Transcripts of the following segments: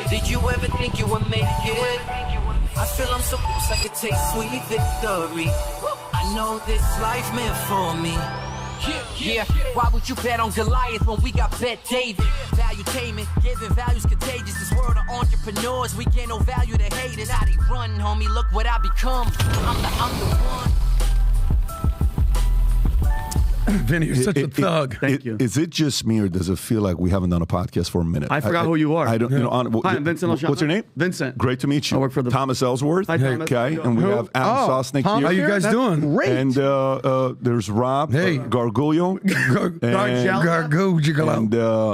Did you ever think you would make it? I feel I'm so close I could taste sweet victory. I know this life meant for me. Yeah, why would you bet on Goliath when we got Bet David? Valuetainment, giving values contagious. This world of entrepreneurs, we get no value to hate it. How they run, homie, look what I become. I'm the one. Vinny, you're such a thug. Thank you. Is it just me, or does it feel like we haven't done a podcast for a minute? I forgot who you are. I don't. Yeah. You know, Hi, I'm Vincent Oshana. What's your name? Vincent. Great to meet you. I work for the Thomas Ellsworth. Hi, Thomas. Okay, and we have Adam Sosnick here. How you guys doing? Great. And there's Rob. Hey. Gargullo. Gigolo. And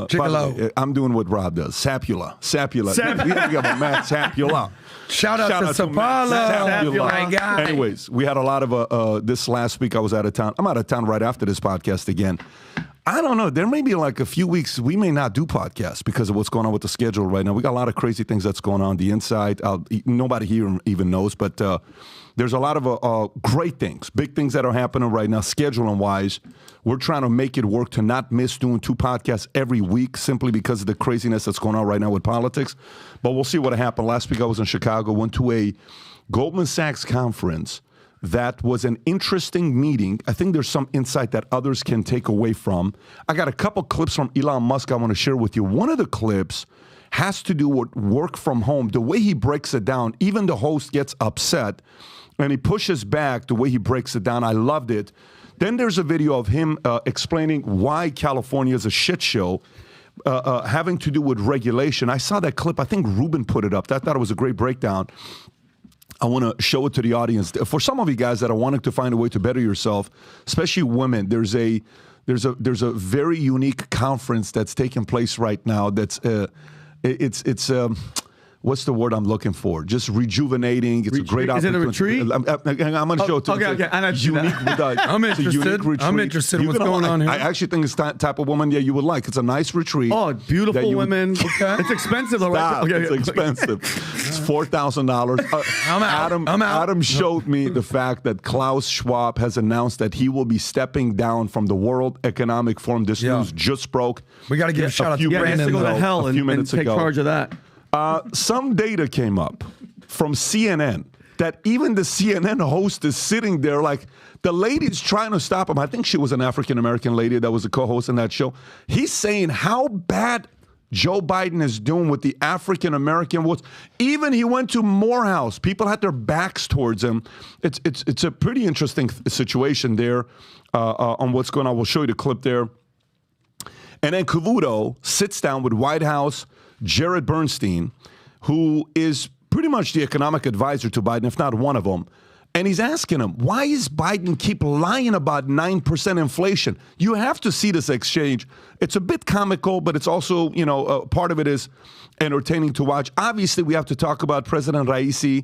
Gigolo. I'm doing what Rob does. Sapula. We have a Matt Sapula. Shout out to Sapula. My guy. Anyways, we had a lot of this last week. I was out of town. I'm out of town right after this podcast again. I don't know. There may be like a few weeks we may not do podcasts because of what's going on with the schedule right now. We got a lot of crazy things that's going on the inside. Nobody here even knows, but there's a lot of great things, big things that are happening right now, scheduling-wise. We're trying to make it work to not miss doing 2 podcasts every week simply because of the craziness that's going on right now with politics. But we'll see what happened. Last week I was in Chicago, went to a Goldman Sachs conference. That was an interesting meeting. I think there's some insight that others can take away from. I got a couple clips from Elon Musk I want to share with you. One of the clips has to do with work from home. The way he breaks it down, even the host gets upset, and he pushes back the way he breaks it down. I loved it. Then there's a video of him explaining why California is a shit show, having to do with regulation. I saw that clip. I think Ruben put it up. I thought it was a great breakdown. I want to show it to the audience. For some of you guys that are wanting to find a way to better yourself, especially women, there's a very unique conference that's taking place right now. That's it's what's the word I'm looking for? Just rejuvenating. It's a great opportunity. Is it a retreat? I'm going to show it to you. Okay. I'm interested. I'm interested in what's going on here. I actually think it's the type of woman you would like. It's a nice retreat. Oh, beautiful women. Okay. It's expensive, though, right? Okay, it's expensive. It's $4,000. I'm out. Adam showed me the fact that Klaus Schwab has announced that he will be stepping down from the World Economic Forum. This news just broke. We got to give a shout out to Brandon. To go to hell and take charge of that. Some data came up from CNN that even the CNN host is sitting there like the lady's trying to stop him. I think she was an African-American lady that was a co-host in that show. He's saying how bad Joe Biden is doing with the African-American votes. Even he went to Morehouse. People had their backs towards him. It's a pretty interesting situation there on what's going on. We'll show you the clip there. And then Cavuto sits down with White House Jared Bernstein, who is pretty much the economic advisor to Biden, if not one of them. And he's asking him, why is Biden keep lying about 9% inflation? You have to see this exchange. It's a bit comical, but it's also, part of it is entertaining to watch. Obviously, we have to talk about President Raisi,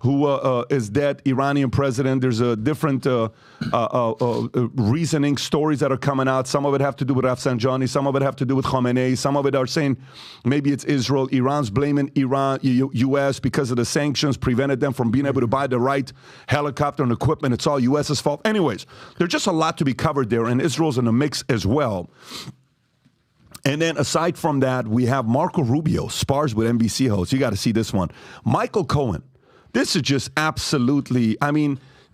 who is dead, Iranian president. There's a different reasoning, stories that are coming out. Some of it have to do with Rafsanjani. Some of it have to do with Khamenei. Some of it are saying maybe it's Israel. Iran's blaming U.S. because of the sanctions, prevented them from being able to buy the right helicopter and equipment. It's all U.S.'s fault. Anyways, there's just a lot to be covered there, and Israel's in the mix as well. And then aside from that, we have Marco Rubio, spars with NBC hosts. You got to see this one. Michael Cohen. This is just absolutely,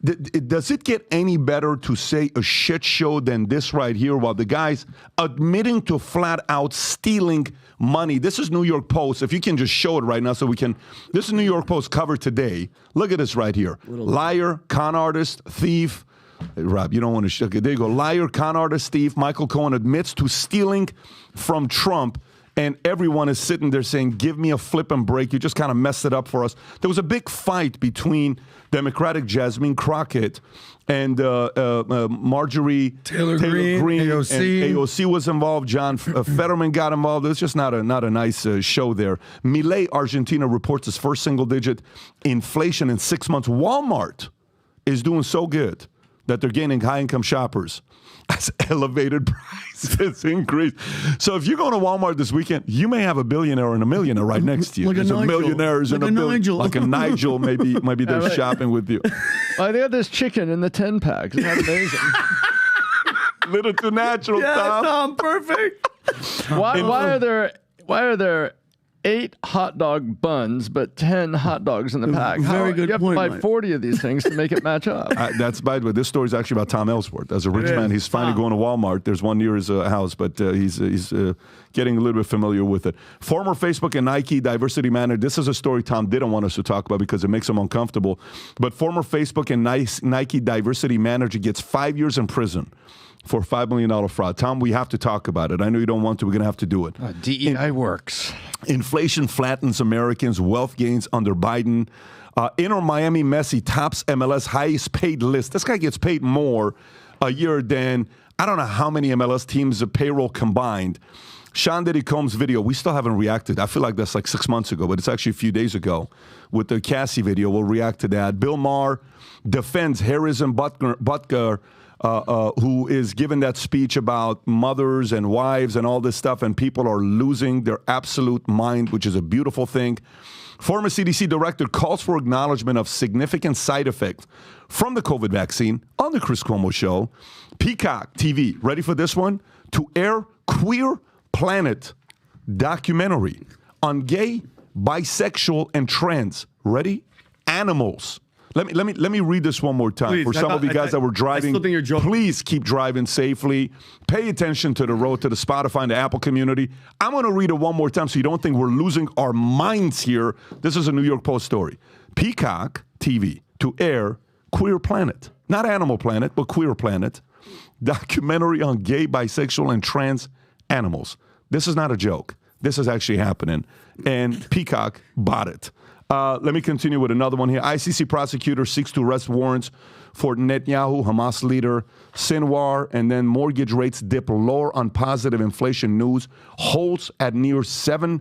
does it get any better to say a shit show than this right here while the guy's admitting to flat out stealing money? This is New York Post. If you can just show it right now so we can. This is New York Post cover today. Look at this right here. Liar, con artist, thief. Hey, Rob, you don't want to show it. There you go. Liar, con artist, thief. Michael Cohen admits to stealing from Trump. And everyone is sitting there saying, give me a flip and break. You just kind of messed it up for us. There was a big fight between Democratic Jasmine Crockett and Marjorie Taylor Greene. AOC. And AOC was involved. John Fetterman got involved. It's just not a nice show there. Milei, Argentina, reports its first single-digit inflation in 6 months. Walmart is doing so good that they're gaining high-income shoppers as elevated prices increase. So if you're going to Walmart this weekend, you may have a billionaire and a millionaire right next to you. There's a millionaires and a Nigel. Like a Nigel, maybe they're shopping with you. Oh, they have this chicken in the 10-pack. Isn't that amazing? Little too natural, yeah, Tom. Tom, perfect. Why are there 8 hot dog buns, but 10 hot dogs in the pack. Very good You have point, to buy Mike. 40 of these things to make it match up. That's, by the way, this story is actually about Tom Ellsworth. As a rich man, he's finally going to Walmart. There's one near his house, but he's getting a little bit familiar with it. Former Facebook and Nike diversity manager. This is a story Tom didn't want us to talk about because it makes him uncomfortable. But former Facebook and Nike diversity manager gets 5 years in prison for $5 million fraud. Tom, we have to talk about it. I know you don't want to. We're going to have to do it. DEI works. Inflation flattens Americans. Wealth gains under Biden. Inter Miami Messi tops MLS highest paid list. This guy gets paid more a year than I don't know how many MLS teams of payroll combined. Sean Diddy Combs' video, we still haven't reacted. I feel like that's like 6 months ago, but it's actually a few days ago with the Cassie video. We'll react to that. Bill Maher defends Harrison Butker, who is giving that speech about mothers and wives and all this stuff, and people are losing their absolute mind, which is a beautiful thing. Former CDC director calls for acknowledgement of significant side effects from the COVID vaccine on the Chris Cuomo Show. Peacock TV, ready for this one? To air Queer Planet documentary on gay, bisexual, and trans. Ready? Animals. Let me read this one more time. Please, for some of you guys that were driving. I still think you're joking. Please keep driving safely. Pay attention to the road, to the Spotify and the Apple community. I'm going to read it one more time so you don't think we're losing our minds here. This is a New York Post story. Peacock TV to air Queer Planet. Not Animal Planet, but Queer Planet. Documentary on gay, bisexual, and trans animals. This is not a joke. This is actually happening. And Peacock bought it. Let me continue with another one here. ICC prosecutor seeks to arrest warrants for Netanyahu, Hamas leader, Sinwar, and then mortgage rates dip lower on positive inflation news. Holds at near 7%.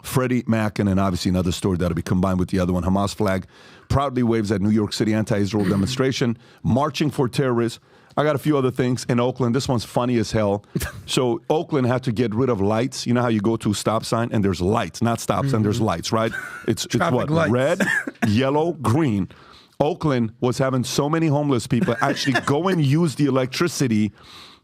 Freddie Mac, and then obviously another story that'll be combined with the other one. Hamas flag proudly waves at New York City anti-Israel demonstration, marching for terrorists. I got a few other things in Oakland. This one's funny as hell. So Oakland had to get rid of lights. You know how you go to a stop sign and there's lights, not stop sign, there's lights, right? It's what? lights. Red, yellow, green. Oakland was having so many homeless people actually go and use the electricity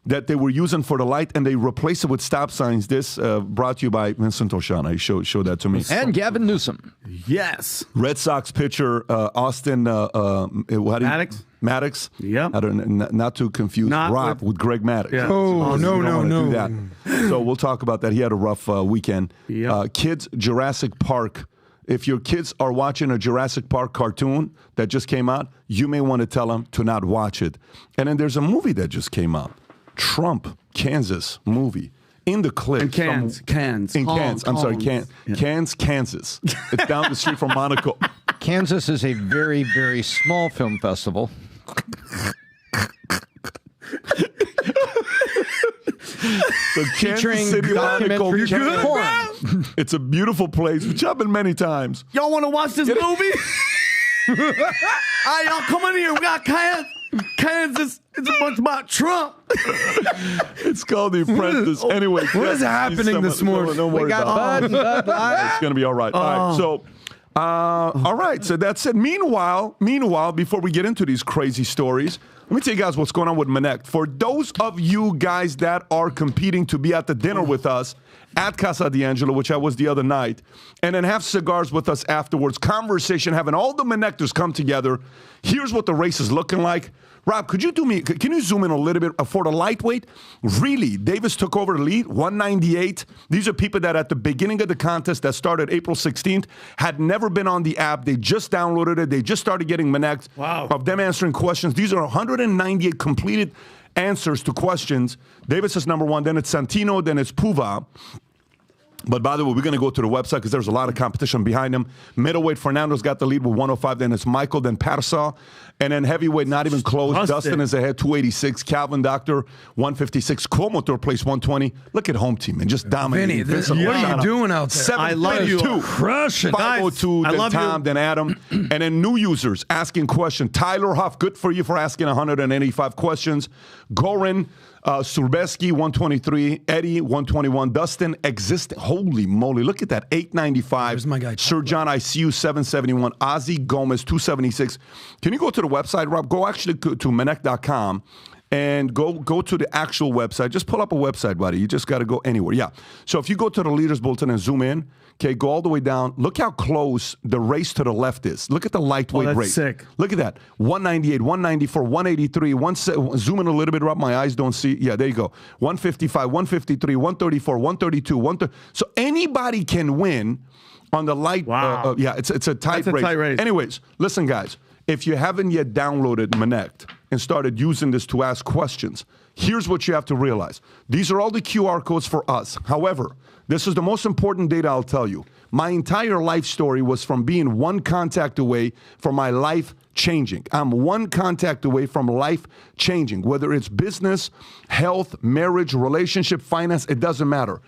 that they were using for the light, and they replaced it with stop signs. This brought to you by Vincent Oshana. He showed that to me. And Gavin Newsom. Yes. Red Sox pitcher Austin Maddox. Yeah. Not to confuse Rob with Greg Maddox. Yeah. Oh, no. Do that. So we'll talk about that. He had a rough weekend. Yep. Kids, Jurassic Park. If your kids are watching a Jurassic Park cartoon that just came out, you may want to tell them to not watch it. And then there's a movie that just came out. Trump, Kansas movie. In the clip. In Cairns. I'm sorry, Cairns, Kansas. It's down the street from Monaco. Kansas is a very, very small film festival. The Kansas City Monaco. It's a beautiful place, which I've been many times. Y'all want to watch this movie? All right, y'all come in here. We got Kansas. It's a bunch about Trump. It's called The Apprentice. Anyway, What is happening this morning? Don't worry about it. Bud Light. It's going to be all right. All right. So, all right. So that's it. Meanwhile, before we get into these crazy stories, let me tell you guys what's going on with Minnect. For those of you guys that are competing to be at the dinner with us at Casa D'Angelo, which I was the other night, and then have cigars with us afterwards, conversation, having all the Minnectors come together. Here's what the race is looking like. Rob, can you zoom in a little bit for the lightweight? Really, Davis took over the lead, 198. These are people that at the beginning of the contest that started April 16th had never been on the app. They just downloaded it. They just started getting Minnect of them answering questions. These are 198 completed answers to questions. Davis is number one. Then it's Santino. Then it's Puva. But by the way, we're going to go to the website because there's a lot of competition behind him. Middleweight, Fernando's got the lead with 105. Then it's Michael, then Parsa. And then heavyweight, not even close. Dustin is ahead, 286. Calvin Doctor, 156. Cuomo third place, 120. Look at home team and just dominating. Vinny, what are you doing out there? I love you. Crushing. 502, then Tom, then Adam. And then new users asking questions. Tyler Huff, good for you for asking 185 questions. Goran Surbeski, 123. Eddie, 121. Dustin, existing. Holy moly, look at that, 895. There's my guy. Sir John ICU, 771. Ozzy Gomez, 276. Can you go to the website, Rob? Go actually to Minnect.com and go to the actual website. Just pull up a website, buddy. You just got to go anywhere. Yeah. So if you go to the Leaders Bulletin and zoom in, okay, go all the way down. Look how close the race to the left is. Look at the lightweight race. Sick. Look at that. 198, 194, 183, zoom in a little bit, Rob. My eyes don't see. Yeah, there you go. 155, 153, 134, 132, 130. So anybody can win on the light. Wow. Yeah, it's a tight race. Anyways, listen, guys. If you haven't yet downloaded Minnect and started using this to ask questions, here's what you have to realize. These are all the QR codes for us. However, this is the most important data I'll tell you. My entire life story was from being one contact away from my life changing. I'm one contact away from life changing, whether it's business, health, marriage, relationship, finance, it doesn't matter.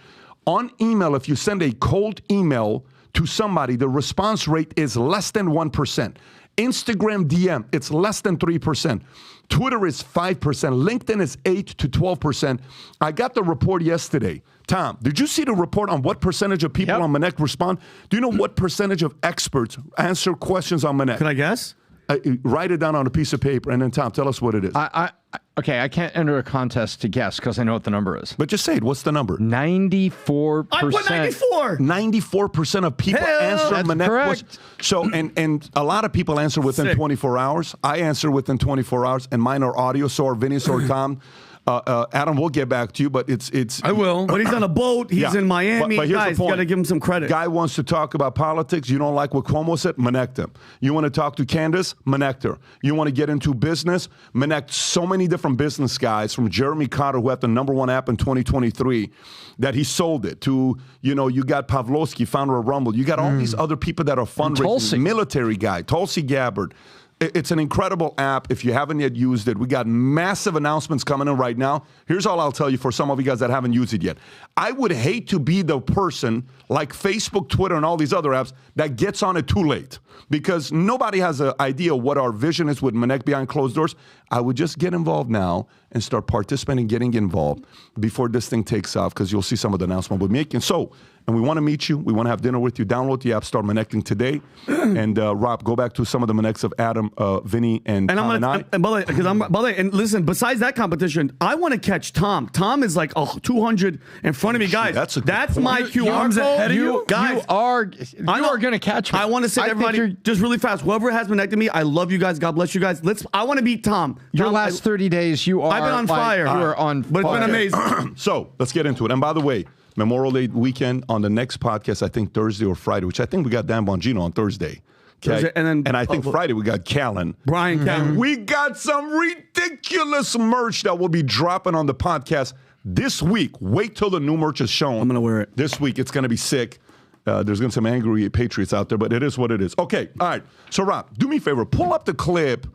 On email, if you send a cold email to somebody, the response rate is less than 1%. Instagram DM, it's less than 3%. Twitter is 5%. LinkedIn is 8 to 12%. I got the report yesterday. Tom, did you see the report on what percentage of people on Minnect respond? Do you know what percentage of experts answer questions on Minnect? Can I guess? Write it down on a pice of paper, and then, Tom, tell us what it is. Okay, I can't enter a contest to guess because I know what the number is. But just say it. What's the number? 94%. I put 94. 94% of people answer Minnect. Correct. So, and a lot of people answer within 24 hours. I answer within 24 hours, and mine are audio, so are Vinny, so are Tom. Adam, we'll get back to you, but it's. I will. But he's on a boat. He's in Miami. But here's guys, the point. got to give him some credit. Guy wants to talk about politics. You don't like what Cuomo said? Minnect him. You want to talk to Candace? Minnect her. You want to get into business? Minnect so many different business guys, from Jeremy Cotter, who had the #1 app in 2023, that he sold it to. You got Pavlovsky, founder of Rumble. You got all these other people that are fundraising. Military guy, Tulsi Gabbard. It's an incredible app. If you haven't yet used it, we got massive announcements coming in right now. Here's all I'll tell you for some of you guys that haven't used it yet. I would hate to be the person like Facebook, Twitter, and all these other apps that gets on it too late, because nobody has an idea what our vision is with Minnect behind closed doors. I would just get involved now and start participating, getting involved before this thing takes off, because you'll see some of the announcement we're making. And we want to meet you. We want to have dinner with you. Download the app. Start Minnecting today. And Rob, go back to some of the Minnects of Adam, Vinny, and Tom and I. And by the way, and listen, besides that competition, I want to catch Tom. Tom is like 200 in front of me, guys. That's my QR code. You are going to catch me. I want to say to everybody, just really fast, whoever has Minnected me, I love you guys. God bless you guys. I want to beat Tom. Your last 30 days, I've been on fire. You are on fire. But it's been amazing. So let's get into it. And by the way, Memorial Day weekend on the next podcast, I think Thursday or Friday, which I think we got Dan Bongino on Thursday. Okay? And I think Friday we got Brian Callen. We got some ridiculous merch that will be dropping on the podcast this week. Wait till the new merch is shown. I'm going to wear it. This week. It's going to be sick. There's going to be some angry Patriots out there, but it is what it is. Okay, all right. So, Rob, do me a favor. Pull up the clip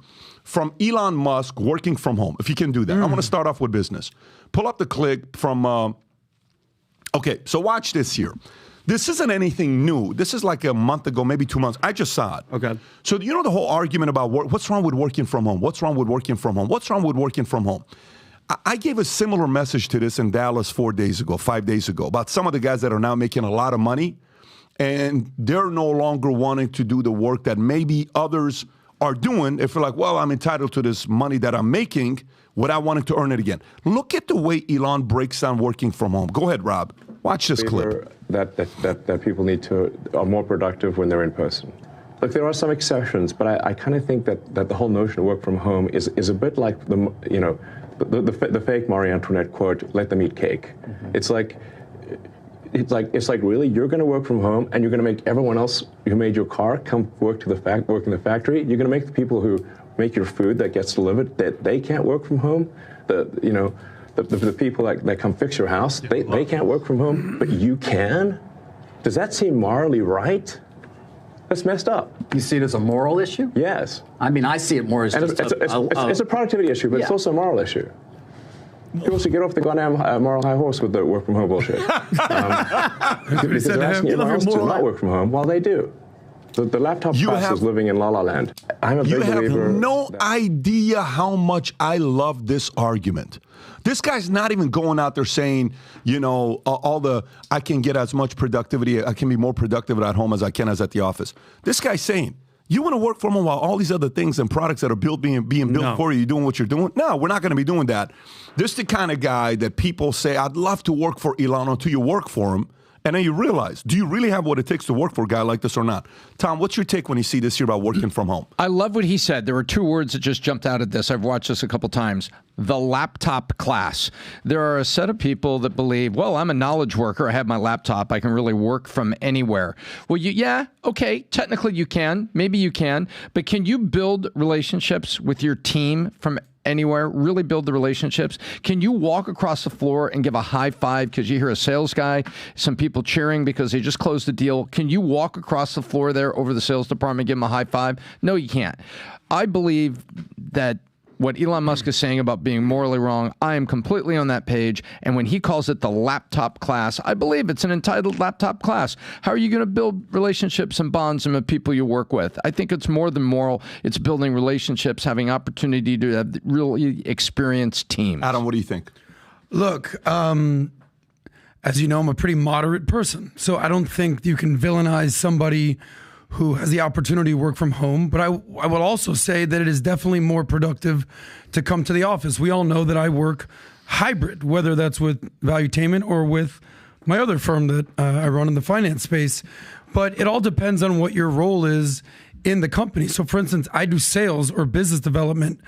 from Elon Musk working from home, if you can do that. I want to start off with business. Pull up the clip from... Okay, so watch this here. This isn't anything new. This is like a month ago, maybe 2 months. I just saw it. Okay. So you know the whole argument about what's wrong with working from home? What's wrong with working from home? What's wrong with working from home? I gave a similar message to this in Dallas 5 days ago, about some of the guys that are now making a lot of money, and they're no longer wanting to do the work that maybe others are doing. If you're like, well, I'm entitled to this money that I'm making without wanting to earn it again. Look at the way Elon breaks down working from home. Go ahead, Rob. Watch this clip. That people are more productive when they're in person. Look, there are some exceptions, but I kind of think that the whole notion of work from home is a bit like the fake Marie Antoinette quote, "Let them eat cake." Mm-hmm. It's like really, you're going to work from home and you're going to make everyone else who made your car come work in the factory. You're going to make the people who make your food that gets delivered that they can't work from home. The people that come fix your house, they can't work from home, but you can? Does that seem morally right? That's messed up. You see it as a moral issue? Yes. I mean, I see it more as just it's a productivity issue, but it's also a moral issue. People should get off the goddamn moral high horse with the work from home bullshit. Because they're asking everyone else to not work from home while they do. The laptop class is living in La La Land. I'm a big believer. You have no idea how much I love this argument. This guy's not even going out there saying, I can get as much productivity, I can be more productive at home as I can as at the office. This guy's saying, You want to work from home while all these other things and products that are being built for you, you're doing what you're doing? No, we're not going to be doing that. This is the kind of guy that people say, I'd love to work for Elon until you work for him. And then you realize, do you really have what it takes to work for a guy like this or not? Tom, what's your take when you see this here about working from home? I love what he said. There were two words that just jumped out at this. I've watched this a couple times. The laptop class. There are a set of people that believe, well, I'm a knowledge worker. I have my laptop. I can really work from anywhere. Well, okay, technically you can. Maybe you can. But can you build relationships with your team from anywhere, really build the relationships? Can you walk across the floor and give a high five because you hear a sales guy, some people cheering because they just closed the deal? Can you walk across the floor there over the sales department and give them a high five? No, you can't. I believe that what Elon Musk is saying about being morally wrong, I am completely on that page. And when he calls it the laptop class, I believe it's an entitled laptop class. How are you going to build relationships and bonds with people you work with? I think it's more than moral. It's building relationships, having opportunity to have really experienced teams. Adam, what do you think? Look, as you know, I'm a pretty moderate person. So I don't think you can villainize somebody who has the opportunity to work from home. But I will also say that it is definitely more productive to come to the office. We all know that I work hybrid, whether that's with Valuetainment or with my other firm that I run in the finance space. But it all depends on what your role is in the company. So for instance, I do sales or business development.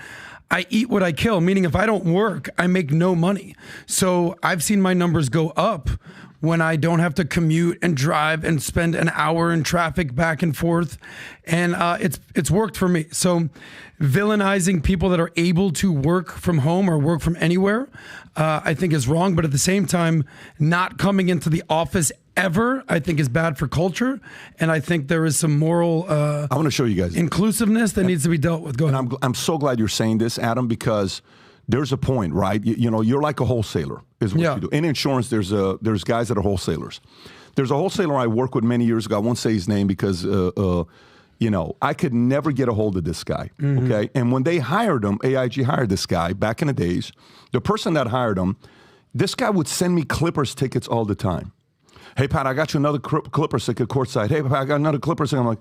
I eat what I kill, meaning if I don't work, I make no money. So I've seen my numbers go up when I don't have to commute and drive and spend an hour in traffic back and forth. And it's worked for me. So villainizing people that are able to work from home or work from anywhere, I think is wrong. But at the same time, not coming into the office ever, I think is bad for culture. And I think there is some moral I want to show you guys inclusiveness that needs to be dealt with. Go ahead. And I'm so glad you're saying this, Adam, because there's a point, right? You know, you're like a wholesaler is what you do. In insurance, there's guys that are wholesalers. There's a wholesaler I worked with many years ago. I won't say his name because, you know, I could never get a hold of this guy, okay? And when they hired him, AIG hired this guy back in the days. The person that hired him, this guy would send me Clippers tickets all the time. Hey, Pat, I got you another Clippers ticket courtside. Hey, Pat, I got another Clippers ticket.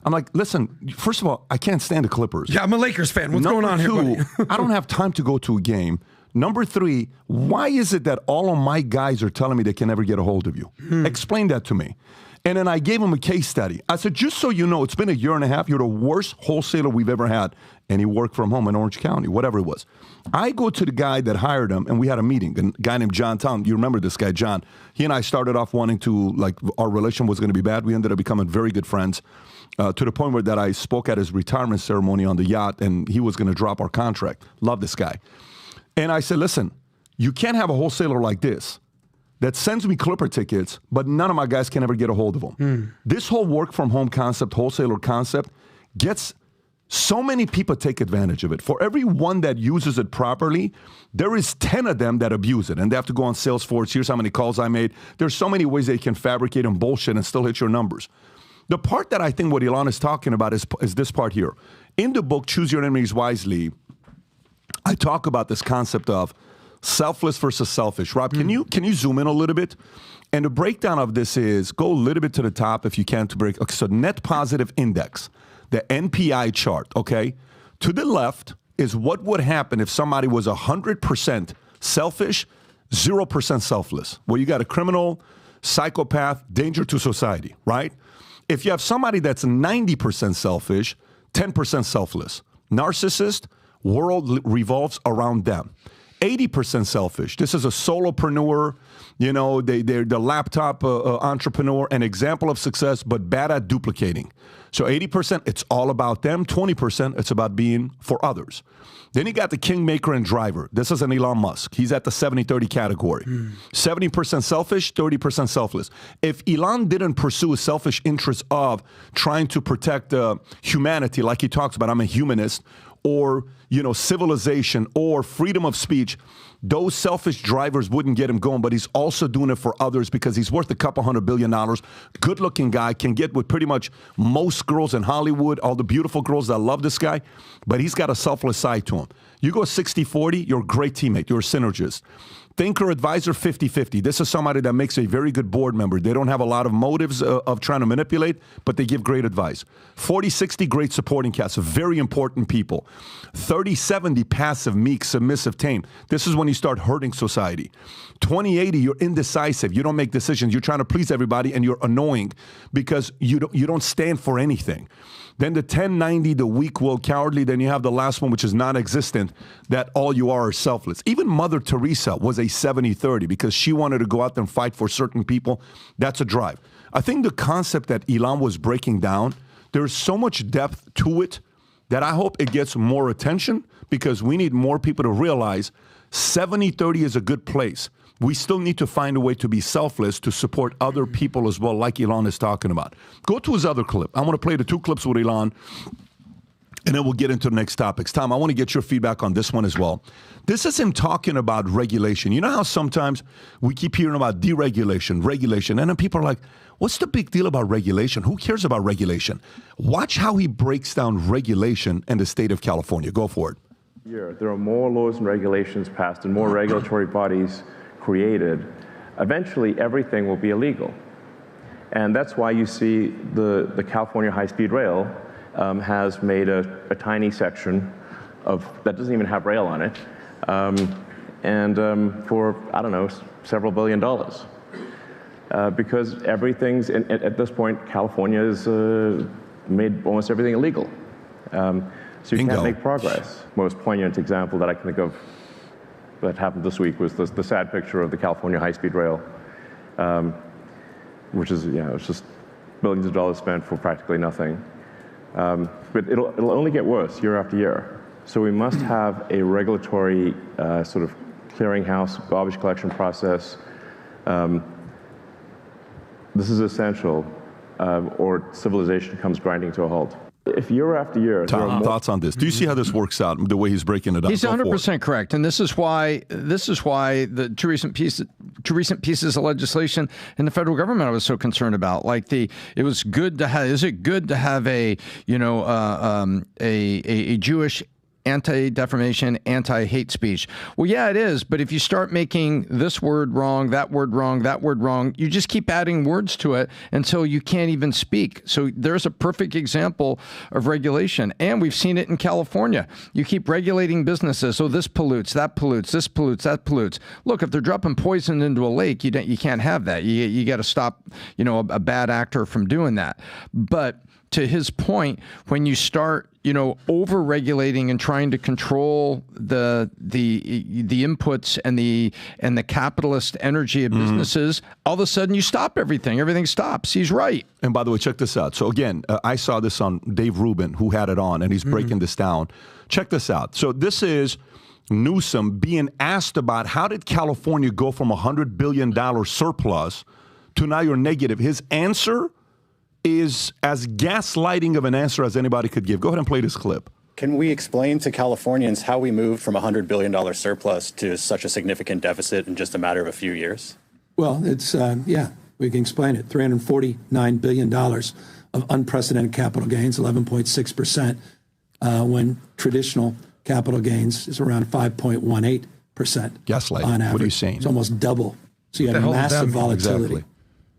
I'm like, listen, first of all, I can't stand the Clippers. Yeah, I'm a Lakers fan. What's going on here, buddy? I don't have time to go to a game. Number three, why is it that all of my guys are telling me they can never get a hold of you? Explain that to me. And then I gave him a case study. I said, just so you know, it's been a year and a half. You're the worst wholesaler we've ever had. And he worked from home in Orange County, whatever it was. I go to the guy that hired him, and we had a meeting. A guy named John Town. You remember this guy, John. He and I started off wanting to, like, our relation was going to be bad. We ended up becoming very good friends to the point where that I spoke at his retirement ceremony on the yacht, and he was going to drop our contract. Love this guy. And I said, listen, you can't have a wholesaler like this that sends me Clipper tickets, but none of my guys can ever get a hold of them. This whole work from home concept, wholesaler concept, gets so many people take advantage of it. For every one that uses it properly, there is 10 of them that abuse it. And they have to go on Salesforce. Here's how many calls I made. There's so many ways they can fabricate and bullshit and still hit your numbers. The part that I think what Elon is talking about is this part here. In the book, Choose Your Enemies Wisely, I talk about this concept of selfless versus selfish. Rob, can you zoom in a little bit? And the breakdown of this is, go a little bit to the top if you can to break. Okay, so net positive index, the NPI chart, okay? To the left is what would happen if somebody was 100% selfish, 0% selfless. Well, you got a criminal, psychopath, danger to society, right? If you have somebody that's 90% selfish, 10% selfless, narcissist, world revolves around them. 80% selfish. This is a solopreneur, you know, they're the laptop entrepreneur, an example of success, but bad at duplicating. So 80%, it's all about them. 20%, it's about being for others. Then you got the kingmaker and driver. This is an Elon Musk. He's at the 70-30 category. 70% selfish, 30% selfless. If Elon didn't pursue a selfish interest of trying to protect humanity, like he talks about, I'm a humanist, or, you know, civilization or freedom of speech, those selfish drivers wouldn't get him going, but he's also doing it for others because he's worth a couple $100 billion. Good-looking guy, can get with pretty much most girls in Hollywood, all the beautiful girls that love this guy, but he's got a selfless side to him. You go 60-40, you're a great teammate. You're a synergist. Thinker, advisor, 50-50. This is somebody that makes a very good board member. They don't have a lot of motives of trying to manipulate, but they give great advice. 40-60, great supporting cast. Very important people. 30-70, passive, meek, submissive, tame. This is when you start hurting society. 20-80, you're indecisive. You don't make decisions. You're trying to please everybody, and you're annoying because you don't stand for anything. Then the 10-90, the weak-willed, cowardly. Then you have the last one, which is non-existent, that all you are selfless. Even Mother Teresa was a 70-30 because she wanted to go out there and fight for certain people. That's a drive. I think the concept that Elon was breaking down, there's so much depth to it that I hope it gets more attention because we need more people to realize 70-30 is a good place. We still need to find a way to be selfless to support other people as well, like Elon is talking about. Go to his other clip. I want to play the 2 clips with Elon, and then we'll get into the next topics. Tom, I want to get your feedback on this one as well. This is him talking about regulation. You know how sometimes we keep hearing about deregulation, regulation, and then people are like, what's the big deal about regulation? Who cares about regulation? Watch how he breaks down regulation in the state of California. Go for it. There are more laws and regulations passed and more regulatory bodies created. Eventually, everything will be illegal. And that's why you see the California high-speed rail has made a tiny section that doesn't even have rail on it, for, I don't know, several $billion. Because everything's, at this point, California has made almost everything illegal. So you can't make progress. Most poignant example that I can think of that happened this week was the sad picture of the California high-speed rail, which is, it's just billions of dollars spent for practically nothing. But it'll only get worse year after year. So we must have a regulatory sort of clearinghouse, garbage collection process. This is essential, or civilization comes grinding to a halt. If year after year, Tom, thoughts on this? Do you see how this works out? The way he's breaking it up. He's 100% correct, and this is why the two recent pieces of legislation in the federal government I was so concerned about. Like it was good to have. Is it good to have a Jewish anti-defamation, anti-hate speech? Well, yeah, it is. But if you start making this word wrong, that word wrong, that word wrong, you just keep adding words to it until you can't even speak. So there's a perfect example of regulation. And we've seen it in California. You keep regulating businesses. So this pollutes, that pollutes, this pollutes, that pollutes. Look, if they're dropping poison into a lake, you can't have that. You got to stop, a bad actor from doing that. But to his point, when you start, over-regulating and trying to control the inputs and the capitalist energy of businesses, all of a sudden you stop everything. Everything stops. He's right. And by the way, check this out. So again, I saw this on Dave Rubin, who had it on, and he's breaking this down. Check this out. So this is Newsom being asked about how did California go from $100 billion surplus to now you're negative. His answer is as gaslighting of an answer as anybody could give. Go ahead and play this clip. Can we explain to Californians how we moved from a $100 billion surplus to such a significant deficit in just a matter of a few years? Well, it's, we can explain it. $349 billion of unprecedented capital gains, 11.6%, when traditional capital gains is around 5.18% Gaslighting. on average. What are you saying? It's almost double. So you have massive volatility. Exactly.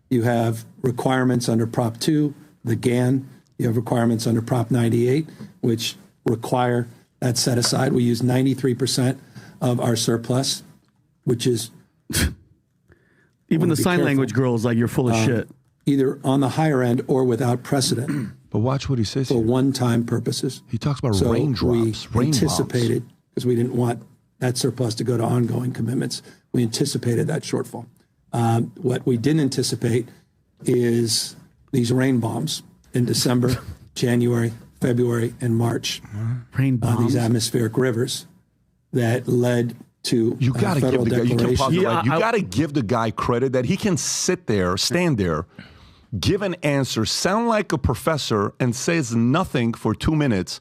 You have requirements under Prop 2, the GAN. You have requirements under Prop 98, which require that set aside. We use 93% of our surplus, which is... Even the sign language girl is like, you're full of shit. Either on the higher end or without precedent. But watch what he says for here. one-time purposes. He talks about raindrops, we anticipated, because we didn't want that surplus to go to ongoing commitments. We anticipated that shortfall. What we didn't anticipate is these rain bombs in December, January, February, and March. Rain bombs? These atmospheric rivers that led to you gotta federal give the guy, declaration. you got to give the guy credit that he can stand there, give an answer, sound like a professor, and says nothing for 2 minutes.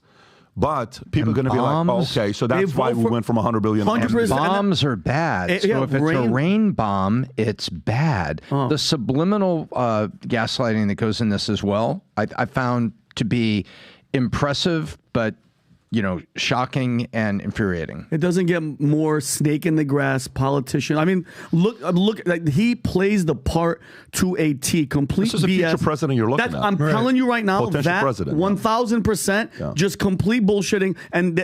But people are going to be like, oh, okay, so that's why we went from $100 billion. Bombs are bad. So if it's a rain bomb, it's bad. The subliminal gaslighting that goes in this as well, I found to be impressive, but shocking and infuriating. It doesn't get more snake in the grass politician. I mean, look, like, he plays the part to a T. Complete This is a BS. future president you're looking at. I'm telling you right now, Potential that president, 1,000% just complete bullshitting. And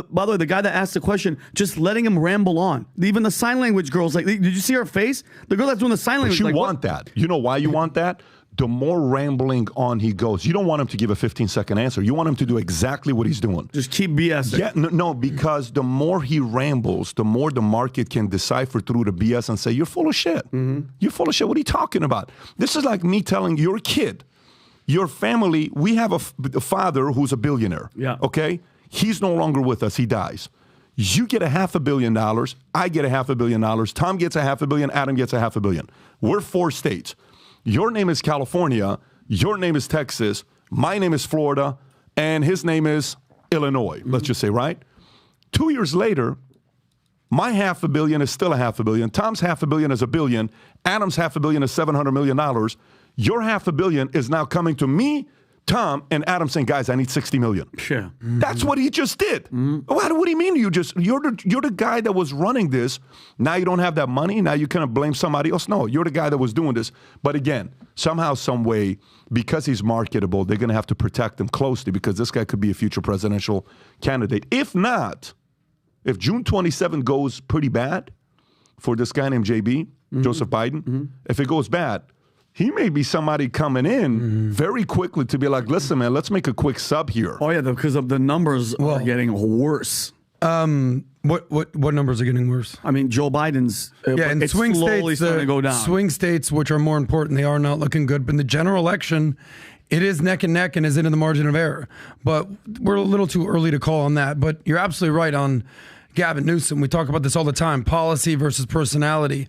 by the way, the guy that asked the question, just letting him ramble on. Even the sign language girls, like, did you see her face? The girl that's doing the sign language. But you like, want that. You know why you want that? The more rambling on he goes, you don't want him to give a 15-second answer. You want him to do exactly what he's doing. Just keep BSing. Yeah, no, because the more he rambles, the more the market can decipher through the BS and say, you're full of shit. You're full of shit. What are you talking about? This is like me telling your kid, your family, we have a father who's a billionaire. Yeah. Okay? He's no longer with us. He dies. You get $500 million. I get $500 million. Tom gets $500 million. Adam gets $500 million. We're 4 states. Your name is California, your name is Texas, my name is Florida, and his name is Illinois, let's just say, right? 2 years later, my $500 million is still $500 million. Tom's $500 million is $1 billion. Adam's $500 million is $700 million. Your $500 million is now coming to me, Tom, and Adam saying, guys, I need $60 million. Sure. That's what he just did. What do you mean you're the guy that was running this? Now you don't have that money? Now you kind of blame somebody else? No, you're the guy that was doing this. But again, somehow, some way, because he's marketable, they're going to have to protect him closely because this guy could be a future presidential candidate. If not, if June 27 goes pretty bad for this guy named JB, Joseph Biden, if it goes bad, he may be somebody coming in very quickly to be like, listen, man, let's make a quick sub here. Oh, yeah, because of the numbers are getting worse. What numbers are getting worse? I mean, Joe Biden's in swing slowly states, starting to go down. Swing states, which are more important, they are not looking good. But in the general election, it is neck and neck and is into the margin of error. But we're a little too early to call on that. But you're absolutely right on Gavin Newsom. We talk about this all the time, policy versus personality.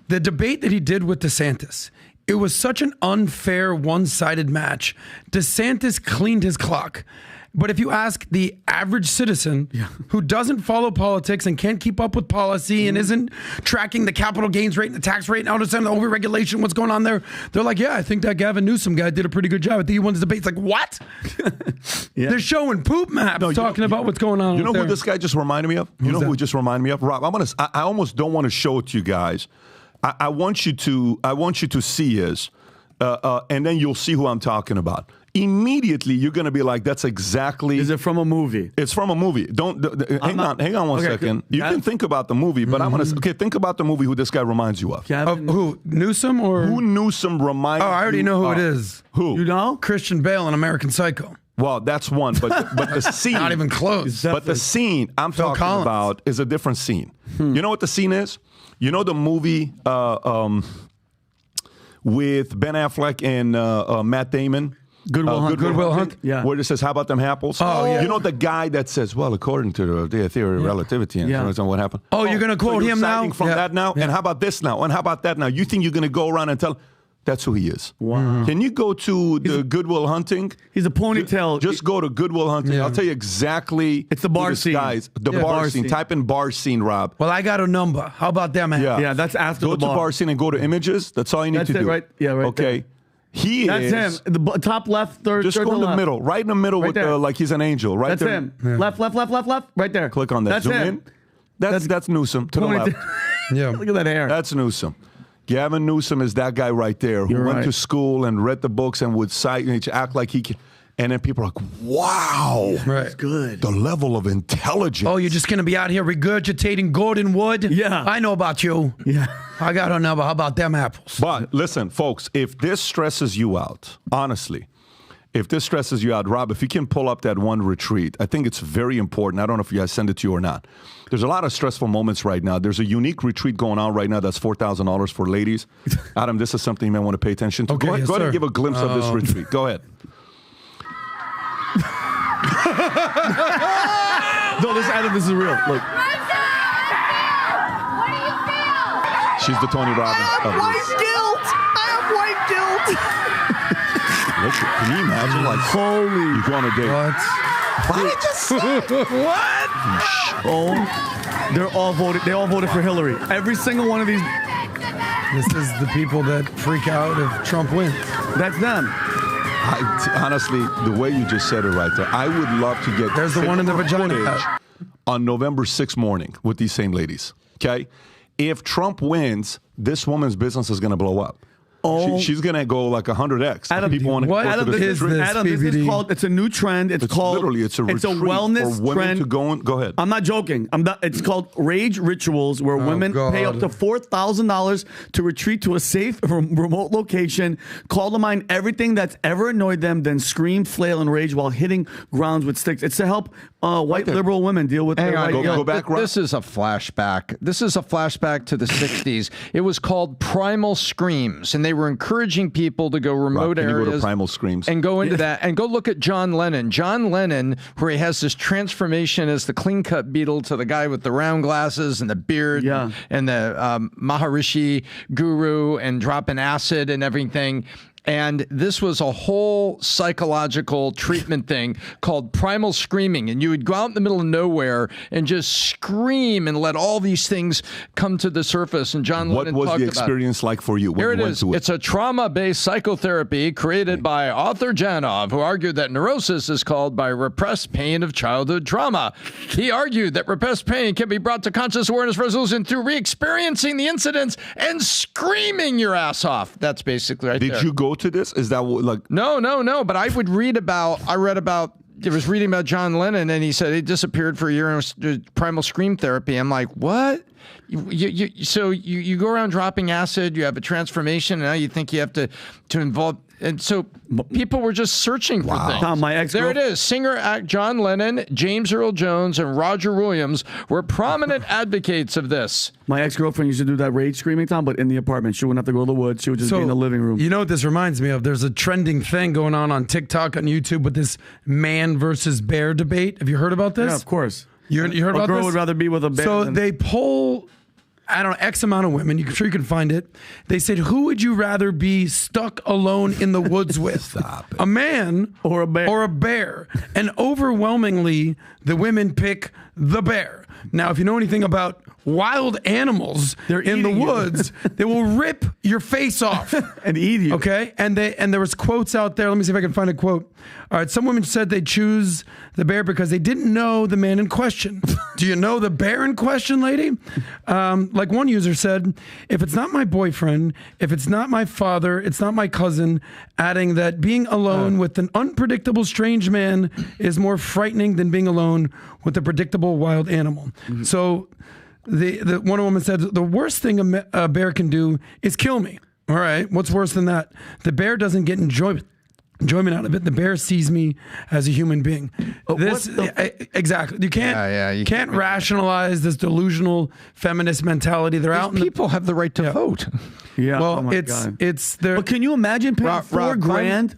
The debate that he did with DeSantis, it was such an unfair, one-sided match. DeSantis cleaned his clock. But if you ask the average citizen who doesn't follow politics and can't keep up with policy and isn't tracking the capital gains rate and the tax rate and understand the overregulation, what's going on there, they're like, yeah, I think that Gavin Newsom guy did a pretty good job. I think he won the debate. It's like, what? They're showing poop maps talking about what's going on. You know who this guy just reminded me of? You know who he just reminded me of? Rob, I almost don't want to show it to you guys. I want you to see his, and then you'll see who I'm talking about. Immediately, you're going to be like, "That's exactly." Is it from a movie? It's from a movie. Hang on one second. You can think about the movie, but I'm gonna think about the movie. Who this guy reminds you of? Who Newsom or who Newsom reminds? Oh, I already know who it is. Who you know? Christian Bale in American Psycho. Well, that's one, but the scene not even close. But the scene I'm talking about is a different scene. You know what the scene is? You know the movie with Ben Affleck and Matt Damon? Good Will Hunt. Yeah. Where it says, how about them apples? Oh, yeah. You know the guy that says, well, according to the theory of relativity, and what happened? Oh, you're going to quote him now? From that now? And how about this now? And how about that now? You think you're going to go around and tell... That's who he is. Wow. Can you go to the Good Will Hunting? He's a ponytail. Just go to Good Will Hunting. Yeah. I'll tell you exactly. It's the bar scene. The bar scene. Type in bar scene, Rob. Well, I got a number. How about them? Yeah, that's after go the bar. Go to bar scene and go to images. That's all you need to do. Right? Yeah, right. Okay. There. That's him. The top left, third. Just third go in the left. middle. Right in the middle with like he's an angel. Right that's there. Him. Yeah. Left. Right there. Click on that. That's Zoom him. in. That's Newsom to the left. Yeah. Look at that hair. That's Newsom. Gavin Newsom is that guy right there who went to school and read the books and would cite and act like he can. And then people are like, wow. Right. That's good. The level of intelligence. Oh, you're just going to be out here regurgitating Gordon Wood? Yeah. I know about you. Yeah. I got a number. How about them apples? But listen, folks, if this stresses you out, honestly, if this stresses you out, Rob, if you can pull up that one retreat, I think it's very important. I don't know if you guys send it to you or not. There's a lot of stressful moments right now. There's a unique retreat going on right now that's $4,000 for ladies. Adam, this is something you may want to pay attention to. Okay, go ahead and give a glimpse of this retreat. Go ahead. No, Adam, this is real. Look. What do you feel? She's the Tony Robbins. I have white guilt. Look, can you imagine? Like, holy, you go on a date. What did you say? What? Oh, they all voted for Hillary. Every single one of these. This is the people that freak out if Trump wins. That's them. Honestly, the way you just said it right there, I would love to get There's the one in the vagina footage on November 6th morning with these same ladies. Okay? If Trump wins, this woman's business is going to blow up. Oh. She's going to go like 100x. Adam, People want to what go to is the this? Adam, this is PBD? called, it's a new trend. It's called, literally, it's a wellness for women trend. to go ahead. I'm not joking. It's called rage rituals, where women pay up to $4,000 to retreat to a safe remote location, call to mind everything that's ever annoyed them, then scream, flail, and rage while hitting grounds with sticks. It's to help white liberal women deal with their white go back, Rob. This is a flashback. This is a flashback to the 60s. It was called Primal Screams, and they were encouraging people to go remote Rob, areas go to Primal Screams and go into that and go look at John Lennon. John Lennon, where he has this transformation as the clean-cut Beatle to the guy with the round glasses and the beard and the Maharishi guru and dropping acid and everything. And this was a whole psychological treatment thing called primal screaming. And you would go out in the middle of nowhere and just scream and let all these things come to the surface. And John Lennon What was talked the about experience like for you? Here it is. It's a trauma-based psychotherapy created by Arthur Janov, who argued that neurosis is caused by repressed pain of childhood trauma. He argued that repressed pain can be brought to conscious awareness resolution through re-experiencing the incidents and screaming your ass off. That's basically right there. Did you go to this? Is that what, like? No. But I read about reading about John Lennon, and he said he disappeared for a year and was primal scream therapy. I'm like, what? So you go around dropping acid, you have a transformation, and now you think you have to involve. And so people were just searching for things. Tom, my there it is. Singer John Lennon, James Earl Jones, and Roger Williams were prominent advocates of this. My ex-girlfriend used to do that rage screaming, Tom, but in the apartment. She wouldn't have to go to the woods. She would just be in the living room. You know what this reminds me of? There's a trending thing going on TikTok, on YouTube, with this man versus bear debate. Have you heard about this? Yeah, of course. You heard about this? A girl would rather be with a bear. So they poll, I don't know, X amount of women. I'm sure you can find it. They said, who would you rather be stuck alone in the woods with? A man or a bear? And overwhelmingly, the women pick the bear. Now, if you know anything about wild animals in the woods, they will rip your face off and eat you. Okay, and there was quotes out there. Let me see if I can find a quote. All right, some women said they choose the bear because they didn't know the man in question. Do you know the bear in question, lady? Like one user said, if it's not my boyfriend, if it's not my father, it's not my cousin, adding that being alone with an unpredictable strange man is more frightening than being alone with a predictable wild animal. Mm-hmm. So the one woman said, the worst thing a bear can do is kill me. All right, what's worse than that? The bear doesn't get enjoyment out of it. The bear sees me as a human being. Exactly. You can't you can't rationalize this delusional feminist mentality. They're out. People have the right to vote. Yeah. Well, it's there. But can you imagine paying $4 grand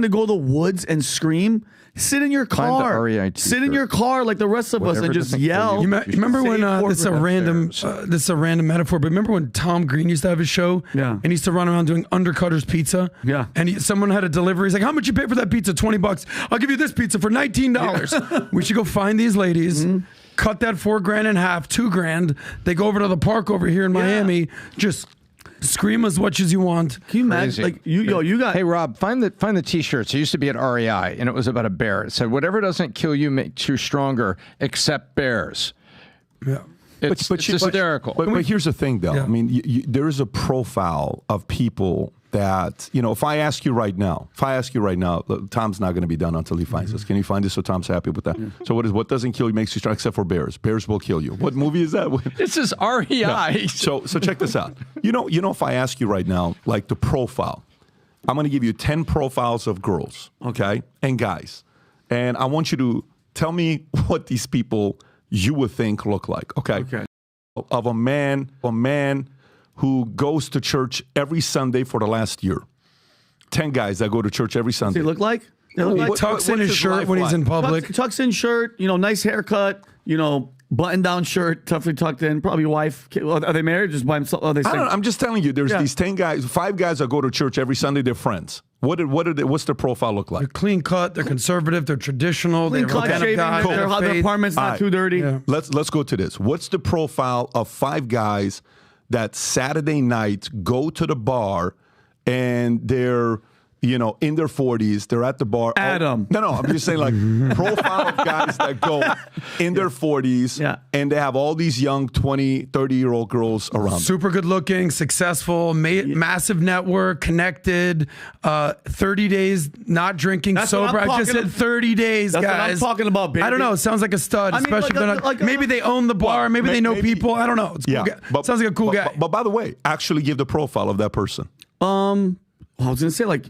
to go to the woods and scream? Sit in your car. Sit in your car like the rest of us and just yell. You remember when this is a random metaphor, but remember when Tom Green used to have his show? Yeah. And he used to run around doing Undercutter's Pizza. Yeah. And someone had a delivery. He's like, how much you pay for that pizza? $20. I'll give you this pizza for $19. Yeah. We should go find these ladies. Mm-hmm. Cut that $4 grand in half, $2 grand. They go over to the park over here in Miami. Just scream as much as you want. Can you imagine? Like you got. Hey Rob, find the T-shirts. It used to be at REI, and it was about a bear. It said, "Whatever doesn't kill you makes you stronger, except bears." Yeah, it's hysterical. But here's the thing, though. Yeah. I mean, there is a profile of people that, if I ask you right now, Tom's not going to be done until he finds this. Can you find this so Tom's happy with that? So what doesn't kill you makes you strong, except for bears. Bears will kill you. What movie is that? This is REI. Yeah. So check this out. If I ask you right now, like the profile, I'm going to give you 10 profiles of girls, okay, and guys. And I want you to tell me what these people you would think look like, okay? Of a man who goes to church every Sunday for the last year. 10 guys that go to church every Sunday. Does he look like? Tucks in his shirt when he's in public. Tucks in shirt, nice haircut, button-down shirt, toughly tucked in. Probably wife. Are they married? Just by himself? Are they single? I don't know. I'm just telling you. There's these 10 guys, 5 guys that go to church every Sunday. They're friends. What's their profile look like? They're clean cut. They're conservative. They're traditional. Clean cut, shaving. Their apartment's not too dirty. Yeah. Let's go to this. What's the profile of 5 guys that Saturday nights go to the bar and they're in their 40s, they're at the bar. Adam. No, I'm just saying, like, profile of guys that go in their 40s, and they have all these young 20, 30-year-old girls around. Super good looking, successful, massive network, connected, 30 days not drinking, sober. I just said 30 days, That's guys. what I'm talking about, baby. I don't know. It sounds like a stud, especially if they're not. Maybe they own the bar. Maybe they know people. I don't know. It's cool guy. Sounds like a cool guy. But by the way, actually give the profile of that person. I was going to say, like,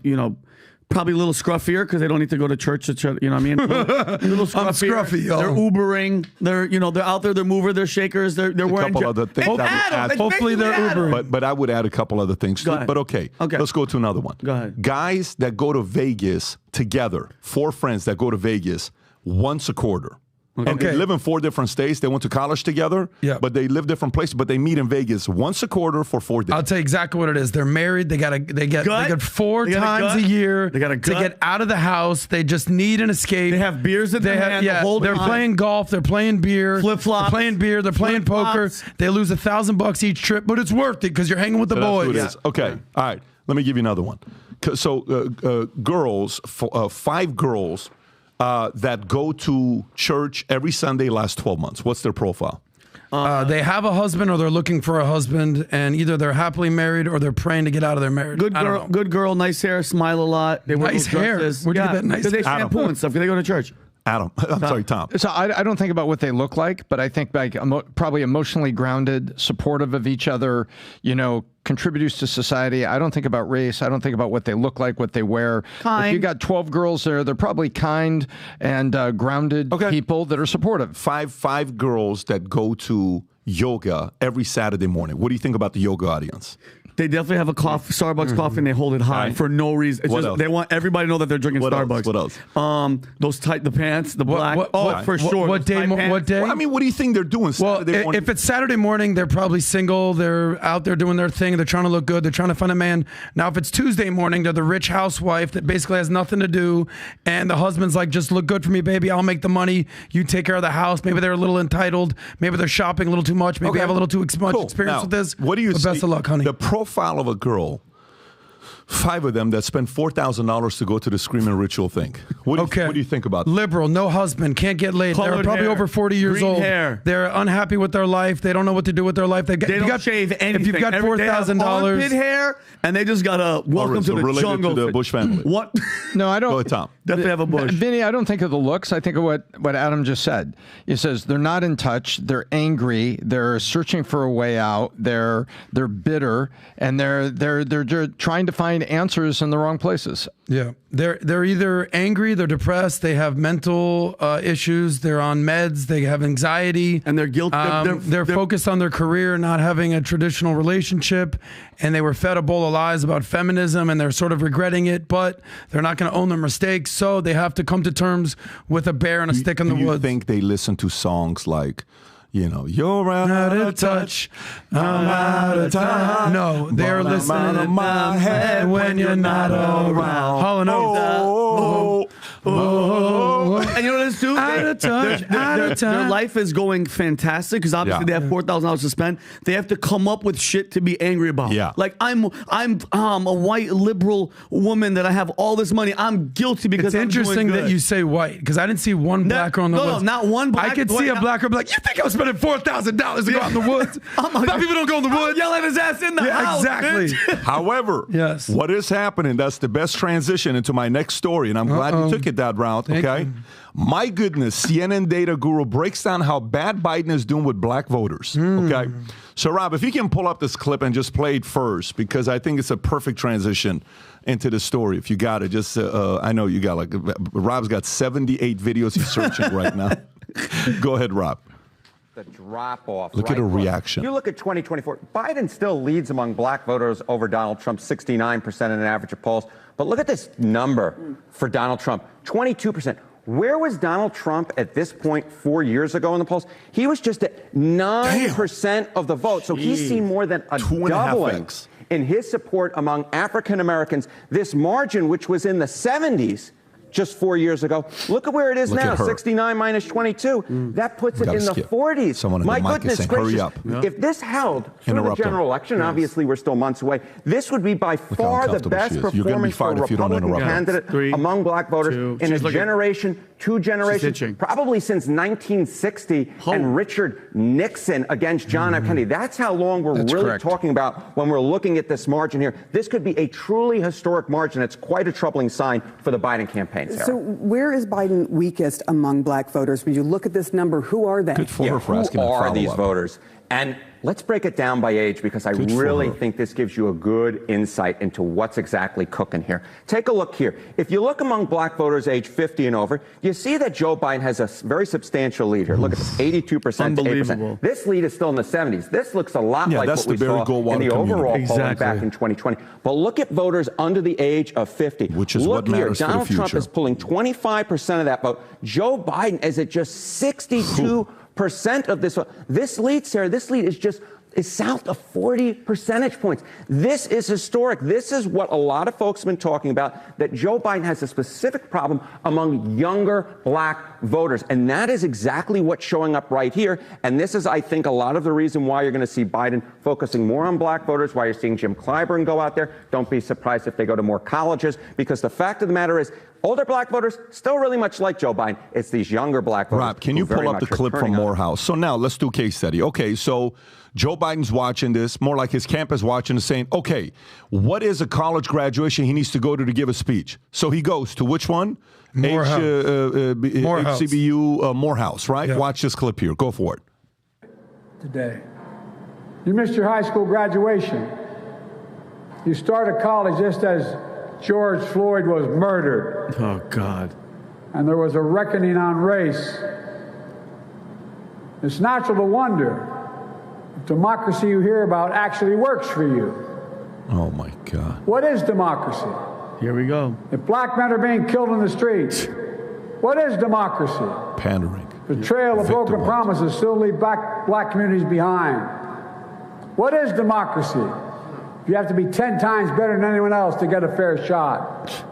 probably a little scruffier because they don't need to go to church. You know what I mean? A little scruffier. I'm scruffy, y'all. They're Ubering. They're out there. They're mover. They're shakers. They're wearing. A couple other things. Hopefully they're Ubering. But I would add a couple other things too. But okay, let's go to another one. Go ahead. Guys that go to Vegas together, 4 friends that go to Vegas once a quarter. And they live in 4 different states. They went to college together, but they live different places. But they meet in Vegas once a quarter for 4 days. I'll tell you exactly what it is. They're married. They get 4 times a year to get out of the house. They just need an escape. They have beers in their hand. They're playing golf. They're playing beer. Flip-flops. They're playing beer. They're playing poker. They lose $1,000 each trip, but it's worth it because you're hanging with the boys. That's what it is. Okay. All right. Let me give you another one. So girls, 5 girls that go to church every Sunday last 12 months. What's their profile? They have a husband or they're looking for a husband, and either they're happily married or they're praying to get out of their marriage. Good girl, nice hair, smile a lot. They wear nice hair. Where'd you get that nice hair? Because they shampoo and stuff. Because they go to church. Adam. I'm sorry, Tom. So I don't think about what they look like, but I think like probably emotionally grounded, supportive of each other, contributors to society. I don't think about race. I don't think about what they look like, what they wear. If you got 12 girls there, they're probably kind and grounded people that are supportive. Five girls that go to yoga every Saturday morning. What do you think about the yoga audience? They definitely have a Starbucks coffee, and they hold it high for no reason. They want everybody to know that they're drinking Starbucks. What else? Those the pants, the black. For sure. What day? What day? Well, I mean, what do you think they're doing Saturday morning? If it's Saturday morning, they're probably single. They're out there doing their thing. They're trying to look good. They're trying to find a man. Now, if it's Tuesday morning, they're the rich housewife that basically has nothing to do, and the husband's like, just look good for me, baby. I'll make the money. You take care of the house. Maybe they're a little entitled. Maybe they're shopping a little too much. Maybe they have a little too much experience with this. What do you see? Best of luck, honey. The profile of a girl. 5 of them that spend $4,000 to go to the screaming ritual thing. What do you think about that? Liberal, no husband, can't get laid. They're probably over 40 years old. Hair. They're unhappy with their life. They don't know what to do with their life. They don't shave anything. If you've got $4,000, armpit hair, and they just got a welcome to the jungle. To the Bush family. What? No, I don't. Go ahead, Tom. Definitely have a Bush. Vinny, I don't think of the looks. I think of what Adam just said. He says they're not in touch. They're angry. They're searching for a way out. They're bitter, and they're trying to find answers in the wrong places. Yeah, they're either angry, they're depressed, they have mental issues, they're on meds, they have anxiety, and they're guilty. They're focused on their career, not having a traditional relationship, and they were fed a bowl of lies about feminism, and they're sort of regretting it, but they're not going to own their mistakes, so they have to come to terms with a bear and a stick in the woods. Do you think they listen to songs like, you're out of touch, I'm out of time. No, they're listening to my head when you're not around. Hall & Oates. And you know what this do? Out of touch, out of time. Their life is going fantastic because obviously they have $4,000 to spend. They have to come up with shit to be angry about. Yeah. Like I'm a white liberal woman that I have all this money. I'm guilty because it's interesting that you say white because I didn't see one black girl in the woods. No, not one black. I could see a black girl be like, you think I was spending $4,000 to go out in the woods? Black people don't go in the woods. Yell at his ass in the house. Exactly. However, what is happening? That's the best transition into my next story, and I'm glad you took it that route. Thank okay. you. My goodness, CNN data guru breaks down how bad Biden is doing with black voters. Okay. So, Rob, if you can pull up this clip and just play it first, because I think it's a perfect transition into the story. If you got it, just I know you got Rob's got 78 videos he's searching right now. Go ahead, Rob. The drop off. Look at her reaction. You look at 2024. Biden still leads among black voters over Donald Trump, 69% in an average of polls. But look at this number for Donald Trump, 22%. Where was Donald Trump at this point 4 years ago in the polls? He was just at 9% of the vote. So he's seen more than a doubling in his support among African Americans. This margin, which was in the 70s, just 4 years ago. Look at where it is Look now, at her. 69 minus 22. That puts it Gotta in the skip. 40s. Someone in My the mic is goodness saying, gracious. hurry up. If this held through Interrupt the general her. election, obviously we're still months away, this would be by how far the uncomfortable best she is. You're gonna be performance for a fired if you don't Republican interrupt her. candidate 3, among black voters 2. in a She's looking- generation, 2 generations, itching. probably since 1960 and Richard Nixon against John F. Kennedy. That's how long we're That's really correct. talking about when we're looking at this margin here. This could be a truly historic margin. It's quite a troubling sign for the Biden campaign, Sarah. So where is Biden weakest among black voters? When you look at this number, who are they? Good for her for asking Who that are these follow-up. voters? And let's break it down by age because I Good for really her. think this gives you a good insight into what's exactly cooking here. Take a look here. If you look among black voters age 50 and over, you see that Joe Biden has a very substantial lead here. Look at this, 82% to 8%. Unbelievable. This lead is still in the 70s. This looks a lot Yeah, like that's what we the Barry saw in Goldwater the community. overall polling Exactly. back in 2020. But look at voters under the age of 50. Which is look what here, matters for the Donald Trump future. is pulling 25% of that vote. Joe Biden is at just 62% of this vote. This lead, Sarah, this lead is south of 40 percentage points. This is historic. This is what a lot of folks have been talking about, that Joe Biden has a specific problem among younger black voters. And that is exactly what's showing up right here. And this is, I think, a lot of the reason why you're going to see Biden focusing more on black voters, why you're seeing Jim Clyburn go out there. Don't be surprised if they go to more colleges, because the fact of the matter is, older black voters still really much like Joe Biden. It's these younger black voters. Rob, can who you very pull up much the are clip from turning on. Morehouse? So now let's do a case study. Okay, so Joe Biden's watching this, more like his campus watching and saying, okay, what is a college graduation he needs to go to give a speech? So he goes to which one? Morehouse. Morehouse. HCBU Morehouse, right? Yeah. Watch this clip here. Go for it. Today. You missed your high school graduation. You started college just as George Floyd was murdered. Oh, God. And there was a reckoning on race. It's natural to wonder if democracy you hear about actually works for you. Oh, my God. What is democracy? Here we go. If black men are being killed in the streets, what is democracy? Pandering. The trail of broken Victimized. promises still leave black communities behind. What is democracy? You have to be 10 times better than anyone else to get a fair shot.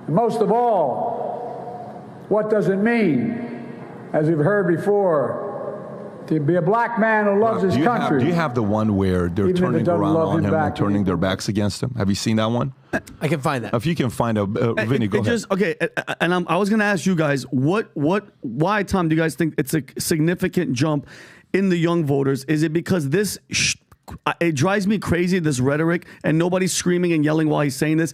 And most of all, what does it mean, as we've heard before, to be a black man who loves his country? Do you have the one where they're Even if it turning doesn't around love on him him back and turning their backs against him? Have you seen that one? I can find that. If you can find a Vinny, go ahead. Okay, and I was going to ask you guys, why, Tom, do you guys think it's a significant jump in the young voters? Is it because it drives me crazy, this rhetoric, and nobody's screaming and yelling while he's saying this?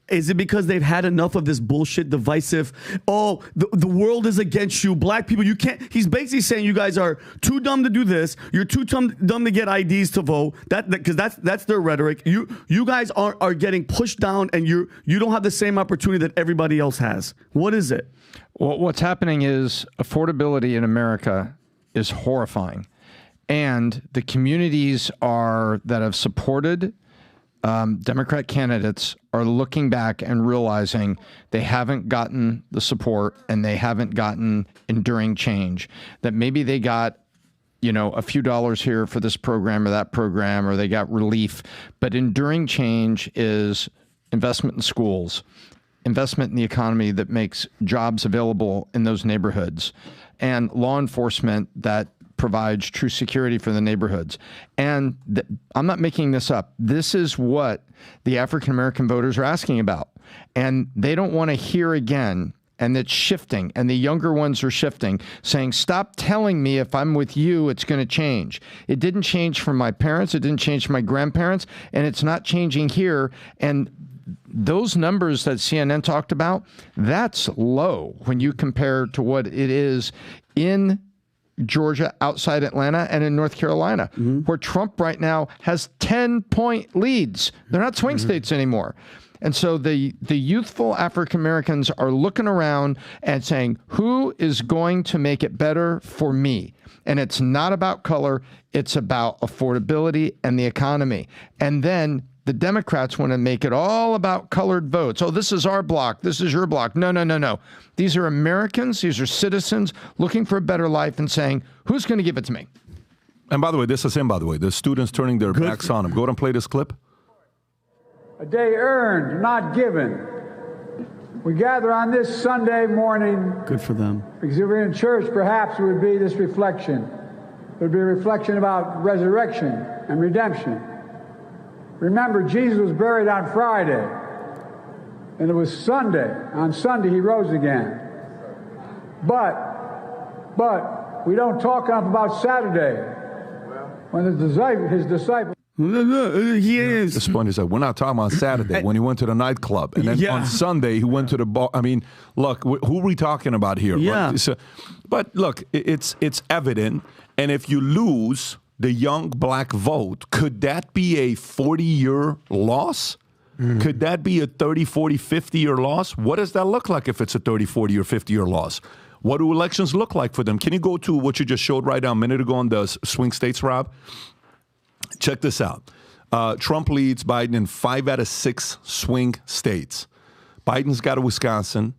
Is it because they've had enough of this bullshit, divisive, oh, the world is against you, black people, you can't, he's basically saying you guys are too dumb to do this, you're too dumb to get IDs to vote, because that's their rhetoric. You guys are getting pushed down, and you don't have the same opportunity that everybody else has. What is it? Well, what's happening is affordability in America is horrifying. And the communities that have supported Democrat candidates are looking back and realizing they haven't gotten the support and they haven't gotten enduring change. That maybe they got, a few dollars here for this program or that program, or they got relief. But enduring change is investment in schools, investment in the economy that makes jobs available in those neighborhoods, and law enforcement that provides true security for the neighborhoods. And I'm not making this up. This is what the African-American voters are asking about. And they don't want to hear again, and it's shifting, and the younger ones are shifting, saying, stop telling me if I'm with you, it's going to change. It didn't change for my parents, it didn't change for my grandparents, and it's not changing here. And those numbers that CNN talked about, that's low when you compare to what it is in Georgia, outside Atlanta, and in North Carolina, where Trump right now has 10-point leads. They're not swing states anymore. And so the youthful African Americans are looking around and saying, who is going to make it better for me? And it's not about color. It's about affordability and the economy. And then the Democrats want to make it all about colored votes. Oh, this is our block. This is your block. No. These are Americans. These are citizens looking for a better life and saying, who's going to give it to me? And by the way, this is him, by the way. The students turning their backs on him. Go ahead and play this clip. A day earned, not given. We gather on this Sunday morning. Good for them. Because if we're in church, perhaps it would be this reflection. It would be a reflection about resurrection and redemption. Remember, Jesus was buried on Friday, and it was Sunday. On Sunday, he rose again. But we don't talk enough about Saturday, when his disciples. He is. The point is that we're not talking about Saturday when he went to the nightclub, and then on Sunday he went to the bar. I mean, look, who are we talking about here? Yeah. Right? But look, it's evident, and if you lose the young black vote, could that be a 40-year loss? Could that be a 30, 40, 50-year loss? What does that look like if it's a 30, 40, or 50-year loss? What do elections look like for them? Can you go to what you just showed right now a minute ago on the swing states, Rob? Check this out. Trump leads Biden in 5 out of 6 swing states. Biden's got Wisconsin.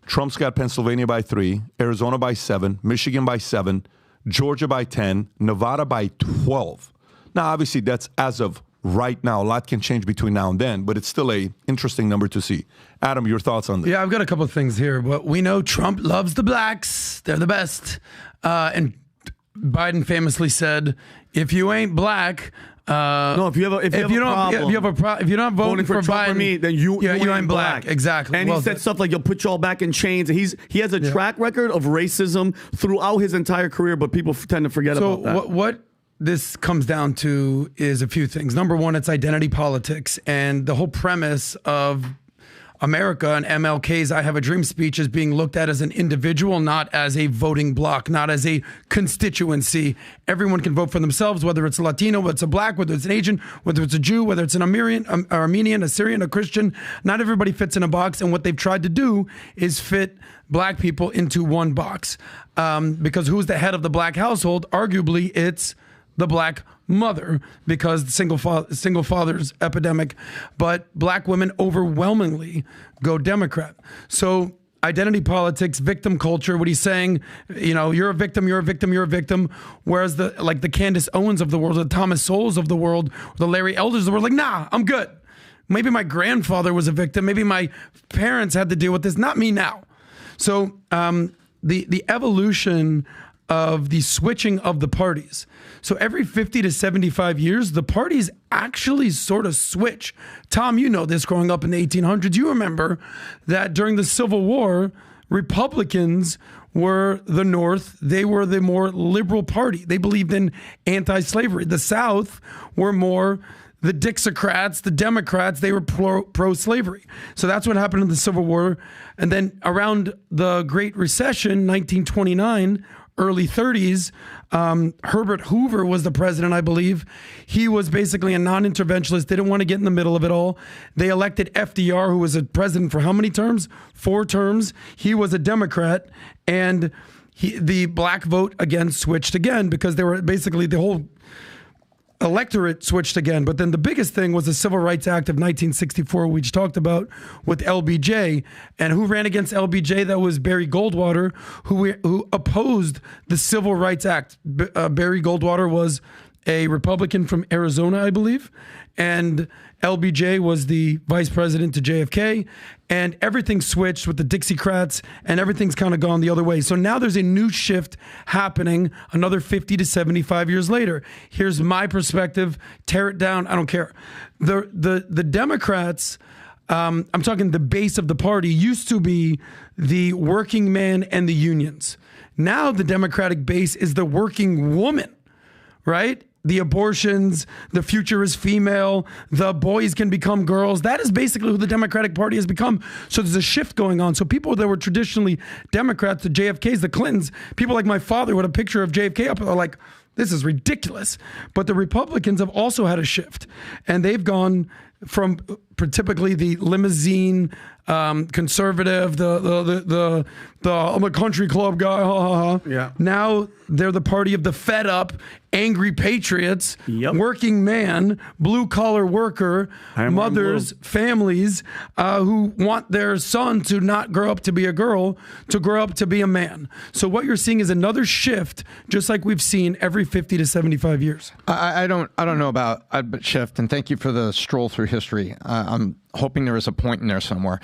Trump's got Pennsylvania by 3, Arizona by 7, Michigan by 7, Georgia by 10, Nevada by 12. Now, obviously, that's as of right now. A lot can change between now and then, but it's still a interesting number to see. Adam, your thoughts on this? Yeah, I've got a couple of things here, but we know Trump loves the blacks. They're the best. And Biden famously said, if you ain't black, if you're not voting for Trump Biden, or me, then you ain't black. Exactly. And he said stuff like, "You'll put y'all back in chains." He has a track record of racism throughout his entire career, but people tend to forget about that. So what this comes down to is a few things. Number one, it's identity politics, and the whole premise of America and MLK's I Have a Dream speech is being looked at as an individual, not as a voting bloc, not as a constituency. Everyone can vote for themselves, whether it's a Latino, whether it's a black, whether it's an Asian, whether it's a Jew, whether it's an Armenian, a Syrian, a Christian. Not everybody fits in a box, and what they've tried to do is fit black people into one box. Because who's the head of the black household? Arguably, it's the black mother, because the single father's epidemic, but black women overwhelmingly go Democrat. So identity politics, victim culture, what he's saying, you're a victim, you're a victim, you're a victim. Whereas the Candace Owens of the world, the Thomas Sowells of the world, the Larry Elders of the world, like, nah, I'm good. Maybe my grandfather was a victim. Maybe my parents had to deal with this. Not me now. So the evolution of the switching of the parties. So every 50 to 75 years, the parties actually sort of switch. Tom, you know this growing up in the 1800s. You remember that during the Civil War, Republicans were the North. They were the more liberal party. They believed in anti-slavery. The South were more the Dixiecrats, the Democrats. They were pro-slavery. So that's what happened in the Civil War. And then around the Great Recession, 1929, early 30s, Herbert Hoover was the president, I believe. He was basically a non-interventionist, didn't want to get in the middle of it all. They elected FDR, who was a president for how many terms? 4 terms. He was a Democrat, and the black vote again switched again, because they were basically the whole electorate switched again. But then the biggest thing was the Civil Rights Act of 1964, which talked about with LBJ. And who ran against LBJ? That was Barry Goldwater, who opposed the Civil Rights Act. Barry Goldwater was a Republican from Arizona, I believe. And LBJ was the vice president to JFK. And everything switched with the Dixiecrats, and everything's kind of gone the other way. So now there's a new shift happening another 50 to 75 years later. Here's my perspective. Tear it down. I don't care. The Democrats, I'm talking the base of the party, used to be the working man and the unions. Now the Democratic base is the working woman, right? The abortions, the future is female, the boys can become girls. That is basically who the Democratic Party has become. So there's a shift going on. So people that were traditionally Democrats, the JFKs, the Clintons, people like my father with a picture of JFK up, are like, this is ridiculous. But the Republicans have also had a shift. And they've gone from typically the limousine conservative, I'm a country club guy, Yeah. Now they're the party of the fed up, angry patriots, working man, blue collar worker, mothers, families who want their son to not grow up to be a girl, to grow up to be a man. So what you're seeing is another shift, just like we've seen every 50 to 75 years. I don't know about a shift, and thank you for the stroll through history. I'm hoping there is a point in there somewhere.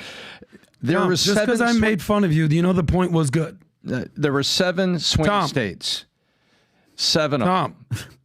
Just because I made fun of you, do you know the point was good? There were 7 swing states. 7 of them.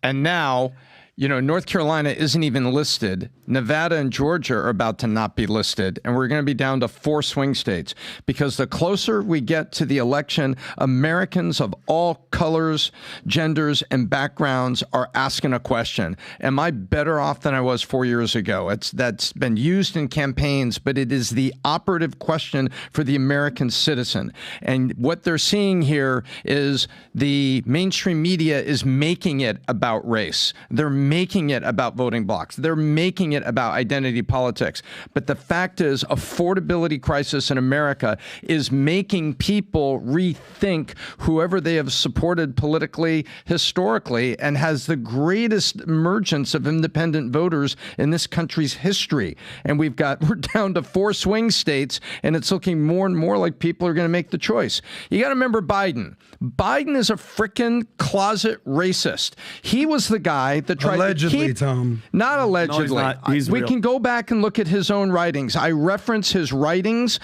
And now, North Carolina isn't even listed. Nevada and Georgia are about to not be listed. And we're going to be down to 4 swing states. Because the closer we get to the election, Americans of all colors, genders, and backgrounds are asking a question. Am I better off than I was 4 years ago? That's been used in campaigns, but it is the operative question for the American citizen. And what they're seeing here is the mainstream media is making it about race. They're making it about voting blocks. They're making it about identity politics. But the fact is, affordability crisis in America is making people rethink whoever they have supported politically, historically, and has the greatest emergence of independent voters in this country's history. And we're down to 4 swing states, and it's looking more and more like people are going to make the choice. You got to remember Biden. Biden is a frickin' closet racist. He was the guy that tried allegedly, to keep... Tom. Not allegedly. No, he's we real. can go back and look at his own writings. I reference his writings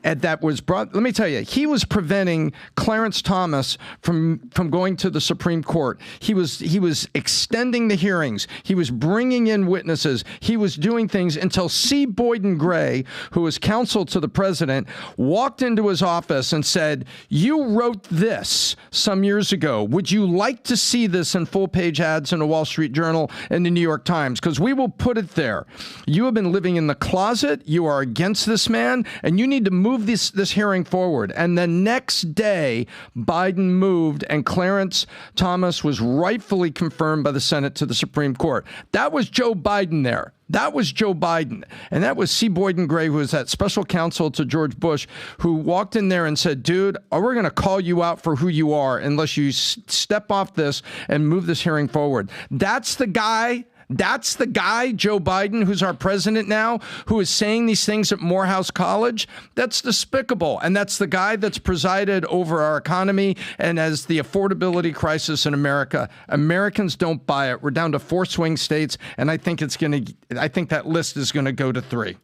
that was brought... Let me tell you, he was preventing Clarence Thomas from going to the Supreme Court. He was extending the hearings. He was bringing in witnesses. He was doing things until C. Boyden Gray, who was counsel to the president, walked into his office and said, "You wrote this some years ago. Would you like to see this in full-page ads in the Wall Street Journal and the New York Times? Because we will put it there. You have been living in the closet. You are against this man, and you need to move this hearing forward." And the next day, Biden moved, and Clarence Thomas was rightfully confirmed by the Senate to the Supreme Court. That was Joe Biden there. That was Joe Biden. And that was C. Boyden Gray, who was that special counsel to George Bush, who walked in there and said, "Dude, we're going to call you out for who you are unless you step off this and move this hearing forward." That's the guy, Joe Biden, who's our president now, who is saying these things at Morehouse College. That's despicable. And that's the guy that's presided over our economy and as the affordability crisis in America. Americans don't buy it. We're down to 4 swing states, and I think that list is going to go to 3.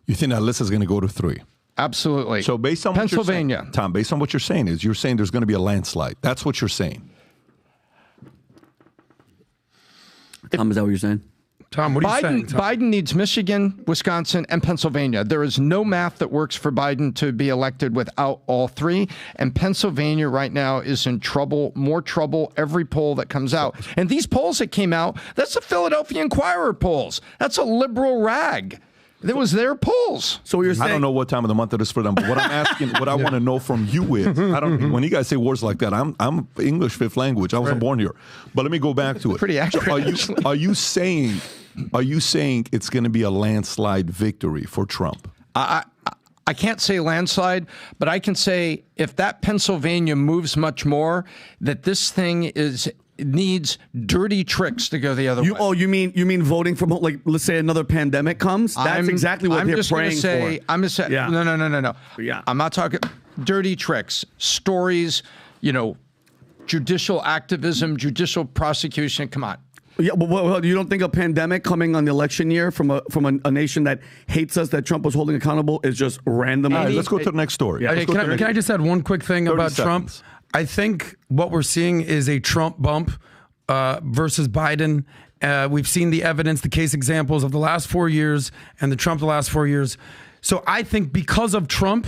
You think that list is going to go to 3? Absolutely. So based on Pennsylvania, what you're saying, Tom, based on what you're saying there's going to be a landslide. That's what you're saying. Tom, is that what you're saying? Tom, what are you saying? Tom? Biden needs Michigan, Wisconsin, and Pennsylvania. There is no math that works for Biden to be elected without all 3. And Pennsylvania right now is in trouble, more trouble, every poll that comes out. And these polls that came out, that's the Philadelphia Inquirer polls. That's a liberal rag. It was their polls. So you're saying, I don't know what time of the month it is for them, but what I'm asking, what I want to know from you is, when you guys say words like that, I'm English 5th language. I wasn't born here. But let me go back to it. Pretty accurate. So are you saying it's going to be a landslide victory for Trump? I can't say landslide, but I can say if that Pennsylvania moves much more, that this thing needs dirty tricks to go the other way. Oh, you mean voting from home? Like, let's say another pandemic comes? That's exactly what they're praying for. I'm just saying, no. Yeah. I'm not talking dirty tricks, stories, judicial activism, judicial prosecution. Come on. Yeah, but you don't think a pandemic coming on the election year from a nation that hates us, that Trump was holding accountable, is just random? All right, let's go to the next story. Yeah, can I just add one quick thing about Trump? I think what we're seeing is a Trump bump versus Biden. We've seen the evidence, the case examples of the last 4 years and the Trump the last 4 years. So I think because of Trump,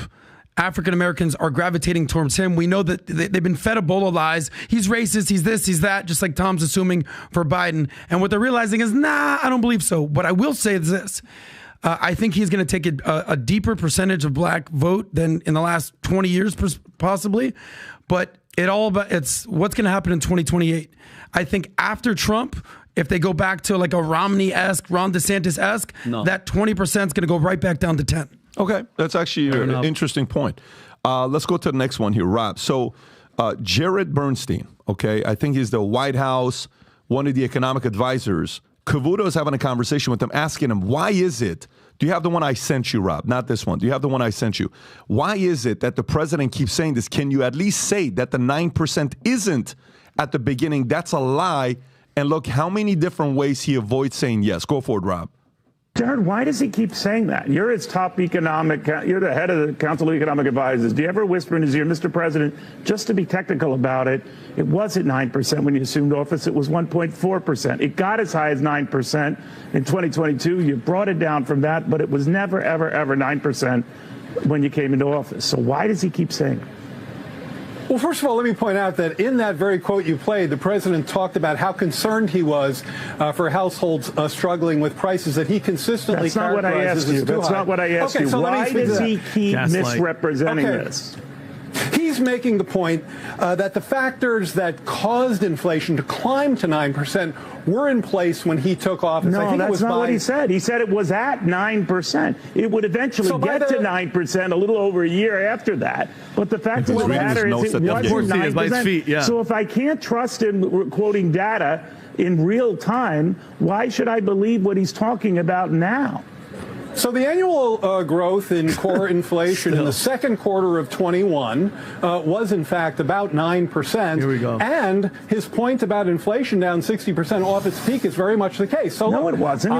African Americans are gravitating towards him. We know that they've been fed Ebola lies. He's racist, he's this, he's that, just like Tom's assuming for Biden. And what they're realizing is, I don't believe so. What I will say is this. I think he's going to take a deeper percentage of black vote than in the last 20 years, possibly. But it's what's going to happen in 2028. I think after Trump, if they go back to like a Romney-esque, Ron DeSantis-esque, that 20% is going to go right back down to 10. Okay, that's actually an interesting point. Let's go to the next one here, Rob. So Jared Bernstein, okay, I think he's the White House, one of the economic advisors. Cavuto is having a conversation with him, asking him, why is it, do you have the one I sent you, Rob? Not this one. Do you have the one I sent you? Why is it that the president keeps saying this? Can you at least say that the 9% isn't at the beginning? That's a lie. And look how many different ways he avoids saying yes. Go for it, Rob. Jared, why does he keep saying that? You're his top you're the head of the Council of Economic Advisors. Do you ever whisper in his ear, Mr. President, just to be technical about it, it wasn't 9% when you assumed office, it was 1.4%. It got as high as 9% in 2022. You brought it down from that, but it was never, ever, ever 9% when you came into office. So why does he keep saying it? Well, first of all, let me point out that in that very quote you played, the president talked about how concerned he was for households struggling with prices that he consistently That's not what I asked you. That's not what I asked you. So why does he keep misrepresenting this? He's making the point that the factors that caused inflation to climb to 9% were in place when he took office. No, that's not what he said. He said it was at 9%. It would eventually get to 9% a little over a year after that. But the fact of the matter is it wasn't 9%. So if I can't trust him quoting data in real time, why should I believe what he's talking about now? So the annual growth in core inflation in the second quarter of 21 was, in fact, about 9%. Here we go. And his point about inflation down 60% off its peak is very much the case. So no, it wasn't.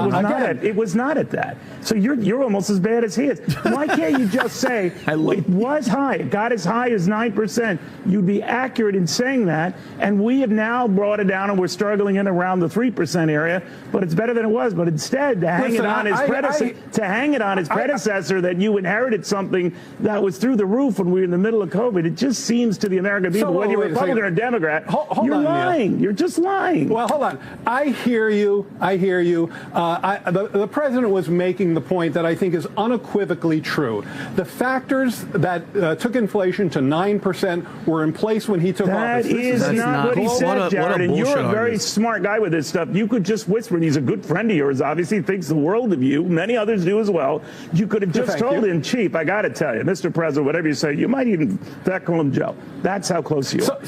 It was not at that. So you're almost as bad as he is. Why can't you just say it was high? It got as high as 9%. You'd be accurate in saying that. And we have now brought it down, and we're struggling in around the 3% area. But it's better than it was. But instead, to hang it on his predecessor, that you inherited something that was through the roof when we were in the middle of COVID. It just seems to the American people, whether you're Republican or Democrat, you're lying. You're just lying. Well, hold on. I hear you. The president was making the point that I think is unequivocally true. The factors that took inflation to 9% were in place when he took office. That is not what he said, Jared. And you're a very smart guy with this stuff. You could just whisper, and he's a good friend of yours, obviously, thinks the world of you. Many others do as well. You could have just told him, Chief, I got to tell you, Mr. President, whatever you say, you might even call him Joe. That's how close you are.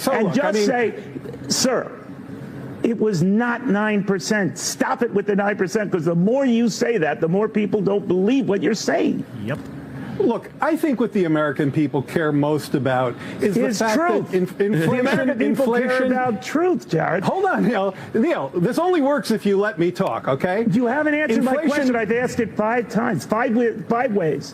Say, sir, it was not 9%. Stop it with the 9%, because the more you say that, the more people don't believe what you're saying. Yep. Look, I think what the American people care most about is the fact that the American people care about truth, Jared. Hold on, Neil, this only works if you let me talk, okay? You haven't answered my question. I've asked it 5 times, five ways.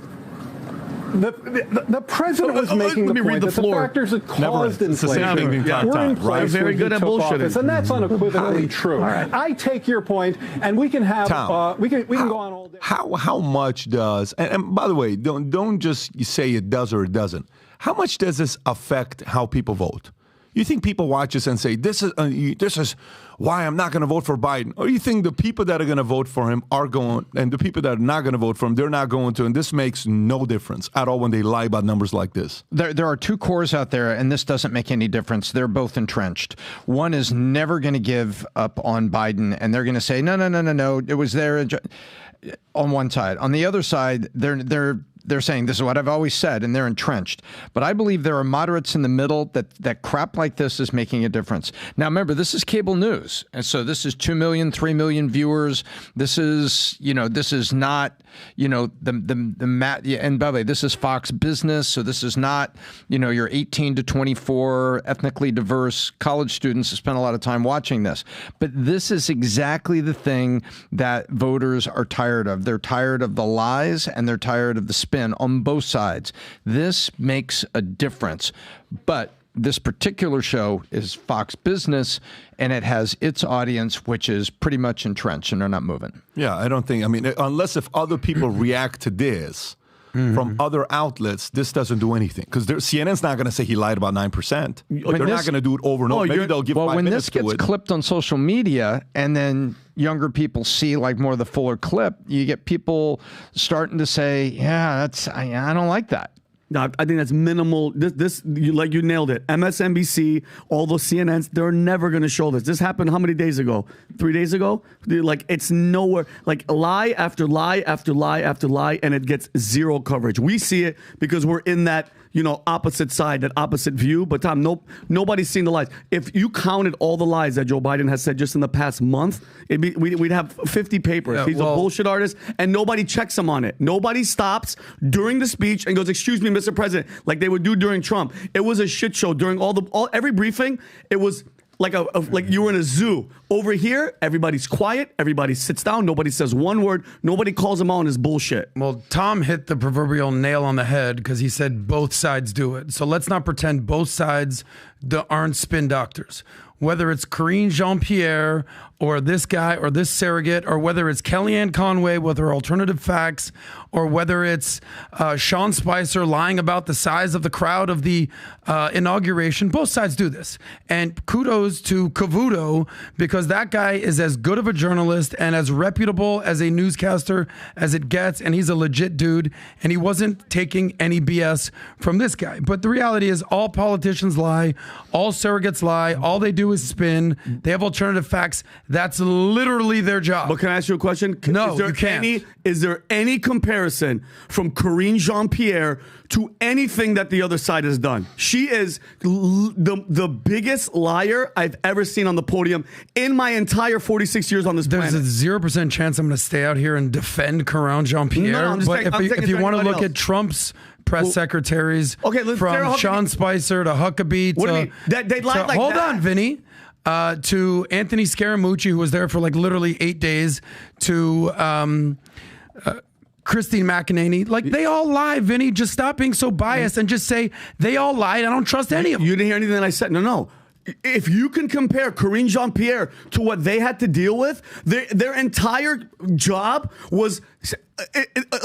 The president was making the point that the factors that caused inflation were in place very good at bullshitting, and that's unequivocally true. I take your point, and we can have we can go on all day. How much does and by the way, don't just say it does or it doesn't. How much does this affect how people vote? You think people watch this and say, this is why I'm not going to vote for Biden? Or you think the people that are going to vote for him are going, and the people that are not going to vote for him, they're not going to, and this makes no difference at all when they lie about numbers like this? There are two cores out there, and this doesn't make any difference. They're both entrenched. One is never going to give up on Biden, and they're going to say, no, it was there on one side. On the other side, they're saying this is what I've always said, and they're entrenched. But I believe there are moderates in the middle that crap like this is making a difference. Now, remember, this is cable news. And so this is 2 million, 3 million viewers. This is not, and by the way, this is Fox Business. So this is not, your 18 to 24 ethnically diverse college students who spend a lot of time watching this. But this is exactly the thing that voters are tired of. They're tired of the lies, and they're tired of the spin on both sides. This makes a difference. But this particular show is Fox Business, and it has its audience, which is pretty much entrenched, and they're not moving. Yeah, I don't think, unless if other people react to this from other outlets, this doesn't do anything. Because CNN's not going to say he lied about 9%. They're not going to do it over and over. Maybe they'll give 5 minutes to it. When this gets clipped on social media, and then younger people see like more of the fuller clip, you get people starting to say, yeah, I don't like that. No, I think that's minimal. You nailed it. MSNBC, all those CNNs, they're never going to show this. This happened how many days ago? 3 days ago? It's nowhere. Lie after lie after lie after lie, and it gets zero coverage. We see it because we're in that opposite side, that opposite view. But Tom, nobody's seen the lies. If you counted all the lies that Joe Biden has said just in the past month, we'd have 50 papers. Yeah, He's a bullshit artist, and nobody checks him on it. Nobody stops during the speech and goes, "Excuse me, Mr. President," like they would do during Trump. It was a shit show during every briefing. It was like you were in a zoo. Over here, everybody's quiet. Everybody sits down. Nobody says one word. Nobody calls him out on his bullshit. Well, Tom hit the proverbial nail on the head because he said both sides do it. So let's not pretend both sides aren't spin doctors. Whether it's Karine Jean-Pierre or this guy or this surrogate, or whether it's Kellyanne Conway with her alternative facts, or whether it's Sean Spicer lying about the size of the crowd of the inauguration, both sides do this. And kudos to Cavuto, because that guy is as good of a journalist and as reputable as a newscaster as it gets, and he's a legit dude, and he wasn't taking any BS from this guy. But the reality is all politicians lie, all surrogates lie, all they do is spin. They have alternative facts. That's literally their job. But can I ask you a question? No, you can't. Is there any comparison from Karine Jean-Pierre to anything that the other side has done? She is the biggest liar I've ever seen on the podium in my entire 46 years on this planet. There's a 0% chance I'm going to stay out here and defend Karine Jean-Pierre. No, but if you want to look at Trump's press secretaries, from Sean Spicer to Huckabee to... What do you mean? They lied like hold that? on, Vinny. To Anthony Scaramucci, who was there for like literally 8 days, to Christine McEnany. Like, they all lie, Vinny. Just stop being so biased and just say they all lied. I don't trust any of them. You didn't hear anything that I said? No. If you can compare Karine Jean-Pierre to what they had to deal with, their entire job was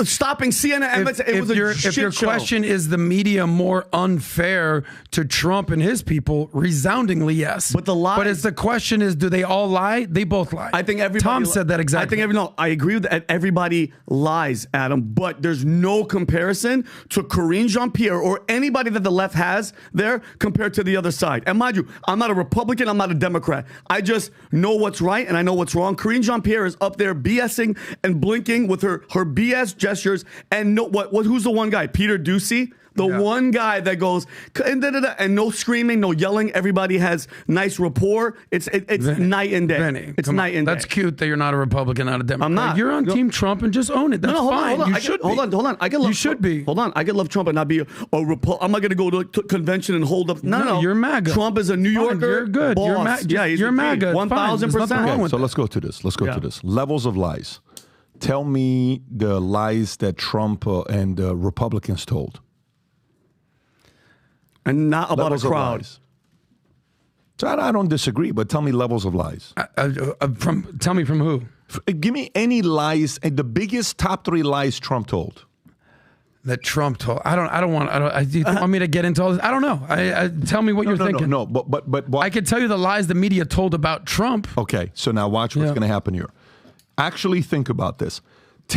stopping CNN. If your question is the media more unfair to Trump and his people, resoundingly yes. But the lie. But it's the question is, do they all lie? They both lie. I think everybody. Tom said that exactly. I agree with that. Everybody lies, Adam. But there's no comparison to Karine Jean-Pierre or anybody that the left has there compared to the other side. And mind you, I'm not a Republican. I'm not a Democrat. I just know what's right and I know what's wrong. Karine Jean-Pierre is up there BSing and blinking with her BS gestures. And who's the one guy? Peter Ducey? The one guy that goes, and no screaming, no yelling. Everybody has nice rapport. It's night and day. Vinny, it's night and day. That's cute that you're not a Republican, not a Democrat. I'm not. You're on Team Trump and just own it. That's fine. Hold on. You should be. Hold on. I can love you should be. Hold on. I can love Trump and not be a I'm not going to go to a convention and hold up. No. You're MAGA. Trump is a New Yorker. You're good. Boss. You're MAGA. 1,000%. So let's go to this. Levels of lies. Tell me the lies that Trump and Republicans told. And not about a crowd. So I don't disagree, but tell me levels of lies. Tell me from who? Give me any lies, and the biggest top 3 lies Trump told. That Trump told. Do you want me to get into all this? I don't know. Tell me what you're thinking. No, but I could tell you the lies the media told about Trump. Okay, so now watch what's going to happen here. Actually think about this.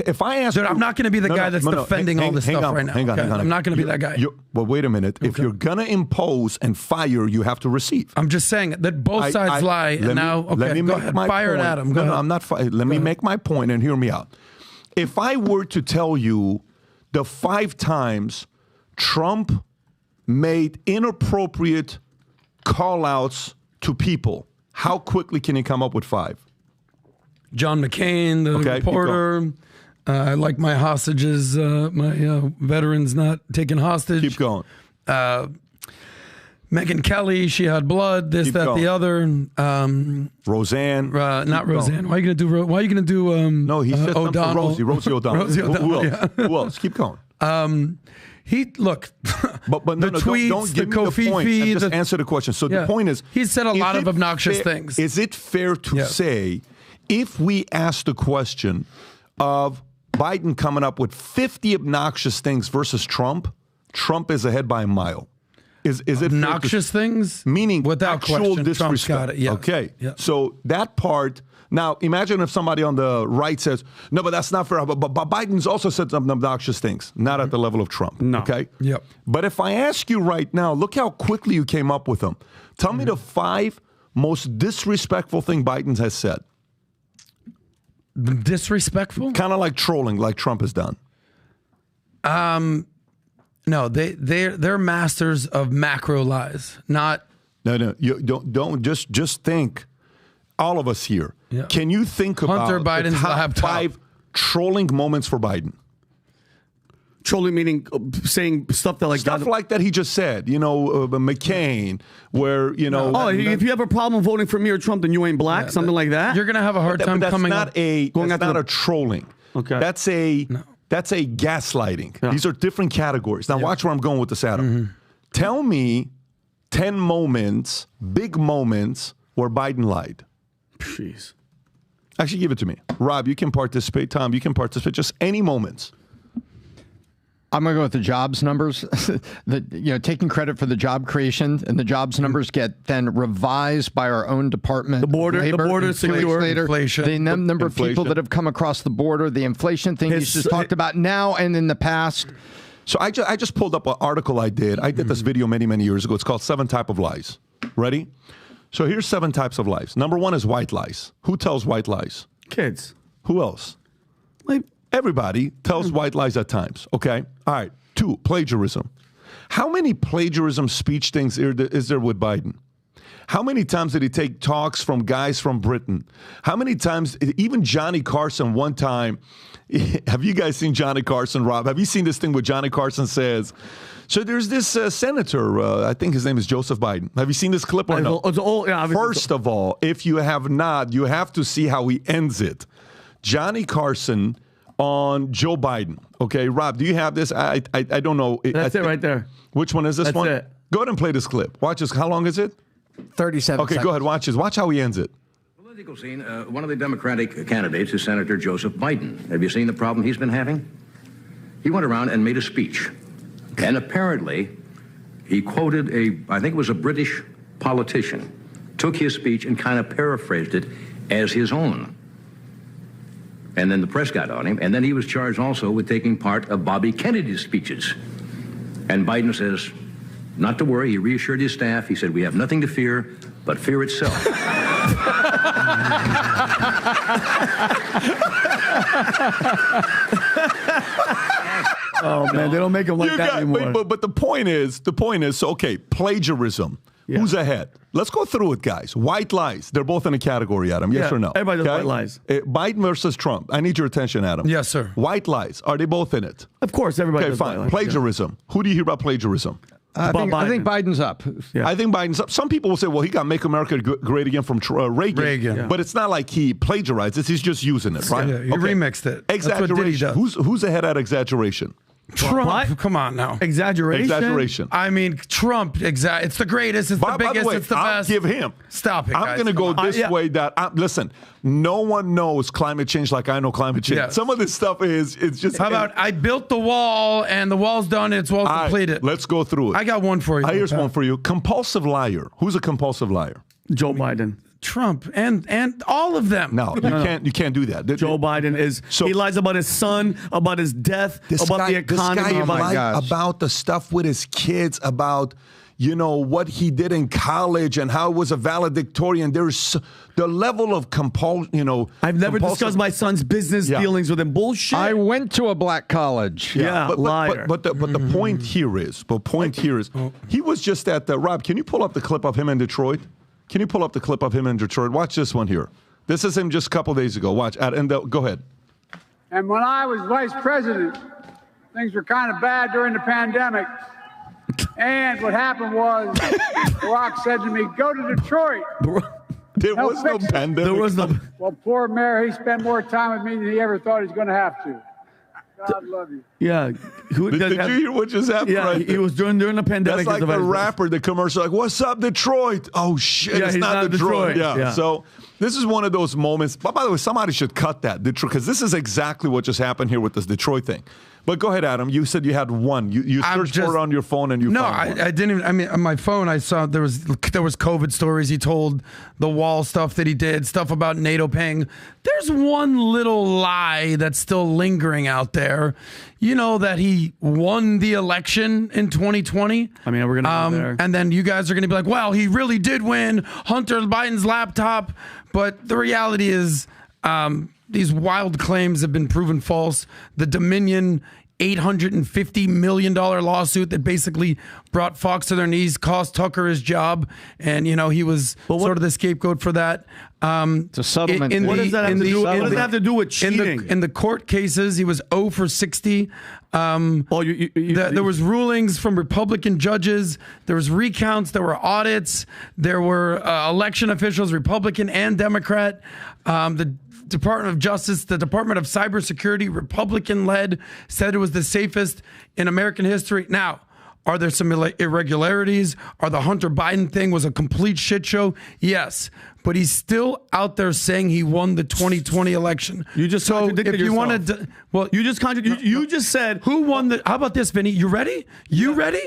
If I ask, dude, I'm not going to be the guy that's defending all this stuff right now. Hang on. I'm not going to be that guy. Well, wait a minute. If you're going to impose and fire, you have to receive. I'm just saying that both sides lie. And now, let me go make ahead. my Fire point. at Adam. No, I'm not. Let me make my point and hear me out. If I were to tell you the 5 times Trump made inappropriate call-outs to people, how quickly can you come up with 5? John McCain, the reporter. I like my hostages, my veterans not taken hostage. Keep going. Megyn Kelly, she had blood. This, that, the other. Roseanne, not Roseanne. Why are you gonna do? No, he said O'Donnell. Rosie O'Donnell. Rosie O'Donnell. Who else? Who else? Keep going. Look. But the tweets, don't give the me the point. Kofifi, Just answer the question. So the point is, he said a lot of obnoxious things. Is it fair to say, if we ask the question of Biden coming up with 50 obnoxious things versus Trump is ahead by a mile? Is it obnoxious things? Meaning without actual question, disrespect. Trump's got it. Yeah. Okay. Yeah. So that part. Now, imagine if somebody on the right says, no, but that's not fair. But Biden's also said some obnoxious things, not at the level of Trump. No. Okay? Yep. But if I ask you right now, look how quickly you came up with them. Tell me the 5 most disrespectful thing Biden has said. Disrespectful? Kind of like trolling, like Trump has done. No, they're masters of macro lies, not. No, you don't just think. All of us here. Yeah. Can you think Hunter about Biden's the top laptop. 5 trolling moments for Biden? Trolling meaning saying stuff that like that he just said. You know, McCain, where you know. If you have a problem voting for me or Trump, then you ain't black. Something like that. You're gonna have a hard time coming up. That's not a trolling. Okay. That's a gaslighting. Yeah. These are different categories. Now watch where I'm going with this, Adam. Mm-hmm. Tell me 10 moments, big moments, where Biden lied. Jeez. Actually, give it to me. Rob, you can participate. Tom, you can participate. Just any moments. I'm going to go with the jobs numbers. Taking credit for the job creation, and the jobs numbers get then revised by our own department. The border secure, inflation, the number of people that have come across the border, the inflation thing you just talked about now and in the past. So I just pulled up an article I did. I did this video many, many years ago. It's called 7 Types of Lies. Ready? So here's 7 types of lies. Number 1 is white lies. Who tells white lies? Kids. Who else? Everybody tells white lies at times. Okay? All right. 2, plagiarism. How many plagiarism speech things is there with Biden? How many times did he take talks from guys from Britain? How many times, even Johnny Carson one time, have you guys seen Johnny Carson, Rob? Have you seen this thing where Johnny Carson says, so there's this senator, I think his name is Joseph Biden. Have you seen this clip or no? First of all, if you have not, you have to see how he ends it. Johnny Carson on Joe Biden. Okay, Rob, do you have this? I don't know. That's it right there. Which one is this one? That's it. Go ahead and play this clip. Watch this. How long is it? 37 Okay, seconds. go ahead. Watch this. Watch how he ends it. Political scene, one of the Democratic candidates is Senator Joseph Biden. Have you seen the problem he's been having? He went around and made a speech. And apparently, he quoted I think it was a British politician, took his speech and kind of paraphrased it as his own. And then the press got on him, and then he was charged also with taking part of Bobby Kennedy's speeches. And Biden says, not to worry, he reassured his staff. He said, we have nothing to fear but fear itself. Oh, man, they don't make them like that anymore. But the point is, so, okay, plagiarism. Yeah. Who's ahead? Let's go through it, guys. White lies. They're both in a category, Adam. Yes or no? Everybody does white lies. Biden versus Trump. I need your attention, Adam. Yes, sir. White lies. Are they both in it? Of course, everybody does fine. White lies. Plagiarism. Yeah. Who do you hear about plagiarism? I think Biden's up. Yeah. I think Biden's up. Some people will say, well, he got Make America Great Again from Reagan. Yeah. But it's not like he plagiarized it. He's just using it, right? Yeah, he remixed it. Exaggeration. That's what Diddy does. Who's ahead at exaggeration? Trump. What? Come on now. Exaggeration? I mean, Trump, it's the greatest, it's the biggest, by the way, it's the I'll best. give him. Stop it, I'm guys. going to go this way listen, no one knows climate change like I know climate change. Yes. Some of this stuff it's just. How about I built the wall and the wall's done and it's well completed. Let's go through it. I got one for you. Here's one for you. Compulsive liar. Who's a compulsive liar? Joe Biden. Trump and all of them. No, you can't do that. Joe Biden is he lies about his son, about his death, about the economy. This guy lied about the stuff with his kids, about what he did in college and how it was a valedictorian. There's the level of compulsion. I've never discussed my son's business dealings with him. Bullshit. I went to a black college. Yeah, liar. But the point here is, he was just at the Rob. Can you pull up the clip of him in Detroit? Can you pull up the clip of him in Detroit? Watch this one here. This is him just a couple days ago. Watch. Go ahead. And when I was vice president, things were kind of bad during the pandemic. And what happened was, Barack said to me, go to Detroit. There was no pandemic. Well, poor mayor, he spent more time with me than he ever thought he was going to have to. God love you. Yeah. Did you hear what just happened? Yeah, right he was during the pandemic. That's like the rapper, the commercial, like, what's up, Detroit? Oh, shit, it's not Detroit. Yeah. So this is one of those moments. But by the way, somebody should cut that, because this is exactly what just happened here with this Detroit thing. But go ahead, Adam. You said you had one. You searched for it on your phone and you found one. I didn't even. I mean, on my phone, I saw there was COVID stories. He told the wall stuff that he did, stuff about NATO paying. There's one little lie that's still lingering out there. That he won the election in 2020. I mean, we're going to go there. And then you guys are going to be like, well, he really did win Hunter Biden's laptop. But the reality is these wild claims have been proven false. The Dominion $850 million lawsuit that basically brought Fox to their knees, cost Tucker his job, and he was sort of the scapegoat for that. It's a settlement. What does that have to do with cheating? In the court cases, he was 0 for 60. There was rulings from Republican judges. There was recounts. There were audits. There were election officials, Republican and Democrat. The Department of Justice, the Department of Cybersecurity, Republican-led, said it was the safest in American history. Now, are there some irregularities? Are the Hunter Biden thing was a complete shit show? Yes. But he's still out there saying he won the 2020 election. You just contradicted yourself. You just said who won the. How about this, Vinny? You ready? You ready?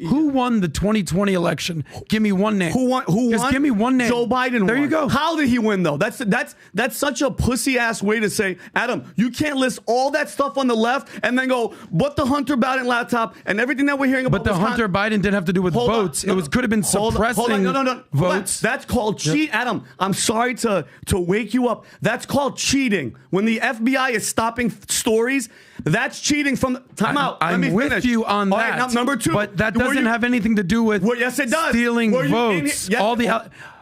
Who won the 2020 election? Give me one name. Who won? Just give me one name. Joe Biden. There won. you go. How did he win though? That's such a pussy ass way to say, Adam. You can't list all that stuff on the left and then go, but the Hunter Biden laptop and everything that we're hearing about. But the Hunter Biden didn't have to do with votes. It could have been suppressing votes. That's called cheat, Adam. I'm sorry to wake you up. That's called cheating. When the FBI is stopping stories, that's cheating from time out. I'm with you on that. All right, now, number two. But that doesn't have anything to do with yes, it does. Stealing votes.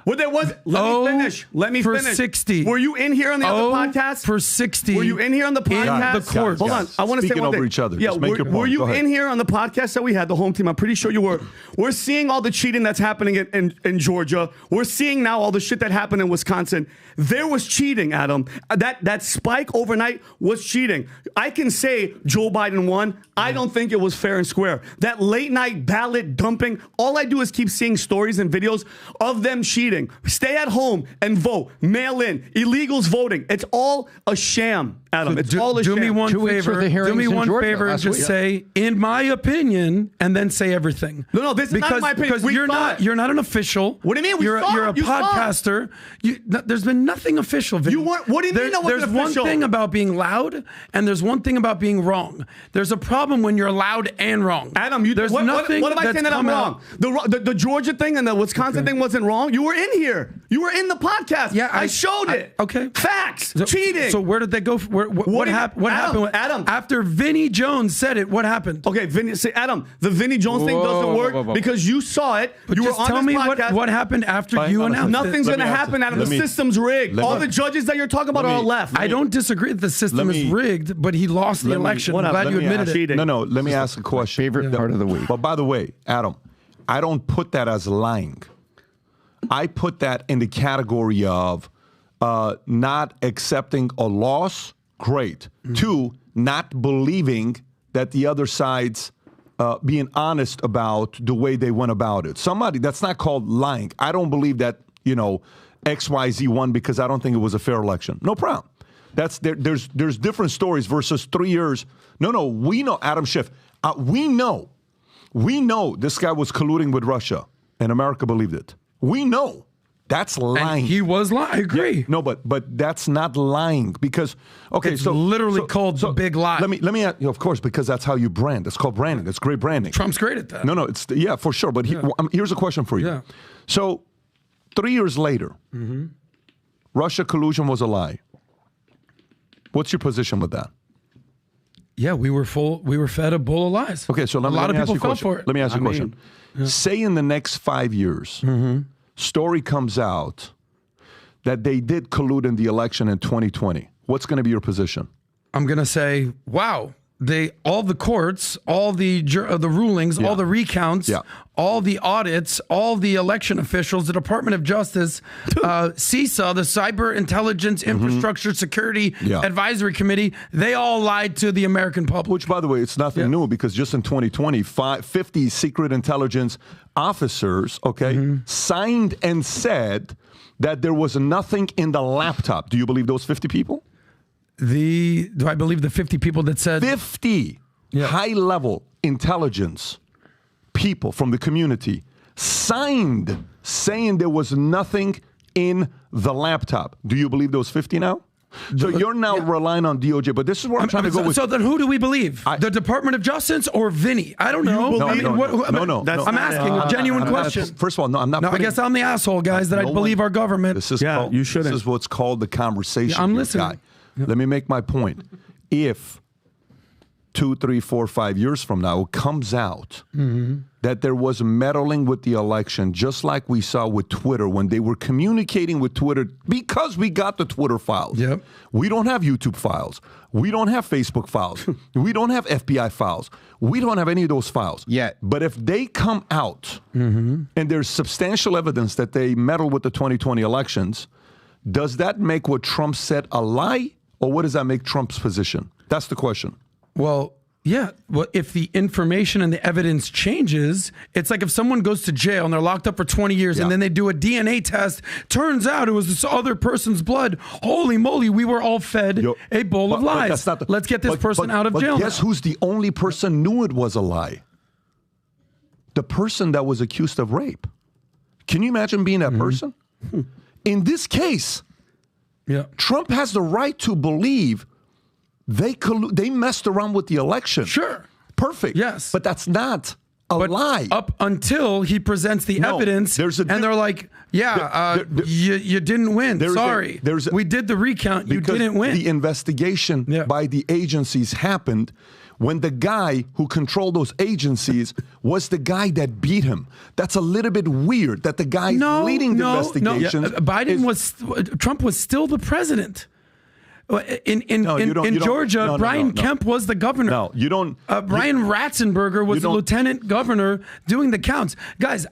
Let me finish. For 60. Were you in here on the other podcast? For 60. Were you in here on the podcast? The court. Hold on. I want to say one over thing. each other. Yeah, Just make your point. Were you Go ahead. in here on the podcast that we had, the home team? I'm pretty sure you were. We're seeing all the cheating that's happening in Georgia. We're seeing now all the shit that happened in Wisconsin. There was cheating, Adam. That spike overnight was cheating. I can say Joe Biden won. I don't think it was fair and square. That late night ballot dumping, all I do is keep seeing stories and videos of them cheating. Stay at home and vote. Mail in. Illegals voting. It's all a sham, Adam. It's all a sham. Do me one favor. Do me one favor and just say, in my opinion, and then say everything. No, this is not my opinion. Because you're not an official. What do you mean? You're a podcaster. There's been nothing official. Vinny. What do you mean? There's one thing about being loud, and there's one thing about being wrong. There's a problem when you're loud and wrong. Adam, there's nothing. What am I saying that I'm wrong? The Georgia thing and the Wisconsin thing wasn't wrong. You were in here. You were in the podcast. Yeah, I showed it. Okay. Facts. Cheating. So where did they go? What happened? Adam. After Vinny Jones said it, what happened? Okay, Adam, the Vinny Jones thing doesn't work because you saw it. But you just were on tell me this podcast. what happened after you announced it. Nothing's going to happen, Adam. The system's rigged. All the judges that you're talking about are left. I don't disagree that the system is rigged, but he lost the election. I'm glad you admitted it. No, let me ask a question. Favorite part of the week. But by the way, Adam, I don't put that as lying. I put that in the category of not accepting a loss. Great. 2, not believing that the other side's being honest about the way they went about it. That's not called lying. I don't believe that, XYZ won because I don't think it was a fair election. No problem. There's different stories versus 3 years. No, we know, Adam Schiff, we know this guy was colluding with Russia, and America believed it. We know. That's lying. And he was lying. I agree. Yeah, no, but that's not lying because it's literally called the big lie. Let me ask you, of course, because that's how you brand. It's called branding. It's great branding. Trump's great at that. No, it's for sure. But here's a question for you. Yeah. So 3 years later, Russia collusion was a lie. What's your position with that? Yeah, we were fed a bowl of lies. Okay, so a lot of people fell for it. Let me ask you a question. Say in the next 5 years, story comes out that they did collude in the election in 2020. What's going to be your position? I'm going to say, wow. All the courts, all the rulings, all the recounts, all the audits, all the election officials, the Department of Justice, CISA, the Cyber Intelligence Infrastructure Security Advisory Committee, they all lied to the American public. Which, by the way, it's nothing new because just in 2020, 50 secret intelligence officers, signed and said that there was nothing in the laptop. Do you believe those 50 people? Do I believe the 50 people that said 50 high-level intelligence people from the community signed saying there was nothing in the laptop? Do you believe those 50 now? So you're now relying on DOJ, but this is where I'm trying to go with. So then who do we believe? The Department of Justice or Vinny? I don't know. No. I'm asking a genuine question. First of all, no, I'm not. No, I guess I'm the asshole, guys, that I believe our government. This is you shouldn't. This is what's called the conversation. I'm listening. Guy. Let me make my point. If 2, 3, 4, 5 years from now, it comes out that there was meddling with the election, just like we saw with Twitter when they were communicating with Twitter because we got the Twitter files. Yep. We don't have YouTube files. We don't have Facebook files. We don't have FBI files. We don't have any of those files yet. But if they come out and there's substantial evidence that they meddled with the 2020 elections, does that make what Trump said a lie, or what does that make Trump's position? That's the question. Well, yeah. Well, if the information and the evidence changes, it's like if someone goes to jail and they're locked up for 20 years and then they do a DNA test, turns out it was this other person's blood. Holy moly, we were all fed a bowl of lies. Let's get this person out of jail. Guess who's the only person knew it was a lie? The person that was accused of rape. Can you imagine being that person? In this case, Trump has the right to believe they messed around with the election. Sure. Perfect. Yes. But that's not a lie. Up until he presents the evidence and they're like, you didn't win. Sorry. We did the recount. You didn't win. The investigation by the agencies happened when the guy who controlled those agencies was the guy that beat him. That's a little bit weird that the guy leading the investigations. Trump was still the president. In Georgia, Brian Kemp was the governor. No, you don't. Brian Ratzenberger was the lieutenant governor doing the counts. Guys,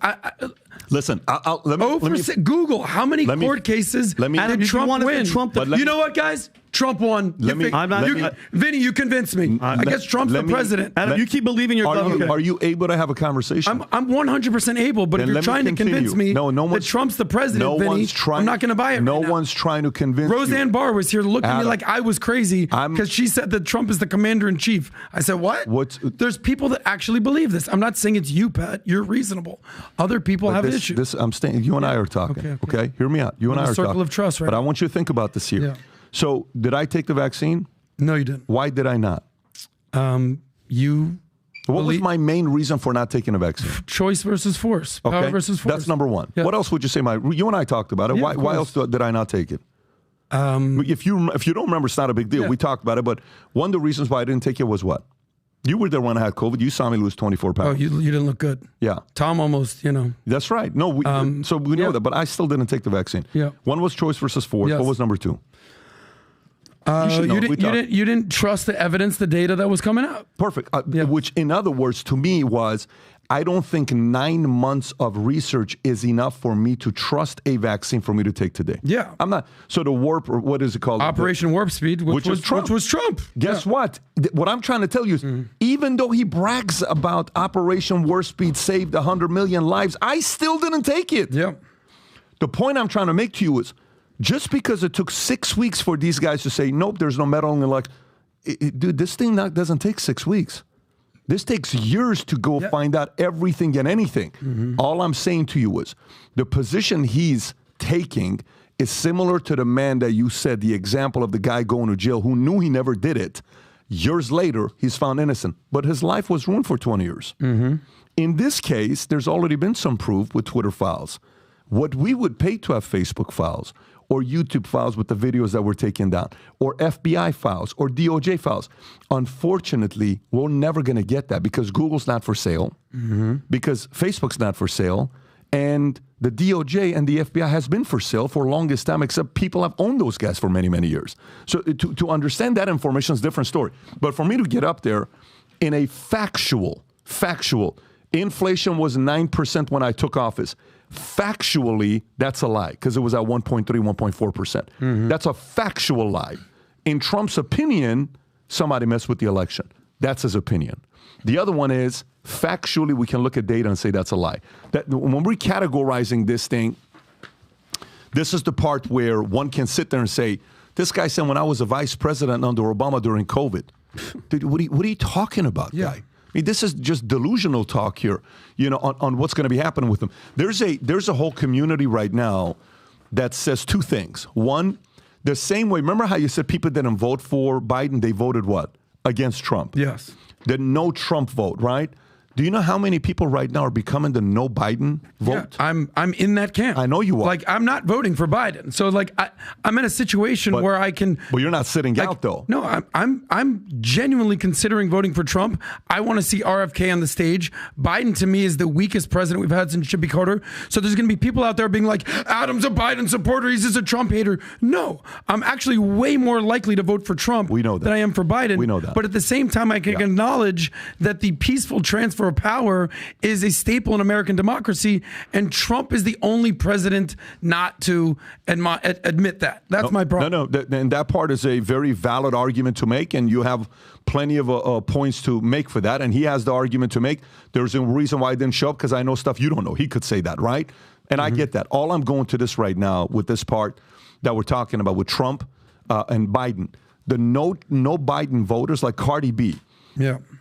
listen, let me Google how many court cases did Trump win? You know what, guys? Trump won. Vinny, you convinced me. I guess Trump's the president. Adam, you keep believing your government. Are you able to have a conversation? I'm 100% able, but if you're trying to convince me that Trump's the president, Vinny, I'm not going to buy it. No one's trying to convince Roseanne Barr was here looking at me like I was crazy because she said that Trump is the commander-in-chief. I said, what? There's people that actually believe this. I'm not saying it's you, Pat. You're reasonable. Other people have issues. I'm staying. You and I are talking. Okay? Hear me out. You and I are talking. Circle of trust, right? But I want you to think about this here. Yeah. So, did I take the vaccine? No, you didn't. Why did I not? What was my main reason for not taking a vaccine? Choice versus force. Power versus force. That's number one. Yeah. What else would you say? You and I talked about it. Yeah, why else did I not take it? If you don't remember, it's not a big deal. We talked about it. But one of the reasons why I didn't take it was what? You were there when I had COVID. You saw me lose 24 pounds. Oh, you didn't look good. Yeah. Tom almost, That's right. No, so we know that. But I still didn't take the vaccine. Yeah. One was choice versus force. What was number two? You didn't trust the evidence, the data that was coming out. Perfect. Which, in other words, to me was, I don't think 9 months of research is enough for me to trust a vaccine for me to take today. Yeah. I'm not. So the warp, or what is it called? Operation Warp Speed, which was Trump. Guess what? What I'm trying to tell you is, even though he brags about Operation Warp Speed saved 100 million lives, I still didn't take it. Yeah. The point I'm trying to make to you is, just because it took 6 weeks for these guys to say, nope, there's no meddling, dude, this thing doesn't take 6 weeks. This takes years to go find out everything and anything. All I'm saying to you is, the position he's taking is similar to the man that you said, the example of the guy going to jail who knew he never did it. Years later, he's found innocent, but his life was ruined for 20 years. In this case, there's already been some proof with Twitter files. What we would pay to have Facebook files, or YouTube files with the videos that were taken down, or FBI files, or DOJ files. Unfortunately, we're never going to get that because Google's not for sale, because Facebook's not for sale, and the DOJ and the FBI has been for sale for the longest time, except people have owned those guys for many, many years. So to understand that information is a different story. But for me to get up there in a factual, inflation was 9% when I took office. Factually, that's a lie because it was at 1.3, 1.4%. That's a factual lie. In Trump's opinion, somebody messed with the election. That's his opinion. The other one is, factually, we can look at data and say that's a lie. That when we're categorizing this thing, this is the part where one can sit there and say, this guy said when I was a vice president under Obama during COVID. Dude, what are you talking about, guy? I mean, this is just delusional talk here, on what's going to be happening with them. There's a whole community right now that says two things. One, the same way, remember how you said people didn't vote for Biden? They voted what? Against Trump. Yes. The no Trump vote, right? Do you know how many people right now are becoming the no Biden vote? Yeah, I'm in that camp. I know you are. Like, I'm not voting for Biden. So, like, I'm in a situation where I can. But you're not sitting out, though. No, I'm genuinely considering voting for Trump. I want to see RFK on the stage. Biden, to me, is the weakest president we've had since Jimmy Carter. So there's going to be people out there being like, Adam's a Biden supporter. He's just a Trump hater. No, I'm actually way more likely to vote for Trump than I am for Biden. We know that. But at the same time, I can acknowledge that the peaceful transfer of power is a staple in American democracy, and Trump is the only president not to admit that. That's my problem. No, and that part is a very valid argument to make, and you have plenty of points to make for that, and he has the argument to make. There's a reason why I didn't show up, because I know stuff you don't know. He could say that, right? And I get that. All I'm going to this right now with this part that we're talking about with Trump and Biden, the no Biden voters like Cardi B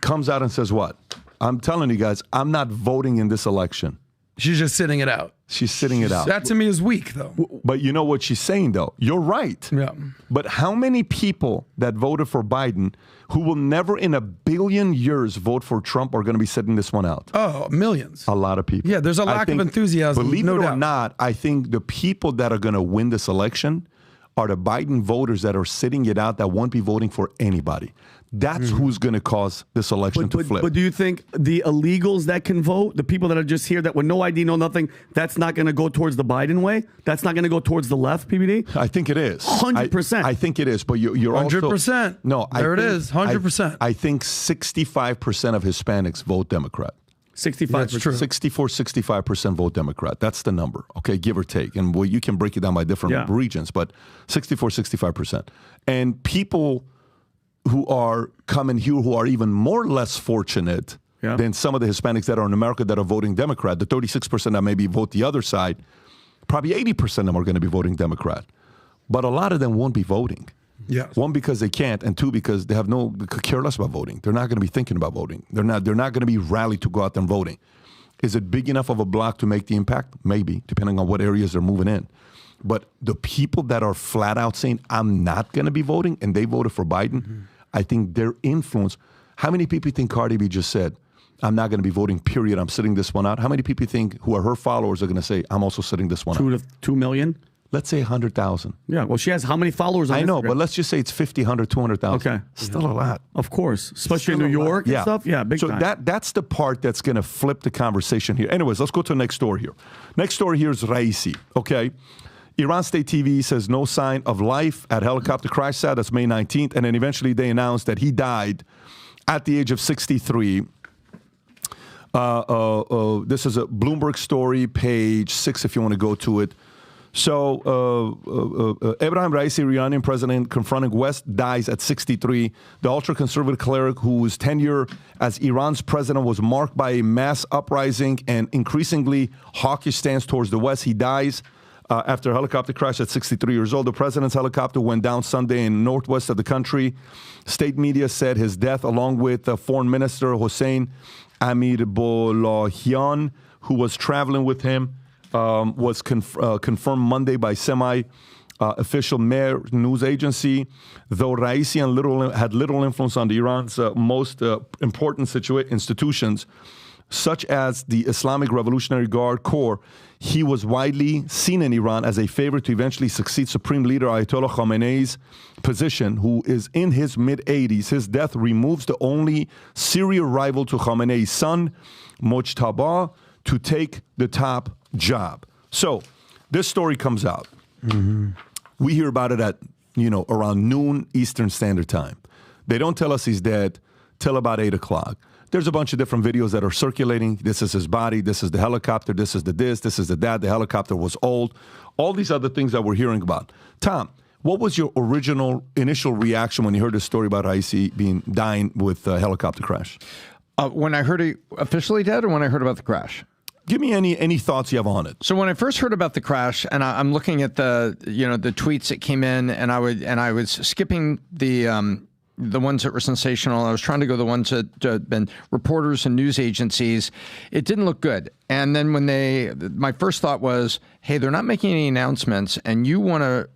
comes out and says what? I'm telling you guys, I'm not voting in this election. She's just sitting it out. She's sitting it out. That to me is weak, though. But you know what she's saying, though? You're right. Yeah. But how many people that voted for Biden who will never in a billion years vote for Trump are going to be sitting this one out? Oh, millions. A lot of people. Yeah, there's a lack of enthusiasm. Believe it or doubt. not, I think the people that are going to win this election are the Biden voters that are sitting it out that won't be voting for anybody. That's who's going to cause this election to flip. But do you think the illegals that can vote, the people that are just here that with no ID, no nothing, that's not going to go towards the Biden way? That's not going to go towards the left, PBD? I think it is. 100%. I think it is. But you're 100%. No, there it is. 100%. I think 65% of Hispanics vote Democrat. 65%. That's true. 65% vote Democrat. That's the number, okay, give or take. And you can break it down by different regions, but 65%. And people who are coming here who are even more less fortunate than some of the Hispanics that are in America that are voting Democrat, the 36% that maybe vote the other side, probably 80% of them are going to be voting Democrat. But a lot of them won't be voting. Yeah. One, because they can't, and two, because they could care less about voting. They're not going to be thinking about voting. They're not going to be rallied to go out there and voting. Is it big enough of a block to make the impact? Maybe, depending on what areas they're moving in. But the people that are flat out saying, I'm not going to be voting, and they voted for Biden, I think their influence. How many people think Cardi B just said, I'm not going to be voting, period, I'm sitting this one out? How many people think who are her followers are going to say, I'm also sitting this one out? 2 million? Let's say 100,000. Yeah, well, she has how many followers on Instagram? I know, but let's just say it's 50, 100, 200,000. Okay. Still a lot. Of course, especially in New York and stuff. Yeah, big time. So that's the part that's going to flip the conversation here. Anyways, let's go to the next story here. Next story here is Raisi, okay? Iran State TV says no sign of life at helicopter crash site. That's May 19th. And then eventually they announced that he died at the age of 63. This is a Bloomberg story, page 6, if you want to go to it. So Ebrahim Raisi, Iranian president, confronting West, dies at 63. The ultra-conservative cleric whose tenure as Iran's president was marked by a mass uprising and increasingly hawkish stance towards the West, he dies after a helicopter crash at 63 years old. The president's helicopter went down Sunday in the northwest of the country. State media said his death, along with Foreign Minister Hossein Amirabdollahian, who was traveling with him, was confirmed Monday by semi-official Mehr news agency. Though Raisi had little influence on Iran's most important institutions, such as the Islamic Revolutionary Guard Corps, he was widely seen in Iran as a favorite to eventually succeed Supreme Leader Ayatollah Khamenei's position, who is in his mid-80s. His death removes the only serial rival to Khamenei's son, Mojtaba, to take the top job. So this story comes out. We hear about it at, around noon Eastern Standard Time. They don't tell us he's dead till about 8 o'clock. There's a bunch of different videos that are circulating. This is his body. This is the helicopter. This is this is the dad. The helicopter was old. All these other things that we're hearing about. Tom, what was your initial reaction when you heard the story about Raisi dying with a helicopter crash? When I heard he officially dead, or when I heard about the crash? Give me any thoughts you have on it. So when I first heard about the crash, and I'm looking at the tweets that came in, and I was skipping the ones that were sensational. I was trying to go the ones that had been reporters and news agencies. It didn't look good. And then my first thought was, hey, they're not making any announcements, and you want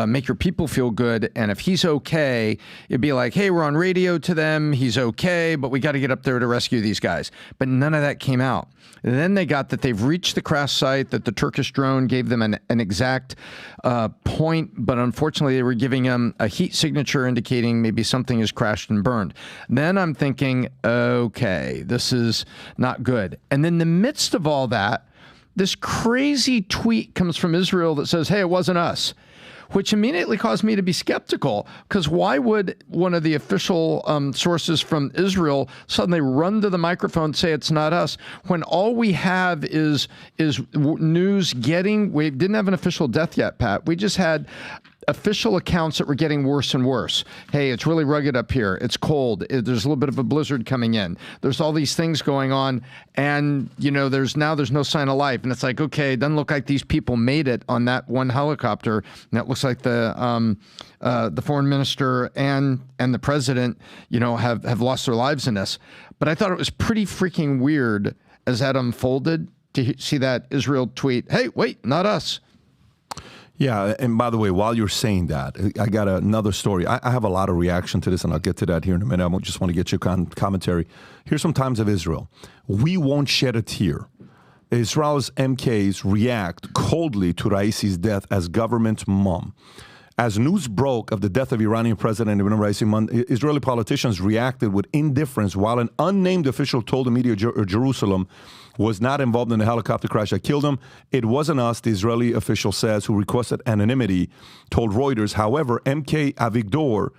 make your people feel good. And if he's okay, it'd be like, hey, we're on radio to them. He's okay, but we got to get up there to rescue these guys. But none of that came out. And then they got that they've reached the crash site, that the Turkish drone gave them an exact point, but unfortunately they were giving them a heat signature indicating maybe something has crashed and burned. Then I'm thinking, okay, this is not good. And in the midst of all that, this crazy tweet comes from Israel that says, hey, it wasn't us, which immediately caused me to be skeptical, because why would one of the official sources from Israel suddenly run to the microphone and say it's not us, when all we have is news we didn't have an official death yet, Pat. We just had official accounts that were getting worse and worse. Hey, it's really rugged up here. It's cold. There's a little bit of a blizzard coming in. There's all these things going on, and there's no sign of life. And it's like, okay, it doesn't look like these people made it on that one helicopter. And it looks like the foreign minister and the president, have lost their lives in this. But I thought it was pretty freaking weird as that unfolded to see that Israel tweet, hey, wait, not us. Yeah, and by the way, while you're saying that, I got another story. I have a lot of reaction to this, and I'll get to that here in a minute. I just want to get your commentary. Here's some Times of Israel. We won't shed a tear. Israel's MKs react coldly to Raisi's death as government mom. As news broke of the death of Iranian President Ebrahim Raisi, Israeli politicians reacted with indifference, while an unnamed official told the media Jerusalem was not involved in the helicopter crash that killed him. It wasn't us, the Israeli official says, who requested anonymity, told Reuters. However, MK Avigdor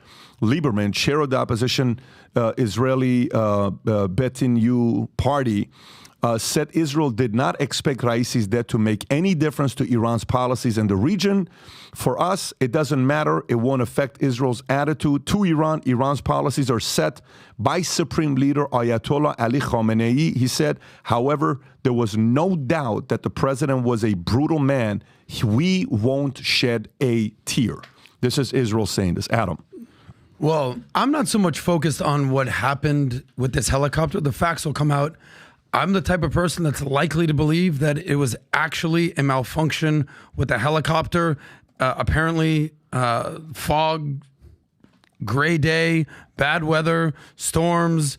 Lieberman, chair of the opposition Israeli Betin party, said Israel did not expect Raisi's death to make any difference to Iran's policies in the region. For us, it doesn't matter. It won't affect Israel's attitude to Iran. Iran's policies are set by Supreme Leader Ayatollah Ali Khamenei, he said. However, there was no doubt that the president was a brutal man. We won't shed a tear. This is Israel saying this. Adam. Well, I'm not so much focused on what happened with this helicopter. The facts will come out. I'm the type of person that's likely to believe that it was actually a malfunction with the helicopter. Apparently, fog, gray day, bad weather, storms.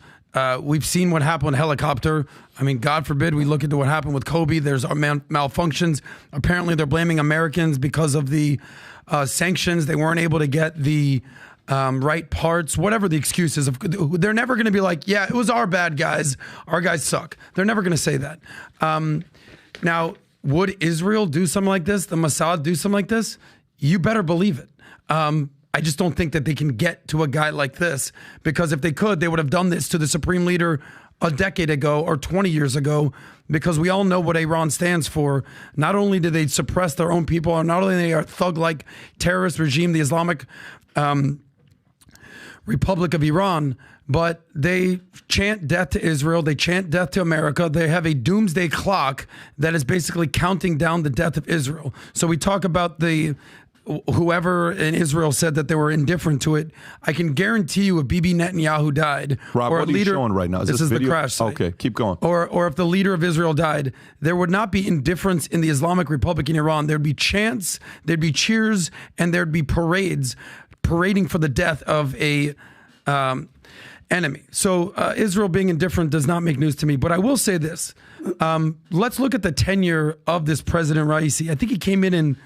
We've seen what happened with a helicopter. I mean, God forbid we look into what happened with Kobe. There's malfunctions. Apparently, they're blaming Americans because of the sanctions. They weren't able to get the right parts, whatever the excuse is. They're never going to be like, yeah, it was our bad guys. Our guys suck. They're never going to say that. Now, would Israel do something like this? The Mossad do something like this? You better believe it. I just don't think that they can get to a guy like this, because if they could, they would have done this to the supreme leader a decade ago or 20 years ago, because we all know what Iran stands for. Not only do they suppress their own people, or not only are they a thug-like terrorist regime, the Islamic Republic of Iran, but they chant death to Israel. They chant death to America. They have a doomsday clock that is basically counting down the death of Israel. So we talk about whoever in Israel said that they were indifferent to it. I can guarantee you if Bibi Netanyahu died, Rob, or what are you showing right now? This is video? The crash site. Okay, keep going. Or if the leader of Israel died, there would not be indifference in the Islamic Republic in Iran. There'd be chants, there'd be cheers, and there'd be parading for the death of a enemy. So Israel being indifferent does not make news to me. But I will say this. Let's look at the tenure of this President Raisi. I think he came in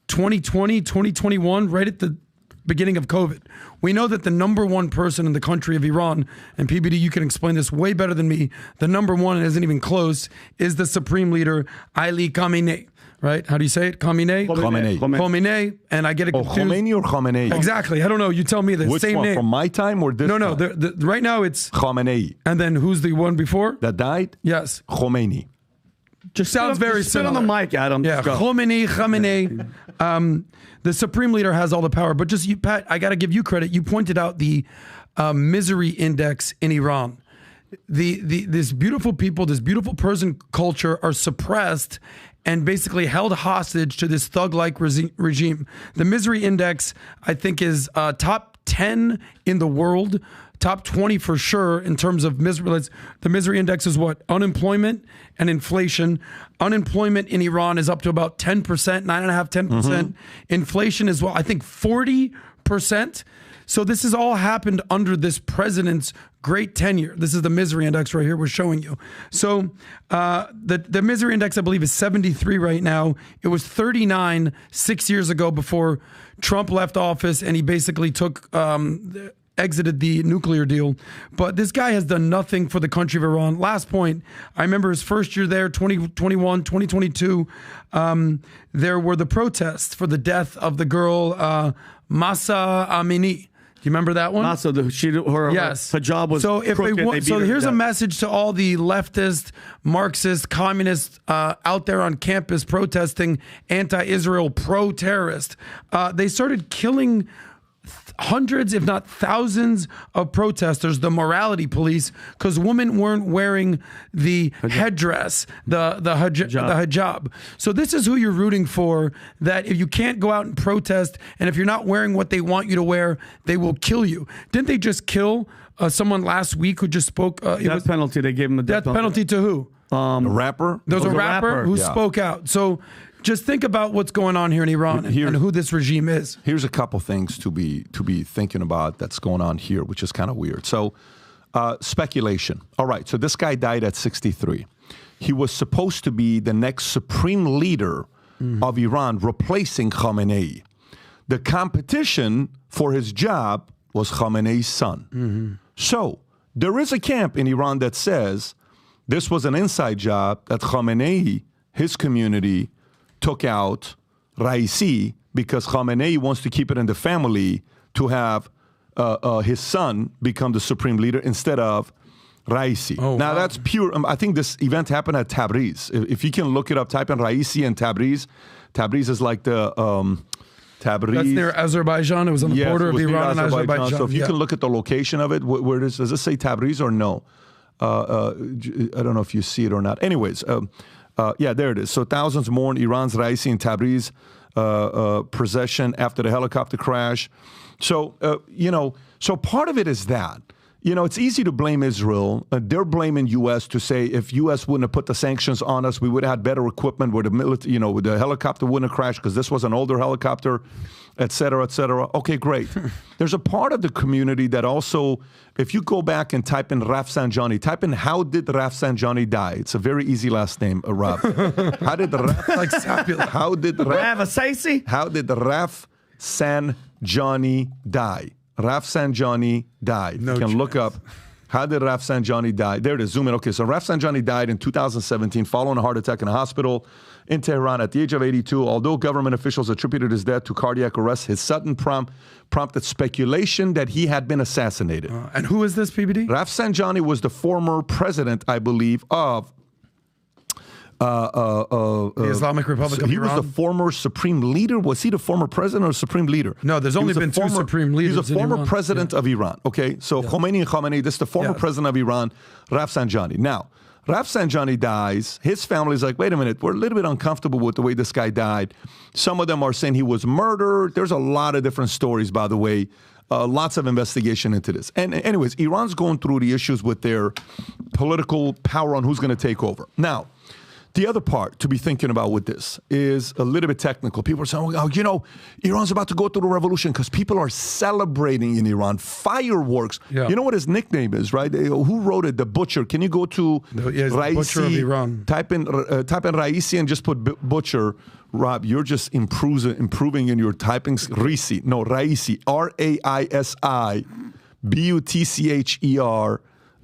2020, 2021, right at the beginning of COVID. We know that the number one person in the country of Iran, and PBD, you can explain this way better than me, the number one, and isn't even close, is the Supreme Leader, Ali Khamenei. Right? How do you say it? Khamenei? Khamenei. And I get it confused. Khomeini or Khamenei? Exactly. I don't know. You tell me the Which same one? name. From my time or this No. time? Right now it's Khamenei. And then who's the one before? That died? Yes. Khomeini. Just sounds very similar. Spit on the mic, Adam. Yeah. Khamenei. The Supreme Leader has all the power. But just you, Pat, I got to give you credit. You pointed out the misery index in Iran. This beautiful people, this beautiful person culture are suppressed and basically held hostage to this thug-like regime. The misery index, I think, is top 10 in the world, top 20 for sure in terms of misery. The misery index is what? Unemployment and inflation. Unemployment in Iran is up to about 10%, 9.5%, 10%. Inflation is, I think 40%. So this has all happened under this president's great tenure. This is the misery index right here we're showing you. So the misery index, I believe, is 73 right now. It was 39 6 years ago before Trump left office and he basically exited the nuclear deal. But this guy has done nothing for the country of Iran. Last point, I remember his first year there, 2021, 2022, there were the protests for the death of the girl Mahsa Amini. Do you remember that one? Mahsa, her hijab was crooked. So here's a message to all the leftist, Marxist, communists out there on campus protesting anti-Israel, pro-terrorist. They started killing hundreds, if not thousands, of protesters, the morality police, because women weren't wearing the headdress, the hijab. So this is who you're rooting for, that if you can't go out and protest, and if you're not wearing what they want you to wear, they will kill you. Didn't they just kill someone last week who just spoke? Death penalty. They gave him a death penalty. To who? A rapper? There was a rapper who spoke out. So just think about what's going on here in Iran and who this regime is. Here's a couple things to be thinking about that's going on here, which is kind of weird. So speculation. All right, so this guy died at 63. He was supposed to be the next supreme leader of Iran, replacing Khamenei. The competition for his job was Khamenei's son. So there is a camp in Iran that says this was an inside job, that Khamenei, his community, took out Raisi because Khamenei wants to keep it in the family to have his son become the supreme leader instead of Raisi. Now, that's pure. I think this event happened at Tabriz. If you can look it up, type in Raisi and Tabriz. Tabriz is like the Tabriz. That's near Azerbaijan. It was on the border of Iran and Azerbaijan. So if you can look at the location of it, where does it say Tabriz or no? I don't know if you see it or not. Anyways, yeah, there it is. So thousands mourn Iran's Raisi and Tabriz possession after the helicopter crash. So, so part of it is that. It's easy to blame Israel. They're blaming U.S. to say if U.S. wouldn't have put the sanctions on us, we would have had better equipment where the military, the helicopter wouldn't have crashed because this was an older helicopter, et cetera, et cetera. Okay, great. There's a part of the community that also, if you go back and type in Rafsanjani, type in how did Rafsanjani die? It's a very easy last name, Raf. How did Rafsanjani die? Rafsanjani died. You can look up, how did Rafsanjani die? There it is, zoom in. Okay, so Rafsanjani died in 2017 following a heart attack in a hospital in Tehran at the age of 82. Although government officials attributed his death to cardiac arrest, his sudden prompted speculation that he had been assassinated. And who is this, PBD? Rafsanjani was the former president, I believe, of the Islamic Republic of Iran. He was the former supreme leader. Was he the former president or supreme leader? No, there's only been two supreme leaders. He's a former president of Iran. Okay, so Khomeini and Khamenei, this is the former president of Iran, Rafsanjani. Now, Rafsanjani dies. His family's like, wait a minute, we're a little bit uncomfortable with the way this guy died. Some of them are saying he was murdered. There's a lot of different stories, by the way. Lots of investigation into this. And anyways, Iran's going through the issues with their political power on who's going to take over. Now, the other part to be thinking about with this is a little bit technical. People are saying, Iran's about to go through a revolution because people are celebrating in Iran. Fireworks. Yeah. You know what his nickname is, right? Who wrote it? The Butcher. Can you go to Raisi? Butcher of Iran. Type in Raisi and just put Butcher. Rob, you're just improving in your typing. Raisi. No, Raisi. Raisi. Butcher.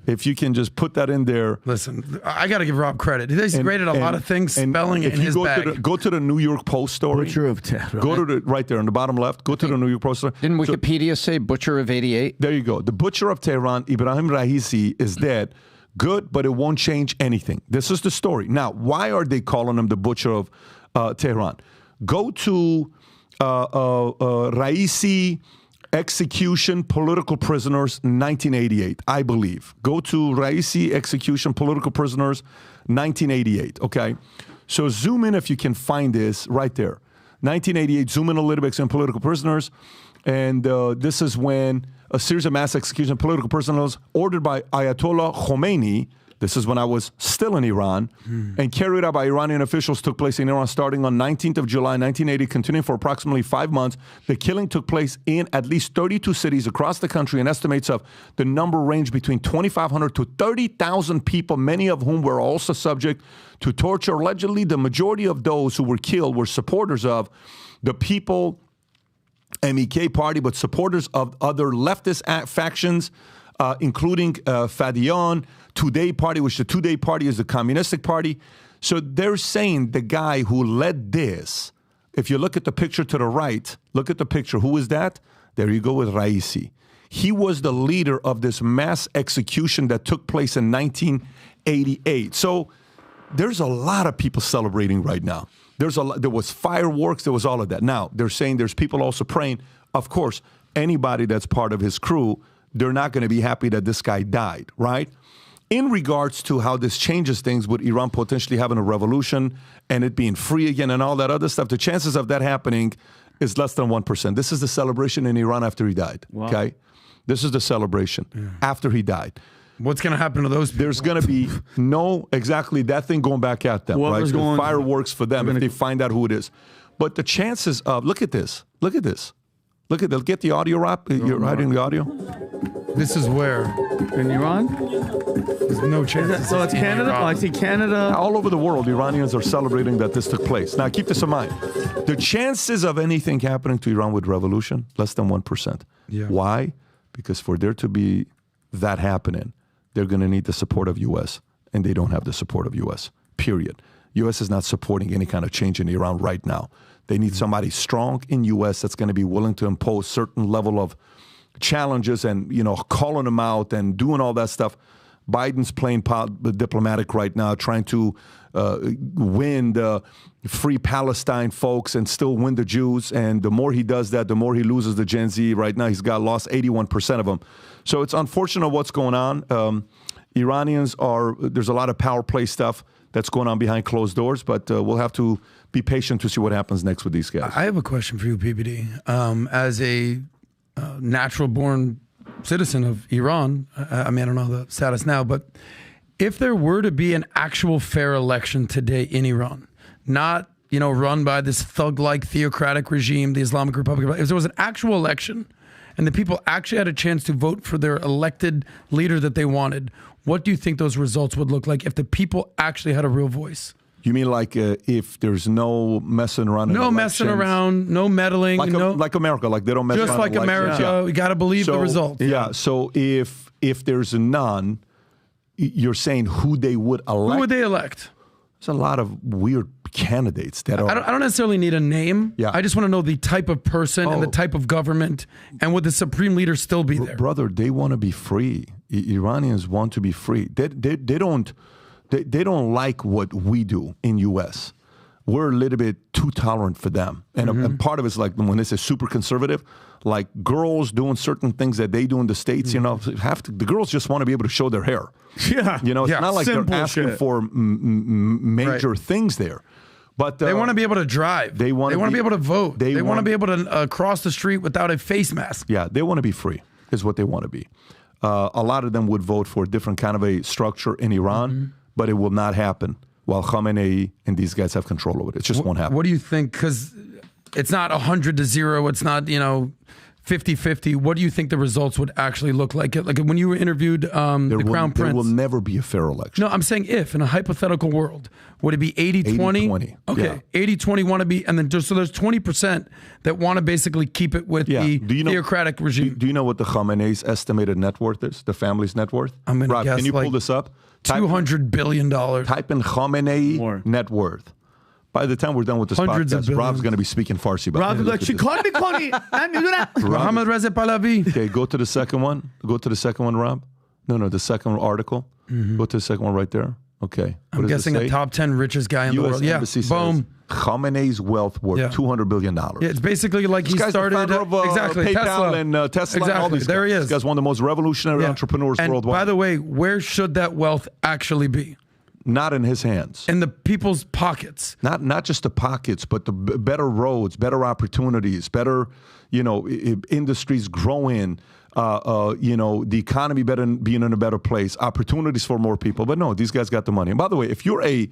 If you can just put that in there. Listen, I got to give Rob credit. He's great at a lot of things, spelling in his bag. Go to the New York Post story. Butcher of 10. Right? Go to right there on the bottom left. Go to the New York Post story. Didn't Wikipedia say Butcher of 88? There you go. The Butcher of Tehran, Ebrahim Raisi, is dead. Good, but it won't change anything. This is the story. Now, why are they calling him the Butcher of Tehran? Go to Raisi execution political prisoners 1988, I believe. Go to Raisi execution political prisoners 1988, okay? So zoom in if you can find this right there. 1988, zoom in a little bit on political prisoners. And this is when a series of mass executions of political prisoners ordered by Ayatollah Khomeini. This is when I was still in Iran, and carried out by Iranian officials took place in Iran starting on 19th of July, 1980, continuing for approximately 5 months. The killing took place in at least 32 cities across the country, and estimates of the number range between 2,500 to 30,000 people, many of whom were also subject to torture. Allegedly, the majority of those who were killed were supporters of the People MEK party, but supporters of other leftist factions, including Fadiyan, Today Party, which the Today Party is the communistic party. So they're saying the guy who led this, if you look at the picture to the right, look at the picture. Who is that? There you go with Raisi. He was the leader of this mass execution that took place in 1988. So there's a lot of people celebrating right now. There was fireworks. There was all of that. Now, they're saying there's people also praying. Of course, anybody that's part of his crew, they're not going to be happy that this guy died, right? In regards to how this changes things with Iran potentially having a revolution and it being free again and all that other stuff, the chances of that happening is less than 1%. This is the celebration in Iran after he died, okay? This is the celebration after he died. What's going to happen to those people? There's going to be exactly that thing going back at them, right? The fireworks for them if they find out who it is. But the chances of, look at this. Get the audio, Rob. You're writing the audio. This is where? In Iran? There's no chance. So it's Canada? Oh, I see Canada. All over the world, Iranians are celebrating that this took place. Now, keep this in mind. The chances of anything happening to Iran with revolution, less than 1%. Yeah. Why? Because for there to be that happening, they're going to need the support of U.S., and they don't have the support of U.S., period. U.S. is not supporting any kind of change in Iran right now. They need somebody strong in U.S. that's going to be willing to impose certain level of challenges and, calling them out and doing all that stuff. Biden's playing diplomatic right now, trying to win the free Palestine folks and still win the Jews. And the more he does that, the more he loses the Gen Z. Right now, he's lost 81% of them. So it's unfortunate what's going on. Iranians there's a lot of power play stuff that's going on behind closed doors, but we'll have to be patient to see what happens next with these guys. I have a question for you, PBD. As a natural-born citizen of Iran, I don't know the status now, but if there were to be an actual fair election today in Iran, not run by this thug-like theocratic regime, the Islamic Republic, if there was an actual election and the people actually had a chance to vote for their elected leader that they wanted, what do you think those results would look like if the people actually had a real voice? You mean like if there's no messing around? No messing around, no meddling. Like America, like they don't mess around. Just like America, we got to believe the results. Yeah, so if there's none, you're saying who they would elect? Who would they elect? There's a lot of weird candidates that are... I don't necessarily need a name. Yeah. I just want to know the type of person and the type of government, and would the supreme leader still be there? Brother, they want to be free. Iranians want to be free. They don't like what we do in U.S. We're a little bit too tolerant for them. And part of it's like when they say super conservative, like girls doing certain things that they do in the States, the girls just want to be able to show their hair. Yeah. It's not like they're asking for major things there. But they want to be able to drive. They want to be able to vote. They want to be able to cross the street without a face mask. Yeah, they want to be free is what they want to be. A lot of them would vote for a different kind of a structure in Iran, but it will not happen while Khamenei and these guys have control over it. It just won't happen. What do you think? Because it's not 100-0. It's not, 50-50. What do you think the results would actually look like? Like when you were interviewed the Crown Prince. There will never be a fair election. No, I'm saying if, in a hypothetical world, would it be 80-20? 80-20. Okay, yeah. 80-20 want to be, and then so there's 20% that want to basically keep it with the theocratic regime. Do you know what the Khamenei's estimated net worth is? The family's net worth? I'm going to guess can you pull this up? $200 billion. Type in Khamenei net worth. By the time we're done with this podcast, Rob's going to be speaking Farsi. Mohammad Reza Pahlavi. Okay, go to the second one. Go to the second one, Rob. No, the second article. Go to the second one right there. Okay. I'm guessing the top 10 richest guy in the world. Yeah, boom. Khamenei's wealth worth $200 billion. Yeah, it's basically like he started the founder of, exactly PayPal and Tesla. Exactly. And all these there guys. he is. This guy's one of the most revolutionary entrepreneurs and worldwide. By the way, where should that wealth actually be? Not in his hands. In the people's pockets. Not just the pockets, but the better roads, better opportunities, better, industries growing, the economy being in a better place, opportunities for more people. But no, these guys got the money. And by the way, if you're a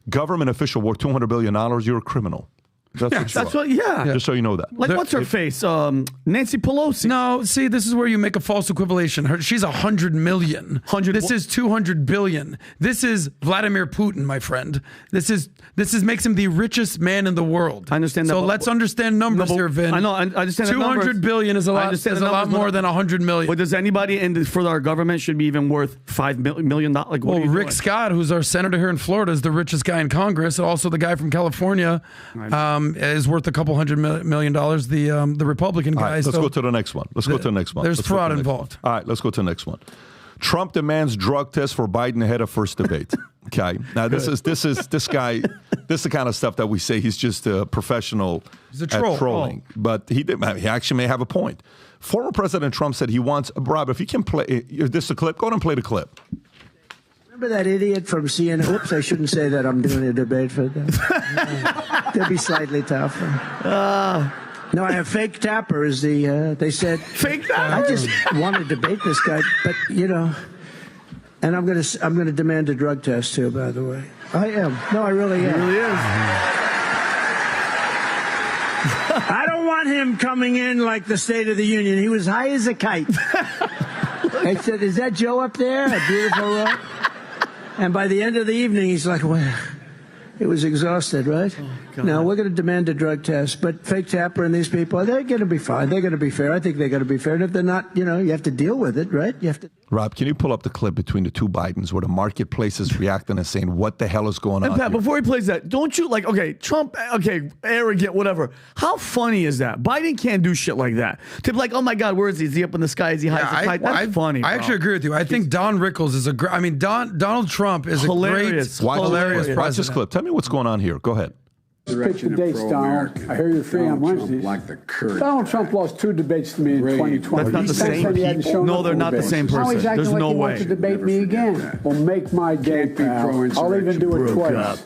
government official worth $200 billion, you're a criminal. Just so you know that. Like, what's her face? Nancy Pelosi. No, see, this is where you make a false equivalation. She's 100 million. This is 200 billion. This is Vladimir Putin, my friend. This makes him the richest man in the world. I understand that. So let's understand numbers here, Vin. I know. I understand. 200 billion is a lot more than 100 million. But does anybody for our government should be even worth $5 million? Like, well, Rick Scott, who's our senator here in Florida, is the richest guy in Congress, and also the guy from California. Is worth a couple $100 million. The Republican guy. Right, let's go to the next one. There's fraud involved. All right, let's go to the next one. Trump demands drug test for Biden ahead of first debate. Okay, now this is this guy. This is the kind of stuff that we say he's just a professional at trolling. But he actually may have a point. Former President Trump said he wants Rob. If you can play, is this a clip? Go ahead and play the clip. Remember that idiot from CNN? Oops, I shouldn't say that. I'm doing a debate for them. They'll be slightly tougher. No, I have fake Tapper is they said. Fake Tapper? I just want to debate this guy, but, and I'm gonna demand a drug test, too, by the way. I am. No, I really am. He really is. I don't want him coming in like the State of the Union. He was high as a kite. I said, is that Joe up there? A beautiful rock? And by the end of the evening, he's like, well, it was exhausted, right? Now, we're going to demand a drug test. But fake Tapper and these people, they're going to be fine. They're going to be fair. I think they're going to be fair. And if they're not, you have to deal with it, right? You have to. Rob, can you pull up the clip between the two Bidens where the marketplace is reacting and saying, what the hell is going on? And Pat, here? before he plays that, don't you Trump, arrogant, whatever. How funny is that? Biden can't do shit like that. To be like, oh my God, where is he? Is he up in the sky? Is he high? That's funny. I actually agree with you. I think Don Rickles is Donald Trump is hilarious. Hilarious. Watch this clip. Tell me what's going on here. Go ahead. Pick the dates, Donald. I hear you're free on Wednesdays. Donald Trump lost 2 debates to me in 2020. That's not the same people. No, they're not the same person. Now he's acting There's like no he way. wants to debate me again. Well, make my day, pal. I'll even do it twice.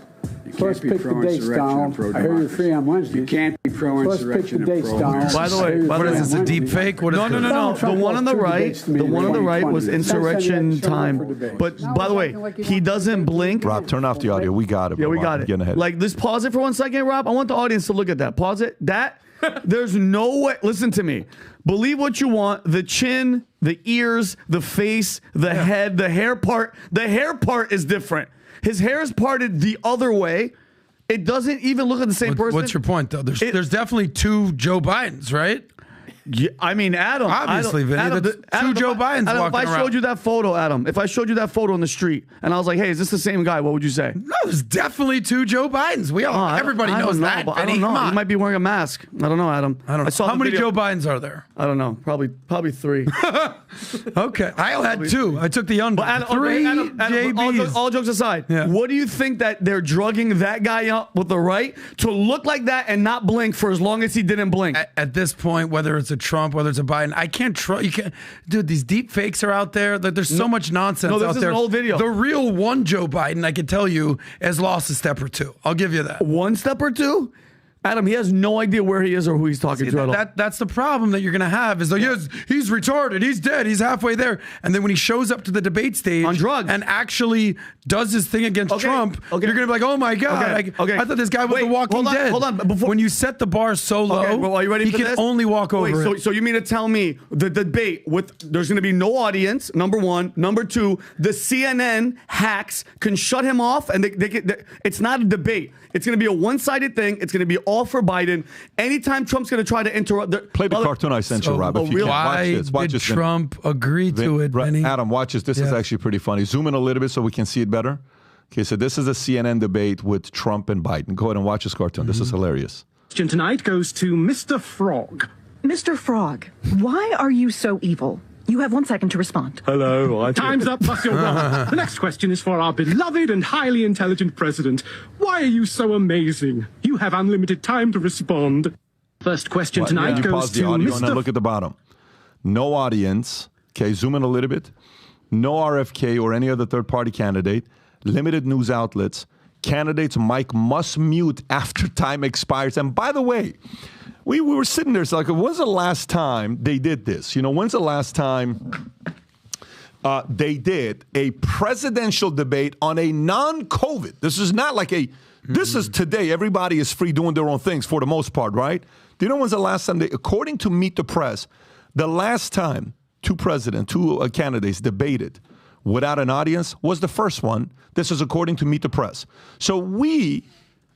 First, pick the dates, Donald. I hear you're free on Wednesday. You can't be pro-insurrection. First, pick the dates, Donald. By the way, what is this, a deep fake? What is no. The one on the right was insurrection time. But by the way, he doesn't blink. Rob, turn off the audio. We got it. Yeah, we got it. Getting ahead. Like, just pause it for 1 second, Rob. I want the audience to look at that. Pause it. There's no way. Listen to me. Believe what you want. The chin, the ears, the face, the head, the hair part. The hair part is different. His hair is parted the other way. It doesn't even look like the same person. What's your point, though? There's definitely 2 Joe Bidens, right? Yeah, I mean, Adam. Obviously, Vinny. Adam, Two Joe Bidens Adam, walking if I around. showed you that photo, Adam, if I showed you that photo on the street, and I was like, hey, is this the same guy? What would you say? No, there's definitely 2 Joe Bidens. Everybody knows that. But I don't know. He might be wearing a mask. I don't know, Adam. I don't know. How many Joe Bidens are there? I don't know. Probably 3. Okay. I had 2. I took the under. Adam, 3 JBs. All jokes aside, what do you think that they're drugging that guy up with the right to look like that and not blink for as long as he didn't blink? At this point, whether it's a Trump, whether it's a Biden, I can't trust. You can't, dude. These deep fakes are out there. There's so much nonsense out there. No, this is an old video. The real one Joe Biden, I can tell you, has lost a step or 2. I'll give you that. 1 step or 2? Adam, he has no idea where he is or who he's talking to at all. That's the problem that you're going to have is he's retarded, he's dead, he's halfway there. And then when he shows up to the debate stage on drugs and actually does his thing against Trump, you're going to be like, oh my God, I thought this guy was the Walking Dead. Hold on. When you set the bar so low, are you ready he for can this? only walk over it. So you mean to tell me the debate there's going to be no audience, number 1. Number 2, the CNN hacks can shut him off and it's not a debate. It's going to be a one-sided thing. It's going to be all for Biden. Anytime Trump's going to try to interrupt... Play the cartoon I sent you, Rob. If you can. Why did Trump agree to it, Benny? Adam, watch this. This is actually pretty funny. Zoom in a little bit so we can see it better. Okay, so this is a CNN debate with Trump and Biden. Go ahead and watch this cartoon. This is hilarious. Question tonight goes to Mr. Frog. Mr. Frog, why are you so evil? You have 1 second to respond. Hello. Time's up, plus you're wrong. The next question is for our beloved and highly intelligent president. Why are you so amazing? You have unlimited time to respond. First question tonight goes pause the to audio Mr. and then look at the bottom. No audience. Okay, zoom in a little bit. No RFK or any other third-party candidate. limited news outlets. Candidates' mic must mute after time expires. And by the way, we were sitting there, it's like, when's the last time they did this? When's the last time they did a presidential debate on a non-COVID? This is not like this is today. Everybody is free doing their own things for the most part, right? Do you know when's the last time according to Meet the Press, the last time two candidates debated without an audience was the first one. This is according to Meet the Press. So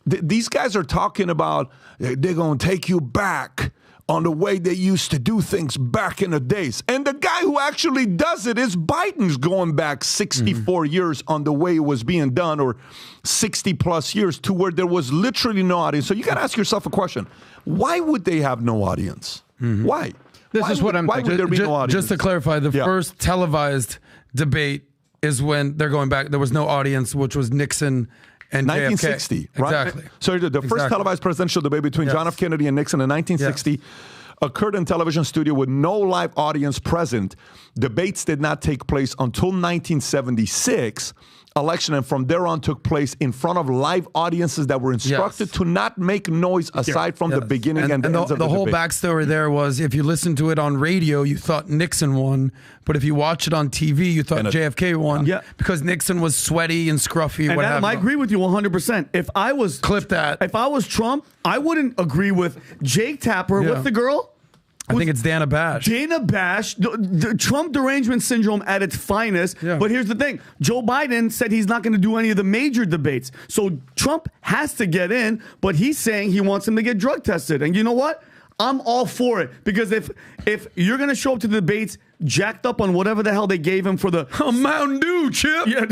these guys are talking about they're going to take you back on the way they used to do things back in the days. And the guy who actually does it is Biden's going back 64 years on the way it was being done, or 60 plus years to where there was literally no audience. So you got to ask yourself a question. Why would they have no audience? Why? Why would there be no audience? Just to clarify, the first televised debate is when they're going back. There was no audience, which was Nixon and 1960, JFK. right? Exactly. So the first televised presidential debate between John F. Kennedy and Nixon in 1960 occurred in television studio with no live audience present. Debates did not take place until 1976 election, and from there on took place in front of live audiences that were instructed to not make noise aside from the beginning and the ends of the whole debate. backstory there was, if you listened to it on radio, you thought Nixon won, but if you watched it on TV, you thought JFK won because Nixon was sweaty and scruffy. And Adam, I agree with you 100%. If I was if I was Trump, I wouldn't agree with Jake Tapper. What's the girl? I think it's Dana Bash. Dana Bash, the Trump derangement syndrome at its finest. But here's the thing. Joe Biden said he's not going to do any of the major debates. So Trump has to get in, but he's saying he wants him to get drug tested. And you know what? I'm all for it. Because if you're going to show up to the debates jacked up on whatever the hell they gave him for the Mountain Dew, Chip. Yeah.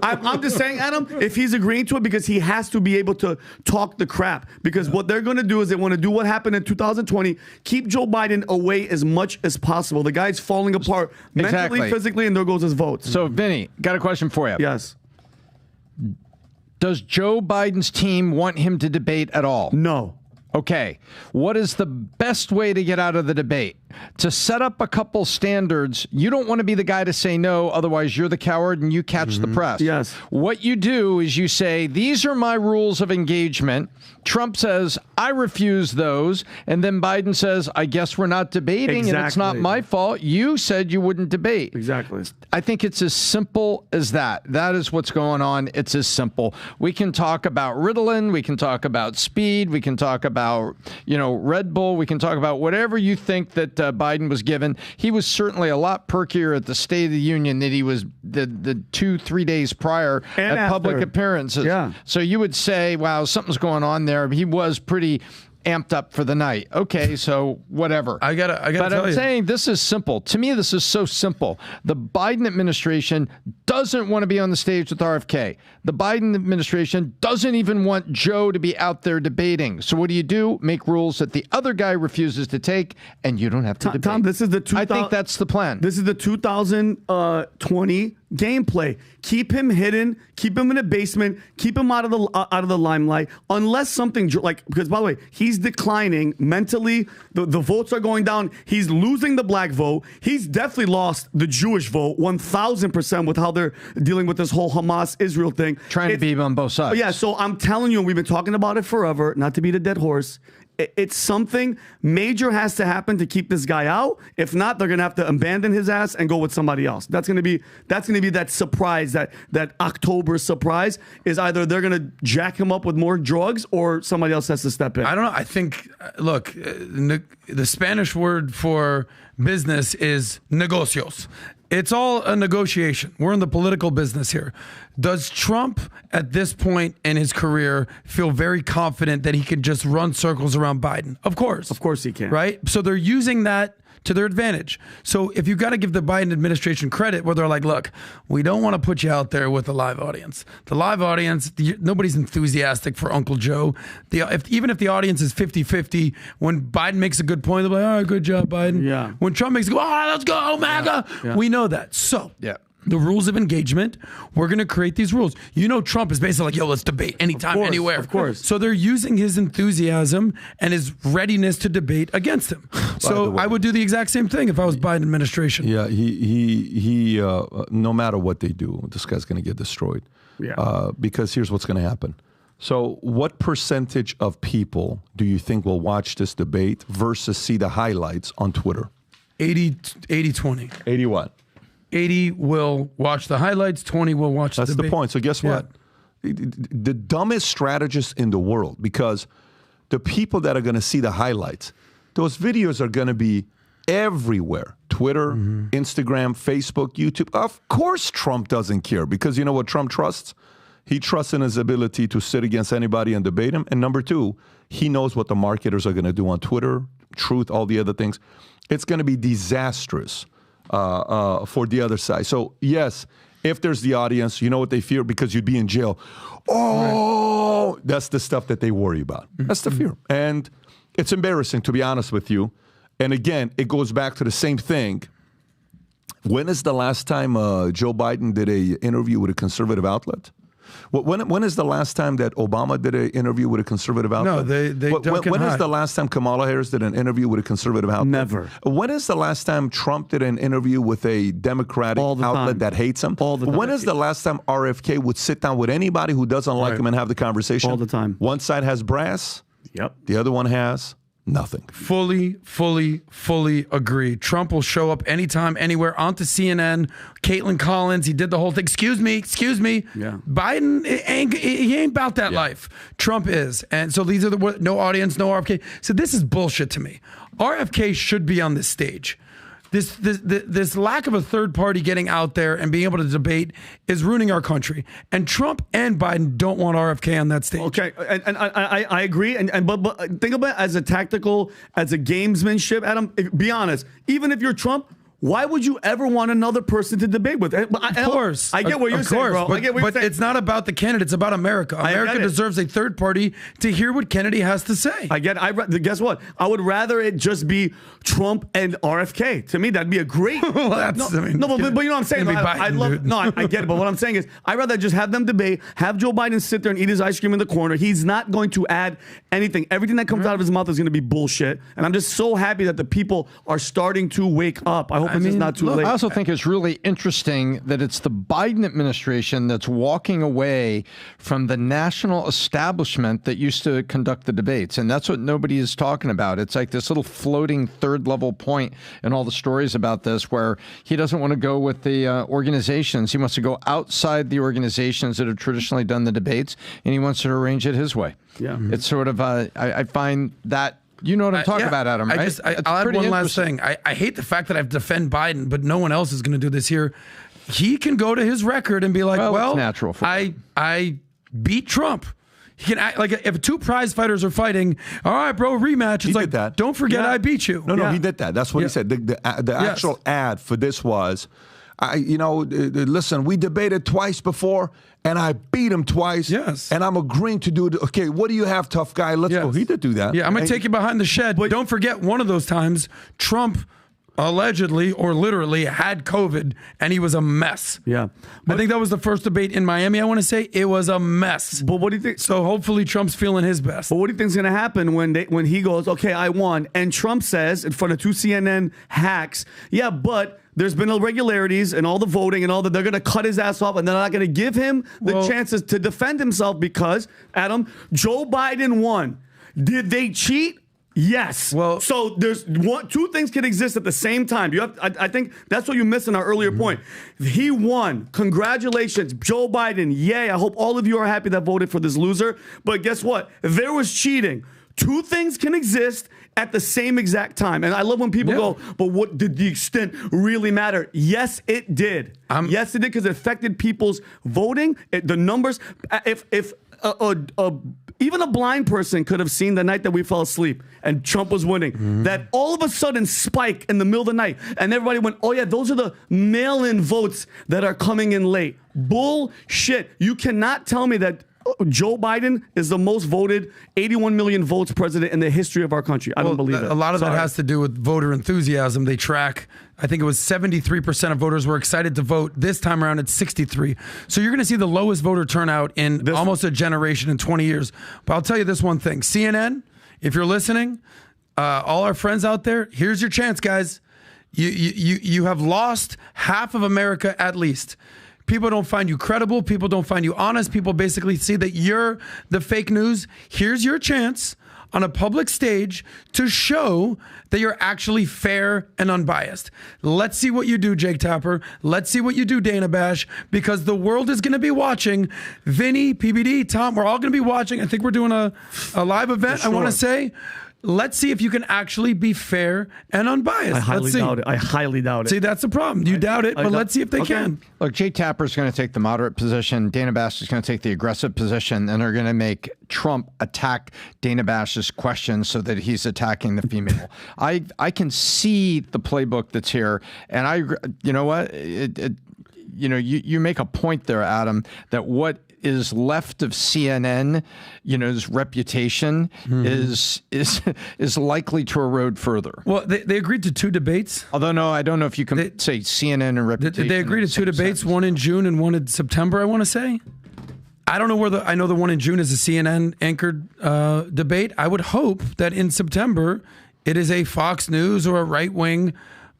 I'm just saying, Adam, if he's agreeing to it, because he has to be able to talk the crap. Because what they're going to do is they want to do what happened in 2020, keep Joe Biden away as much as possible. The guy's falling apart mentally, physically, and there goes his votes. So, Vinny, got a question for you. Yes. Does Joe Biden's team want him to debate at all? No. Okay. What is the best way to get out of the debate? To set up a couple standards. You don't want to be the guy to say no, otherwise you're the coward and you catch the press. Yes. What you do is you say, these are my rules of engagement. Trump says, I refuse those. And then Biden says, I guess we're not debating and it's not my fault. You said you wouldn't debate. Exactly. I think it's as simple as that. That is what's going on. It's as simple. We can talk about Ritalin. We can talk about speed. We can talk about, Red Bull. We can talk about whatever you think that Biden was given. He was certainly a lot perkier at the State of the Union than he was the 2-3 days prior and at public appearances. Yeah. So you would say, wow, something's going on there. He was pretty amped up for the night. Okay, so whatever. I gotta but tell I'm you. saying this is simple. To me, this is so simple. The Biden administration doesn't want to be on the stage with RFK. The Biden administration doesn't even want Joe to be out there debating. So what do? Make rules that the other guy refuses to take, and you don't have to debate. Tom, this is I think that's the plan. This is the 2020 gameplay. Keep him hidden. Keep him in a basement. Keep him out of the limelight. Unless something because by the way, he's declining mentally. The votes are going down. He's losing the black vote. He's definitely lost the Jewish vote 1,000% with how they're dealing with this whole Hamas-Israel thing. Trying to be on both sides. Yeah, so I'm telling you, we've been talking about it forever. Not to beat a dead horse. It's something major has to happen to keep this guy out. If not, they're going to have to abandon his ass and go with somebody else. That's going to be that surprise, that October surprise is either they're going to jack him up with more drugs or somebody else has to step in. I don't know. I think, look, the Spanish word for business is negocios. It's all a negotiation. We're in the political business here. Does Trump, at this point in his career, feel very confident that he can just run circles around Biden? Of course. Of course he can. Right? So they're using that to their advantage. So if you've got to give the Biden administration credit where they're like, look, we don't want to put you out there with a live audience. The live audience, nobody's enthusiastic for Uncle Joe. Even if the audience is 50-50, when Biden makes a good point, they're like, all right, good job, Biden. Yeah. When Trump makes a go, let's go, MAGA. Yeah. We know that. So the rules of engagement. We're going to create these rules. You know, Trump is basically like, yo, let's debate anytime, anywhere. Of course. So they're using his enthusiasm and his readiness to debate against him. So I would do the exact same thing if I was Biden administration. Yeah, he no matter what they do, this guy's going to get destroyed. Yeah. Because here's what's going to happen. So what percentage of people do you think will watch this debate versus see the highlights on Twitter? 80-20. 80 what? 80 will watch the highlights, 20 will watch the debate. That's the point. So guess what? The dumbest strategist in the world, because the people that are going to see the highlights, those videos are going to be everywhere. Twitter, Instagram, Facebook, YouTube. Of course Trump doesn't care, because you know what Trump trusts? He trusts in his ability to sit against anybody and debate him. And number two, he knows what the marketers are going to do on Twitter, Truth, all the other things. It's going to be disastrous for the other side. So, yes, if there's the audience, you know what they fear? Because you'd be in jail. Oh, that's the stuff that they worry about. That's the fear. And it's embarrassing, to be honest with you. And again, it goes back to the same thing. When is the last time Joe Biden did an interview with a conservative outlet? When is the last time that Obama did an interview with a conservative outlet? No, they When is the last time Kamala Harris did an interview with a conservative outlet? Never. When is the last time Trump did an interview with a Democratic outlet that hates him? All the time. When is the last time RFK would sit down with anybody who doesn't like him and have the conversation? All the time. One side has brass. Yep. The other one has nothing. Fully agree. Trump will show up anytime, anywhere, onto CNN. Caitlin Collins, he did the whole thing. Excuse me. Yeah. Biden, he ain't about that life. Trump is. And so these are no audience, no RFK. So this is bullshit to me. RFK should be on this stage. This lack of a third party getting out there and being able to debate is ruining our country. And Trump and Biden don't want RFK on that stage. Okay, and I agree. But think about it as a tactical, as a gamesmanship, Adam. Be honest. Even if you're Trump, why would you ever want another person to debate with? Of course. I get what you're saying, bro. I get what you're saying. But it's not about the candidate. It's about America. America deserves a third party to hear what Kennedy has to say. Guess what? I would rather it just be Trump and RFK. To me, that'd be a great. Well, but you know what I'm saying. I get it. But what I'm saying is, I'd rather just have them debate, have Joe Biden sit there and eat his ice cream in the corner. He's not going to add anything. Everything that comes out of his mouth is going to be bullshit. And I'm just so happy that the people are starting to wake up. I hope it's not too late. I also think it's really interesting that it's the Biden administration that's walking away from the national establishment that used to conduct the debates. And that's what nobody is talking about. It's like this little floating third level point in all the stories about this, where he doesn't want to go with the organizations. He wants to go outside the organizations that have traditionally done the debates, and he wants to arrange it his way. Yeah. It's sort of, I find that. You know what I'm talking about, Adam, right? I'll add one last thing. I hate the fact that I defend Biden, but no one else is going to do this here. He can go to his record and be like, well it's natural for I beat Trump. He can act like if two prize fighters are fighting, all right, bro, rematch. It's like, that. Don't forget I beat you. No, he did that. That's what he said. The actual ad for this was, listen, we debated twice before, and I beat him twice. Yes. And I'm agreeing to do it. Okay, what do you have, tough guy? Let's go. He did do that. Yeah, I'm going to take you behind the shed. But don't forget, one of those times, Trump allegedly or literally had COVID, and he was a mess. Yeah. I think that was the first debate in Miami, I want to say. It was a mess. But what do you think? So hopefully Trump's feeling his best. But what do you think is going to happen when he goes, okay, I won, and Trump says in front of two CNN hacks, yeah, but there's been irregularities and all the voting and all that. They're going to cut his ass off, and they're not going to give him the chances to defend himself because, Adam, Joe Biden won. Did they cheat? Yes. Well, so there's two things can exist at the same time. I think that's what you missed in our earlier point. He won. Congratulations, Joe Biden. Yay. I hope all of you are happy that voted for this loser. But guess what? There was cheating. Two things can exist at the same exact time. And I love when people go, but what did the extent really matter? Yes, it did. Yes, it did, because it affected people's voting. The numbers, if even a blind person could have seen the night that we fell asleep and Trump was winning, that all of a sudden spike in the middle of the night, and everybody went, oh yeah, those are the mail-in votes that are coming in late. Bullshit. You cannot tell me that Joe Biden is the most voted, 81 million votes president in the history of our country. I don't believe it. A lot of that has to do with voter enthusiasm. They track, I think it was 73% of voters were excited to vote. This time around, it's 63. So you're going to see the lowest voter turnout in almost a generation in 20 years. But I'll tell you this one thing. CNN, if you're listening, all our friends out there, here's your chance, guys. You have lost half of America at least. People don't find you credible. People don't find you honest. People basically see that you're the fake news. Here's your chance on a public stage to show that you're actually fair and unbiased. Let's see what you do, Jake Tapper. Let's see what you do, Dana Bash, because the world is going to be watching. Vinny, PBD, Tom, we're all going to be watching. I think we're doing a live event, I want to say. Let's see if you can actually be fair and unbiased. I highly doubt it. I highly doubt it. See, that's the problem. You doubt it, but let's see if they can. Look, Jake Tapper's going to take the moderate position. Dana Bash is going to take the aggressive position, and they're going to make Trump attack Dana Bash's questions so that he's attacking the female. I can see the playbook that's here, and you know what? You make a point there, Adam, that what is left of CNN, his reputation is likely to erode further. Well, they agreed to 2 debates. Although, no, I don't know if you can say CNN and reputation. They agreed to 2 debates, one in June and one in September, I want to say. I don't know I know the one in June is a CNN anchored debate. I would hope that in September it is a Fox News or a right-wing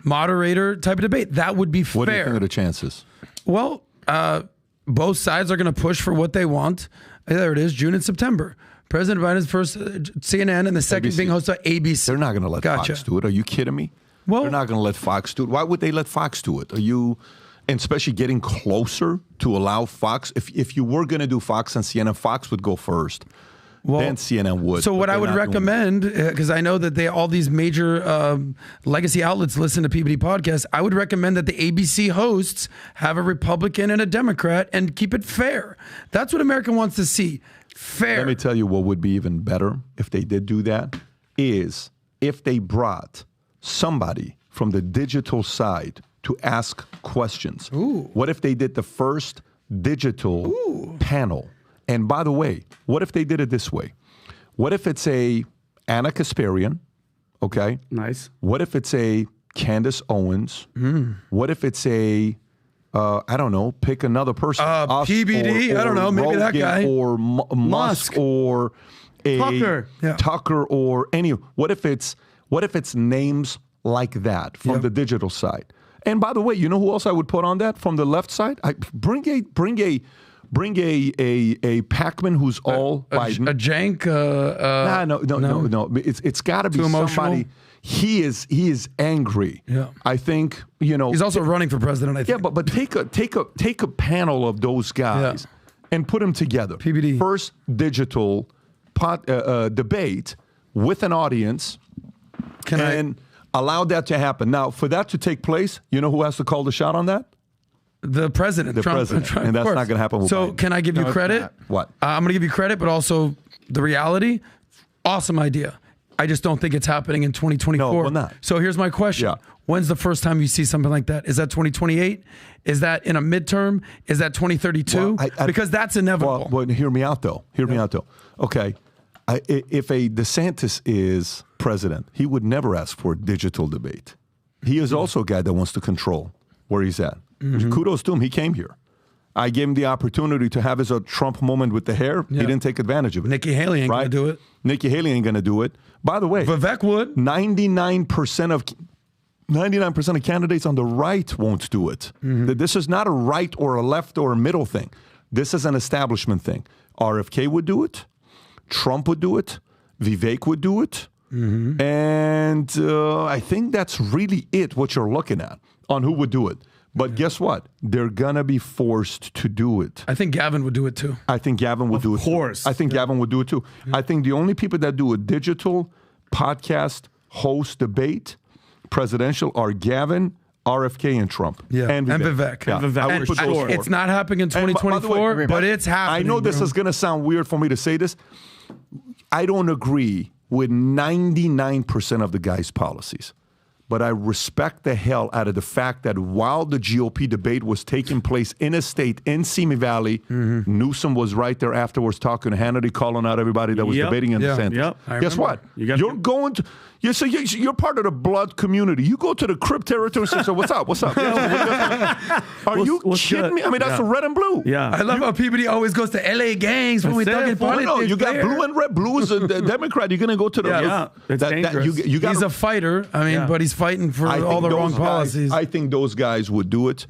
moderator type of debate. That would be fair. What do you think are the chances? Well, both sides are going to push for what they want. There it is, June and September. President Biden's first CNN and the second ABC. being hosted by ABC. They're not going to let Fox do it. Are you kidding me? Well, they're not going to let Fox do it. Why would they let Fox do it? And especially getting closer to allow Fox. If you were going to do Fox and CNN, Fox would go first. Well, then CNN would. So what I would recommend, because I know that all these major legacy outlets listen to PBD podcasts, I would recommend that the ABC hosts have a Republican and a Democrat and keep it fair. That's what America wants to see. Fair. Let me tell you what would be even better if they did do that, is if they brought somebody from the digital side to ask questions. Ooh. What if they did the first digital panel? And by the way, what if they did it this way? What if it's a Anna Kasparian, okay? Nice. What if it's a Candace Owens? What if it's a, I don't know, pick another person. PBD, I don't know, maybe Rogan, that guy. Or Musk or a Tucker or any. What if it's names like that from the digital side? And by the way, you know who else I would put on that from the left side? Bring a Pac-Man who's all Biden. A jank? No. It's got to be somebody. He is angry. Yeah. I think he's also running for president. I think. Yeah, but take a panel of those guys and put them together. PBD first digital debate with an audience, and allow that to happen. Now, for that to take place, you know who has to call the shot on that? The president. Trump, and that's not going to happen with So Biden. can I give you credit? What? I'm going to give you credit, but also the reality. Awesome idea. I just don't think it's happening in 2024. No, well, not. So here's my question. Yeah. When's the first time you see something like that? Is that 2028? Is that in a midterm? Is that 2032? Because that's inevitable. Well, hear me out, though. Okay. If a DeSantis is president, he would never ask for a digital debate. He is also a guy that wants to control where he's at. Kudos to him. He came here. I gave him the opportunity to have his Trump moment with the hair. He didn't take advantage of it. Nikki Haley ain't going to do it. Nikki Haley ain't going to do it. By the way, Vivek would. 99% of candidates on the right won't do it. This is not a right or a left or a middle thing. This is an establishment thing. RFK would do it. Trump would do it. Vivek would do it. And I think that's really what you're looking at on who would do it. But guess what? They're going to be forced to do it. I think Gavin would do it too. I think Gavin would do it too. Of course. I think Gavin would do it too. I think the only people that do a digital podcast host debate presidential are Gavin, RFK, and Trump. And Vivek. Yeah. And Vivek. I would put those four. It's not happening in 2024, but it's happening. I know this is going to sound weird for me to say this. I don't agree with 99% of the guy's policies. but I respect the hell out of the fact that while the GOP debate was taking place in a state in Simi Valley, Newsom was right there afterwards talking to Hannity, calling out everybody that was debating in DeSantis. Guess what? You're going to... You're part of the blood community. You go to the Crip territory and say, what's up? What's up? Are you kidding me? I mean, that's the red and blue. Yeah. I love how PBD always goes to LA gangs when we talking politics. No, you got blue and red. Blue is a Democrat. You're going to go to the... That's dangerous. He's a fighter. I mean, but he's fighting for all the wrong policies. I think those guys would do it.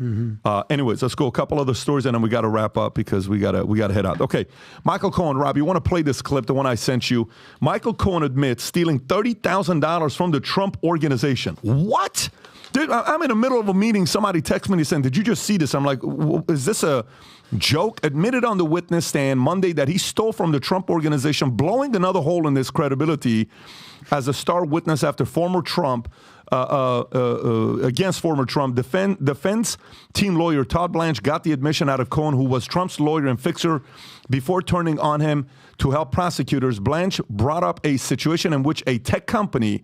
Anyways, let's go a couple other stories, and then we got to wrap up because we got to head out. Okay, Michael Cohen, Rob, you want to play this clip, the one I sent you? Michael Cohen admits stealing $30,000 from the Trump organization. What? Dude, I'm in the middle of a meeting. Somebody texted me and said, did you just see this? I'm like, is this a joke? Admitted on the witness stand Monday that he stole from the Trump organization, blowing another hole in his credibility as a star witness after former Trump, against former Trump. Defense team lawyer Todd Blanche got the admission out of Cohen, who was Trump's lawyer and fixer before turning on him to help prosecutors. Blanche brought up a situation in which a tech company,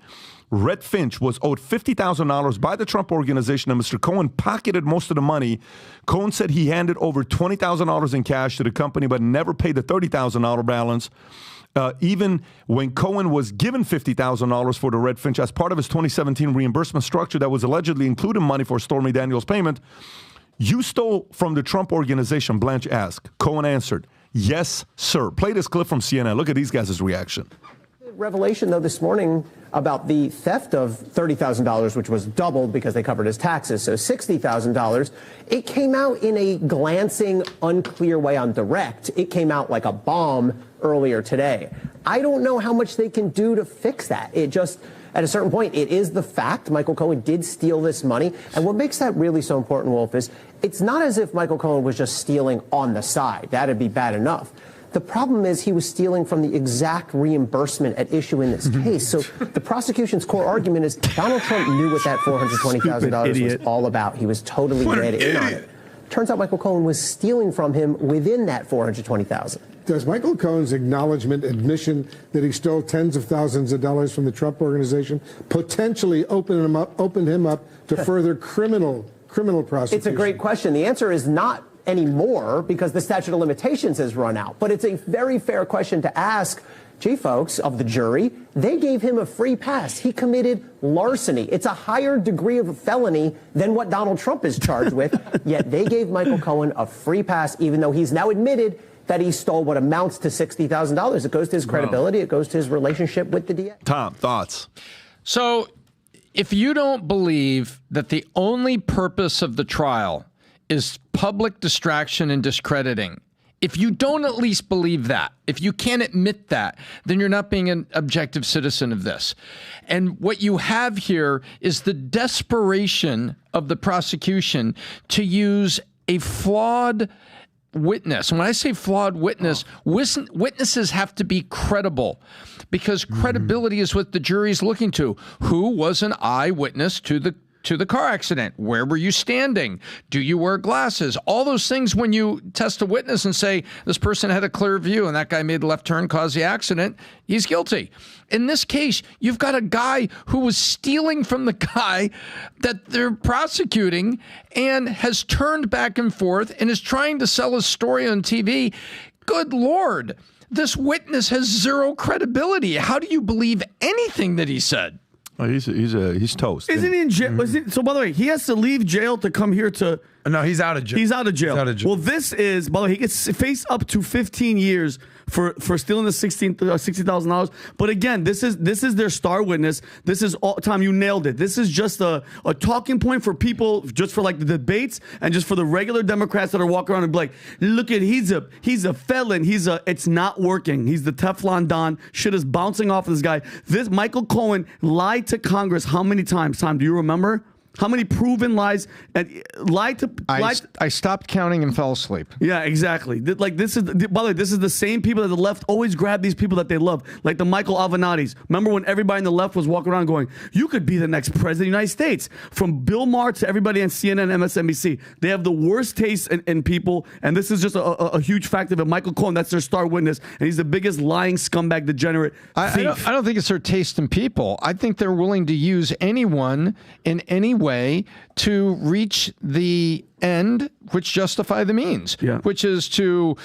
Red Finch, was owed $50,000 by the Trump organization, and Mr. Cohen pocketed most of the money. Cohen said he handed over $20,000 in cash to the company, but never paid the $30,000 balance. Even when Cohen was given $50,000 for the Red Finch as part of his 2017 reimbursement structure that was allegedly including money for Stormy Daniels' payment. You stole from the Trump organization, Blanche asked. Cohen answered, yes, sir. Play this clip from CNN. Look at these guys' reaction. Revelation, though, this morning about the theft of $30,000, which was doubled because they covered his taxes, so $60,000. It came out in a glancing, unclear way on direct. It came out like a bomb earlier today. I don't know how much they can do to fix that. It just, at a certain point, it is the fact Michael Cohen did steal this money. And what makes that really so important, Wolf, is it's not as if Michael Cohen was just stealing on the side. That'd be bad enough. The problem is he was stealing from the exact reimbursement at issue in this case. So the prosecution's core argument is Donald Trump knew what that $420,000 was all about. He was totally read in on it. Turns out Michael Cohen was stealing from him within that $420,000. Does Michael Cohen's admission that he stole tens of thousands of dollars from the Trump organization potentially open him up to further criminal prosecution? It's a great question. The answer is not anymore because the statute of limitations has run out. But it's a very fair question to ask. Gee, folks, of the jury, they gave him a free pass. He committed larceny. It's a higher degree of a felony than what Donald Trump is charged with. Yet they gave Michael Cohen a free pass, even though he's now admitted that he stole what amounts to $60,000. It goes to his credibility. It goes to his relationship with the DA. Tom, thoughts? So if you don't believe that the only purpose of the trial is public distraction and discrediting, if you don't at least believe that, if you can't admit that, then you're not being an objective citizen of this. And what you have here is the desperation of the prosecution to use a flawed witness. And when I say flawed witness, witnesses have to be credible because credibility is what the jury's looking to. Who was an eyewitness to the car accident? Where were you standing? Do you wear glasses? All those things when you test a witness and say this person had a clear view and that guy made the left turn, caused the accident, he's guilty. In this case, you've got a guy who was stealing from the guy that they're prosecuting and has turned back and forth and is trying to sell his story on TV. Good Lord, this witness has zero credibility. How do you believe anything that he said? Oh, he's toast. Isn't he in jail? So, by the way, he has to leave jail to come here to... No, he's out of jail. He's out of jail. Well, this is... By the way, he gets faced up to 15 years for stealing the $60,000. But again, this is their star witness. This is all... Tom, you nailed it. This is just a talking point for people, just for like the debates and just for the regular Democrats that are walking around and be like, look at, he's a felon. It's not working. He's the Teflon Don. Shit is bouncing off of this guy. This Michael Cohen lied to Congress how many times? Tom, do you remember? How many proven lies? I stopped counting and fell asleep. Yeah, exactly. Like this is, by the way, this is the same people that the left always grab these people that they love, like the Michael Avenattis. Remember when everybody on the left was walking around going, "You could be the next president of the United States." From Bill Maher to everybody on CNN, MSNBC, they have the worst taste in people, and this is just a huge fact of it. Michael Cohen, that's their star witness, and he's the biggest lying scumbag, degenerate thief. I don't think it's their taste in people. I think they're willing to use anyone in any way to reach the end, which justify the means, which is to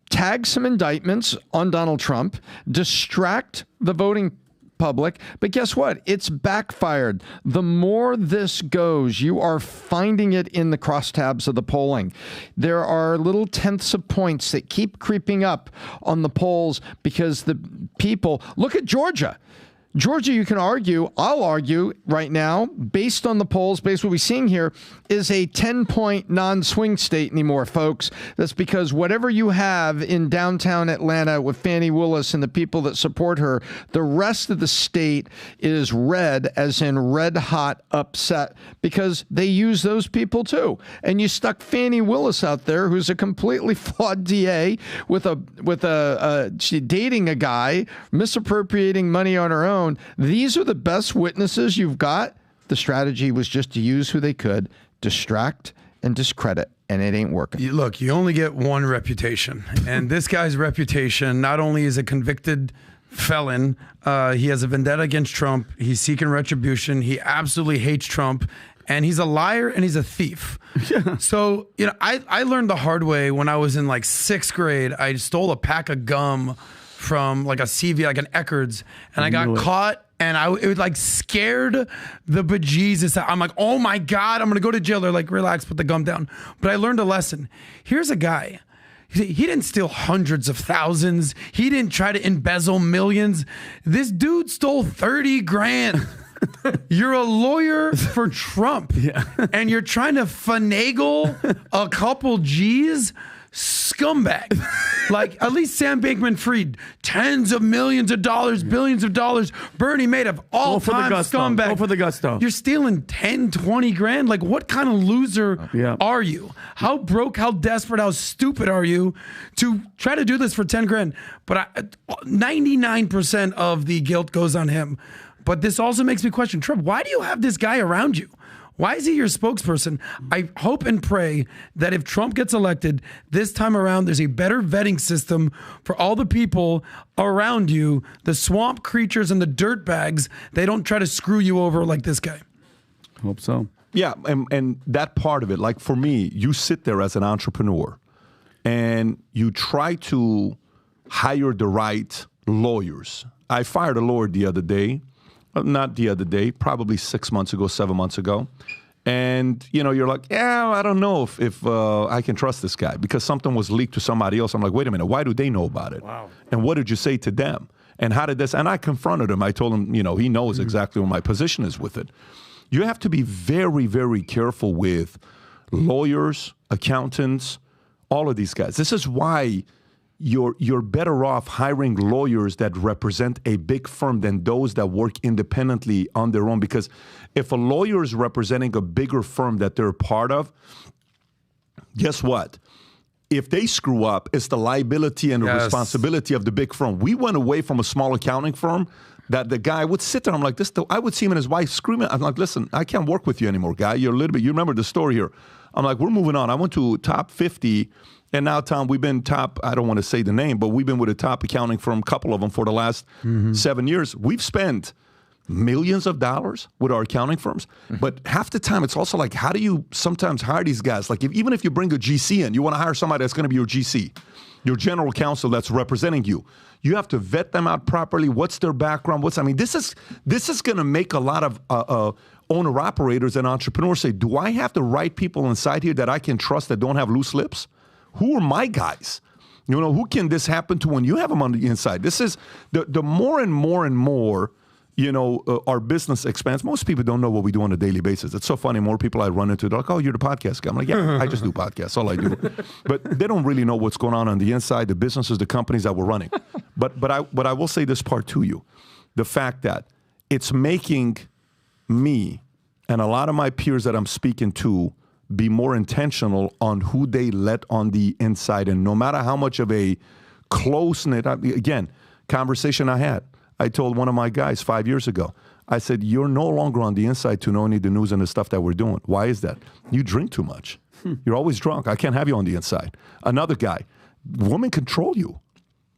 tag some indictments on Donald Trump, distract the voting public. But guess what? It's backfired. The more this goes, you are finding it in the crosstabs of the polling. There are little tenths of points that keep creeping up on the polls because the people, look at Georgia. Georgia, you can argue, I'll argue right now, based on the polls, based on what we're seeing here, is a 10-point non-swing state anymore, folks. That's because whatever you have in downtown Atlanta with Fani Willis and the people that support her, the rest of the state is red, as in red hot upset, because they use those people too. And you stuck Fani Willis out there, who's a completely flawed DA with she dating a guy, misappropriating money on her own. These are the best witnesses you've got. The strategy was just to use who they could, distract and discredit, and it ain't working. Look, you only get one reputation, and this guy's reputation, not only is a convicted felon, he has a vendetta against Trump, he's seeking retribution, he absolutely hates Trump, and he's a liar and he's a thief. Yeah. So, I learned the hard way when I was in like 6th grade. I stole a pack of gum from like a CV, like an Eckerd's, and I got caught, and it like scared the bejesus. I'm like, oh my God, I'm gonna go to jail. They're like, relax, put the gum down. But I learned a lesson. Here's a guy. He didn't steal hundreds of thousands. He didn't try to embezzle millions. This dude stole 30 grand. You're a lawyer for Trump, and you're trying to finagle a couple G's. Scumbag. Like, at least Sam Bankman-Fried, tens of millions of dollars, billions of dollars. Bernie Madoff, all-time scumbag. Go for the gusto. You're stealing 10, 20 grand? Like, what kind of loser are you? How broke, how desperate, how stupid are you to try to do this for 10 grand? But 99% of the guilt goes on him. But this also makes me question, Trump, why do you have this guy around you? Why is he your spokesperson? I hope and pray that if Trump gets elected this time around, there's a better vetting system for all the people around you, the swamp creatures and the dirt bags. They don't try to screw you over like this guy. Hope so. Yeah, and that part of it, like for me, you sit there as an entrepreneur and you try to hire the right lawyers. I fired a lawyer the other day. Not the other day, probably 6 months ago, 7 months ago. And, you're like, yeah, I don't know if I can trust this guy because something was leaked to somebody else. I'm like, wait a minute, why do they know about it? Wow. And what did you say to them? And how did this? And I confronted him. I told him, he knows exactly what my position is with it. You have to be very, very careful with lawyers, accountants, all of these guys. This is why you're better off hiring lawyers that represent a big firm than those that work independently on their own. Because if a lawyer is representing a bigger firm that they're a part of, guess what? If they screw up, it's the liability and the responsibility of the big firm. We went away from a small accounting firm that the guy would sit there. I'm like, I would see him and his wife screaming. I'm like, listen, I can't work with you anymore, guy. You're a little bit, you remember the story here. I'm like, we're moving on. I went to top 50. And now, Tom, we've been top, I don't want to say the name, but we've been with a top accounting firm, a couple of them for the last 7 years. We've spent millions of dollars with our accounting firms. But half the time, it's also like, how do you sometimes hire these guys? Like, even if you bring a GC in, you want to hire somebody that's going to be your GC, your general counsel that's representing you. You have to vet them out properly. What's their background? This is going to make a lot of owner-operators and entrepreneurs say, do I have the right people inside here that I can trust that don't have loose lips? Who are my guys? Who can this happen to when you have them on the inside? This is the more and more, our business expands. Most people don't know what we do on a daily basis. It's so funny. More people I run into, they're like, oh, you're the podcast guy. I'm like, yeah, I just do podcasts. All I do. But they don't really know what's going on the inside, the businesses, the companies that we're running. But I will say this part to you. The fact that it's making me and a lot of my peers that I'm speaking to be more intentional on who they let on the inside. And no matter how much of a close-knit, again, conversation I had, I told one of my guys 5 years ago, I said, you're no longer on the inside to know any of the news and the stuff that we're doing. Why is that? You drink too much. You're always drunk. I can't have you on the inside. Another guy, women control you.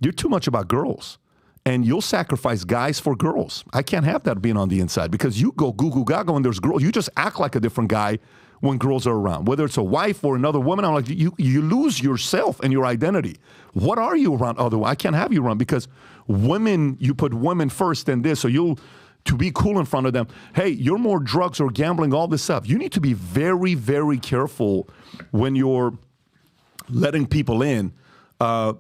You're too much about girls. And you'll sacrifice guys for girls. I can't have that being on the inside because you go goo goo gaga when there's girls. You just act like a different guy when girls are around. Whether it's a wife or another woman, I'm like, you lose yourself and your identity. What are you around otherwise? I can't have you around because women, you put women first in this, so you'll, to be cool in front of them, hey, you're more drugs or gambling, all this stuff. You need to be very, very careful when you're letting people in.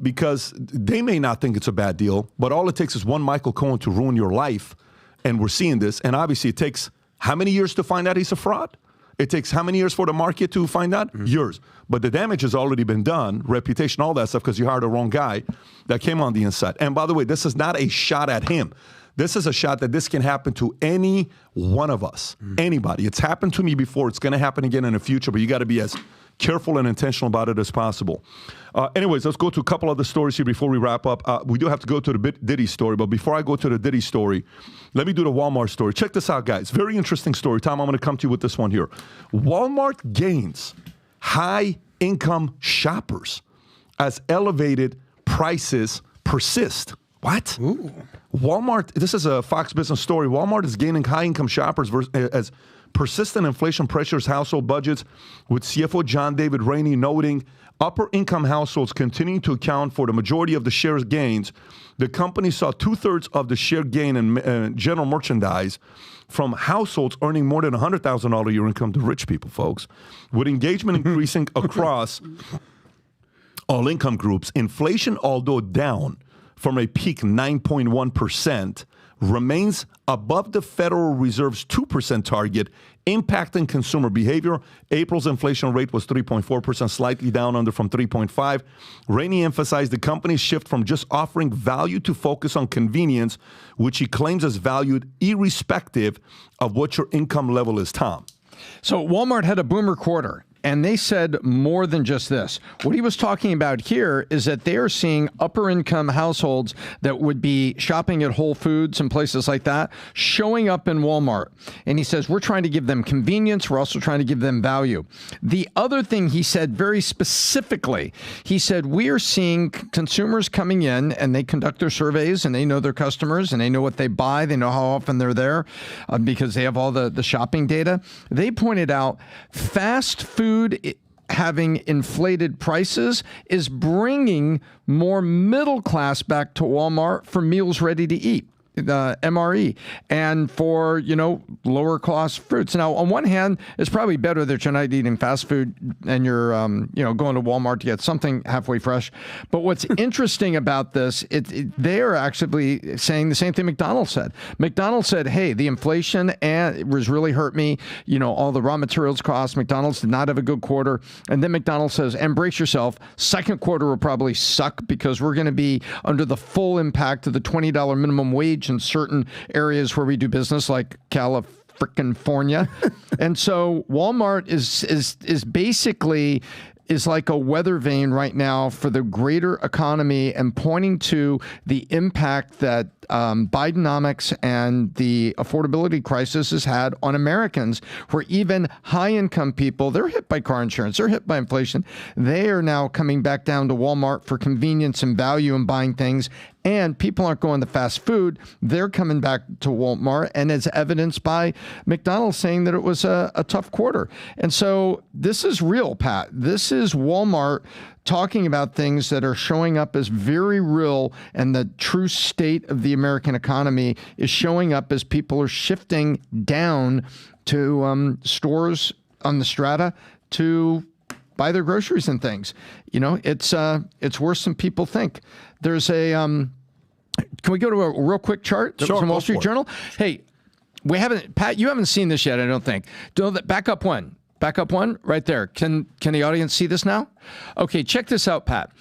Because they may not think it's a bad deal, but all it takes is one Michael Cohen to ruin your life, and we're seeing this. And obviously it takes how many years to find out he's a fraud? It takes how many years for the market to find out? Years. But the damage has already been done, reputation, all that stuff, because you hired the wrong guy that came on the inside. And by the way, this is not a shot at him. This is a shot that this can happen to any one of us, anybody. It's happened to me before. It's going to happen again in the future, but you got to be as careful and intentional about it as possible. Anyways, let's go to a couple other stories here before we wrap up. We do have to go to the Diddy story, but before I go to the Diddy story, let me do the Walmart story. Check this out, guys. Very interesting story. Tom, I'm going to come to you with this one here. Walmart gains high-income shoppers as elevated prices persist. What? Ooh. Walmart, this is a Fox Business story. Walmart is gaining high-income shoppers as persistent inflation pressures household budgets, with CFO John David Rainey noting upper-income households continue to account for the majority of the share gains. The company saw 2/3 of the share gain in general merchandise from households earning more than $100,000 a year income to rich people, folks. With engagement increasing across all income groups, inflation, although down from a peak 9.1%, remains above the Federal Reserve's 2% target, impacting consumer behavior. April's inflation rate was 3.4%, slightly down under from 3.5%. Rainey emphasized the company's shift from just offering value to focus on convenience, which he claims is valued irrespective of what your income level is, Tom. So Walmart had a boomer quarter. And they said more than just this. What he was talking about here is that they are seeing upper income households that would be shopping at Whole Foods and places like that showing up in Walmart. And he says, we're trying to give them convenience. We're also trying to give them value. The other thing he said very specifically, he said, we are seeing consumers coming in and they conduct their surveys and they know their customers and they know what they buy. They know how often they're there because they have all the shopping data. They pointed out fast food having inflated prices is bringing more middle class back to Walmart for meals ready to eat. MRE, and for, lower cost fruits. Now, on one hand, it's probably better that you're not eating fast food and you're, going to Walmart to get something halfway fresh. But what's interesting about this, they are actually saying the same thing McDonald's said. McDonald's said, hey, the inflation was really hurt me. All the raw materials costs. McDonald's did not have a good quarter. And then McDonald's says, embrace yourself. Second quarter will probably suck because we're going to be under the full impact of the $20 minimum wage in certain areas where we do business, like California. And so Walmart is basically like a weather vane right now for the greater economy and pointing to the impact that Bidenomics and the affordability crisis has had on Americans, where even high-income people, they're hit by car insurance, they're hit by inflation. They are now coming back down to Walmart for convenience and value and buying things. And people aren't going to fast food. They're coming back to Walmart, and as evidenced by McDonald's saying that it was a tough quarter. And so this is real, Pat. This is Walmart talking about things that are showing up as very real, and the true state of the American economy is showing up as people are shifting down to stores on the strata to buy their groceries and things. It's worse than people think. There's a can we go to a real quick chart from Wall Street Journal? Hey, Pat, you haven't seen this yet, I don't think. Back up one right there. Can the audience see this now? Okay, check this out, Pat.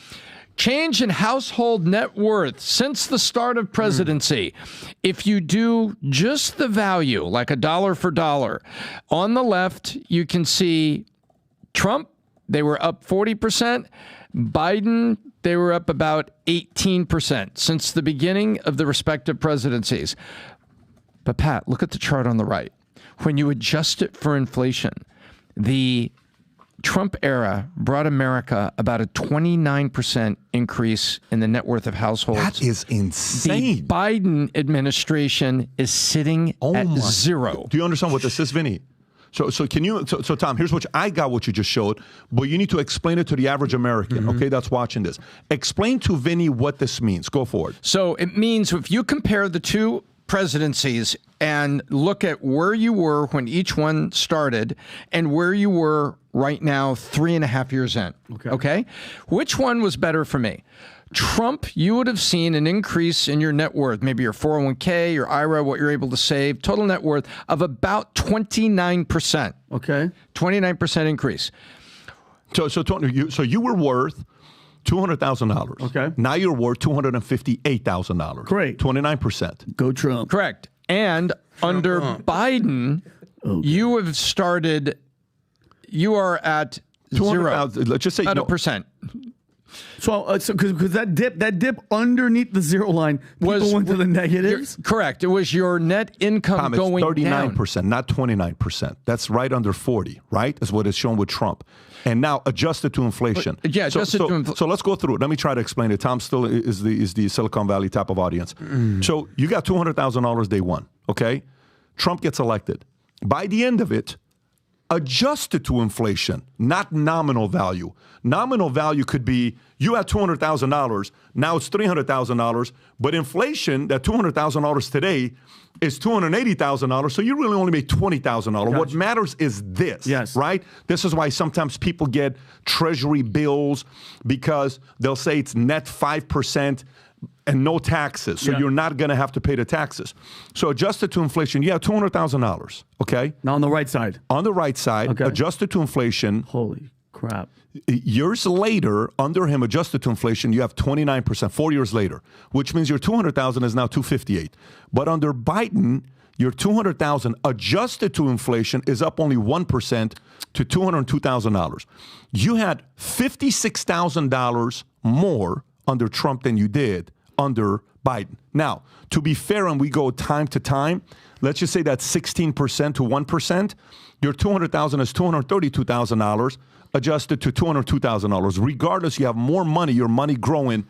Change in household net worth since the start of presidency. If you do just the value, like a dollar for dollar, on the left, you can see Trump, they were up 40%. Biden, they were up about 18% since the beginning of the respective presidencies. But Pat, look at the chart on the right. When you adjust it for inflation, the Trump era brought America about a 29% increase in the net worth of households. That is insane. The Biden administration is sitting at zero. Do you understand what this is, Vinny? So Tom, here's I got what you just showed, but you need to explain it to the average American, okay, that's watching this. Explain to Vinny what this means. Go forward. So it means if you compare the two presidencies and look at where you were when each one started and where you were right now 3.5 years in. Okay? Which one was better for me? Trump, you would have seen an increase in your net worth, maybe your 401k, your IRA, what you're able to save, total net worth of about 29%. Okay. 29% increase. So you were worth $200,000. Okay. Now you're worth $258,000. Great. 29%. Go Trump. Correct. And under Biden, you have started, you are at 0. Let's just say about 1%. So because that dip underneath the zero line, people went to the negatives. Correct. It was your net income going down. 39%, not 29%. That's right under 40, right? That's what is shown with Trump. And now adjusted to inflation. Adjusted to inflation. So let's go through it. Let me try to explain it. Tom still is the Silicon Valley type of audience. So you got $200,000 day one, okay? Trump gets elected. By the end of it, adjusted to inflation, not nominal value. Nominal value could be you had $200,000, now it's $300,000, but inflation, that $200,000 today is $280,000, so you really only made $20,000. Gotcha. What matters is this, right? This is why sometimes people get treasury bills because they'll say it's net 5%, and no taxes, so you're not going to have to pay the taxes. So adjusted to inflation, you have $200,000, okay? Now on the right side. On the right side, adjusted to inflation. Holy crap. Years later, under him, adjusted to inflation, you have 29%, 4 years later, which means your $200,000 is now $258,000. But under Biden, your $200,000 adjusted to inflation is up only 1% to $202,000. You had $56,000 more under Trump than you did under Biden. Now, to be fair, and we go time to time, let's just say that's 16% to 1%. Your $200,000 is $232,000 adjusted to $202,000. Regardless, you have more money, your money growing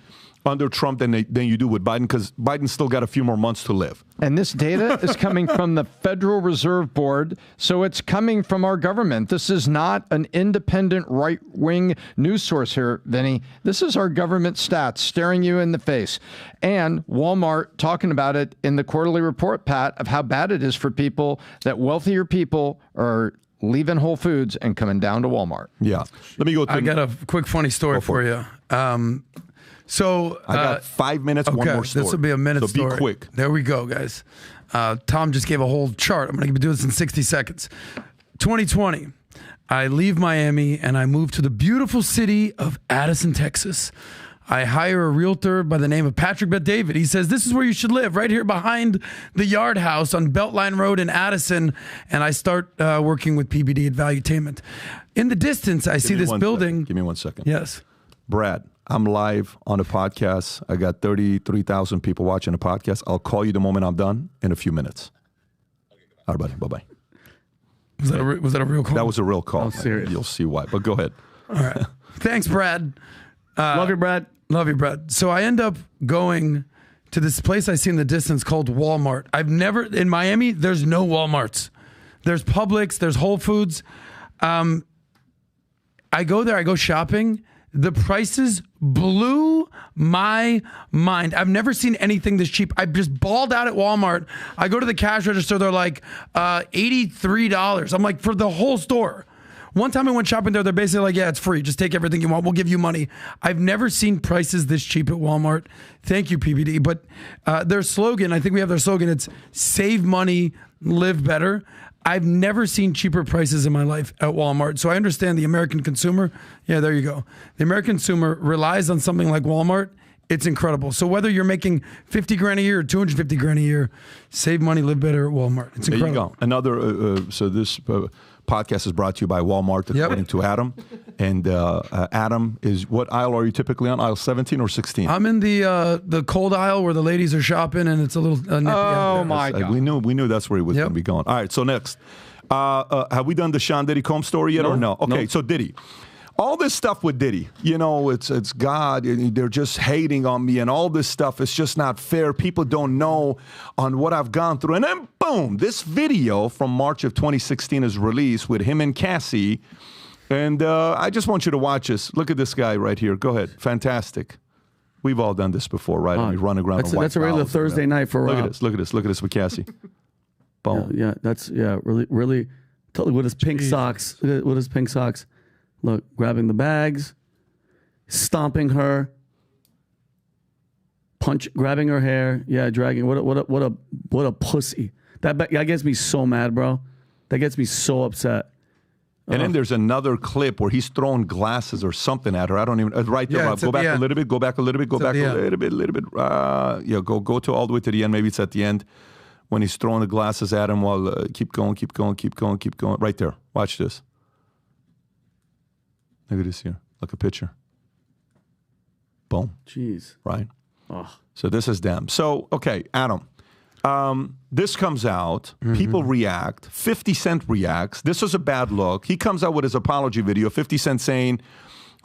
under Trump than you do with Biden, because Biden's still got a few more months to live. And this data is coming from the Federal Reserve Board, so it's coming from our government. This is not an independent right-wing news source here, Vinny. This is our government stats staring you in the face. And Walmart talking about it in the quarterly report, Pat, of how bad it is for people, that wealthier people are leaving Whole Foods and coming down to Walmart. Yeah. Let me go through. I got a quick funny story for you. So I got 5 minutes, one more story. This will be a minute story. So be quick. There we go, guys. Tom just gave a whole chart. I'm going to do this in 60 seconds. 2020, I leave Miami and I move to the beautiful city of Addison, Texas. I hire a realtor by the name of Patrick Bet-David. He says, this is where you should live, right here behind the Yard House on Beltline Road in Addison. And I start working with PBD at Valuetainment. In the distance, I see this building. Give me 1 second. Yes. Brad, I'm live on a podcast. I got 33,000 people watching the podcast. I'll call you the moment I'm done in a few minutes. All right, buddy. Bye-bye. Was that a real call? That was a real call. Oh, serious. You'll see why. But go ahead. All right. Thanks, Brad. Love you, Brad. Love you, Brad. So I end up going to this place I see in the distance called Walmart. In Miami, there's no Walmarts. There's Publix, there's Whole Foods. I go there, I go shopping. The prices blew my mind. I've never seen anything this cheap. I just balled out at Walmart. I go to the cash register. They're like $83. I'm like, for the whole store. One time I went shopping there, they're basically like, yeah, it's free. Just take everything you want. We'll give you money. I've never seen prices this cheap at Walmart. Thank you, PBD. But their slogan, I think we have their slogan, it's save money, live better. I've never seen cheaper prices in my life at Walmart. So I understand the American consumer. Yeah, there you go. The American consumer relies on something like Walmart. It's incredible. So whether you're making 50 grand a year or 250 grand a year, save money, live better at Walmart. It's incredible. There you go. Another, so this podcast is brought to you by Walmart, according to Adam. And Adam, is what aisle are you typically on? Aisle 17 or 16? I'm in the cold aisle where the ladies are shopping, and it's a little nippy out there. My God. We knew that's where he was going to be going. All right, so next. Have we done the Sean Diddy Combs story yet or no? Okay, so Diddy. All this stuff with Diddy, you know, it's God, and they're just hating on me and all this stuff. It's just not fair. People don't know on what I've gone through. And then, boom, this video from March of 2016 is released with him and Cassie. And I just want you to watch this. Look at this guy right here. Go ahead. Fantastic. We've all done this before, right? And we run around. That's a regular Thursday night for Look at this. Look at this. Look at this with Cassie. Boom. Yeah, really. Totally with his pink socks. With his pink socks. Look, grabbing the bags, stomping her, grabbing her hair, dragging. What a pussy. That gets me so mad, bro. That gets me so upset. And then there's another clip where he's throwing glasses or something at her. I don't even right there. Rob. Go back a little bit. Go back a little bit. Go back a little bit. Go to all the way to the end. Maybe it's at the end when he's throwing the glasses at him. While keep going. Right there. Watch this. Look at this here. Look a picture. Boom. Jeez. Right. So this is them. So okay, Adam. This comes out. People react. 50 Cent reacts. This was a bad look. He comes out with his apology video. 50 Cent saying,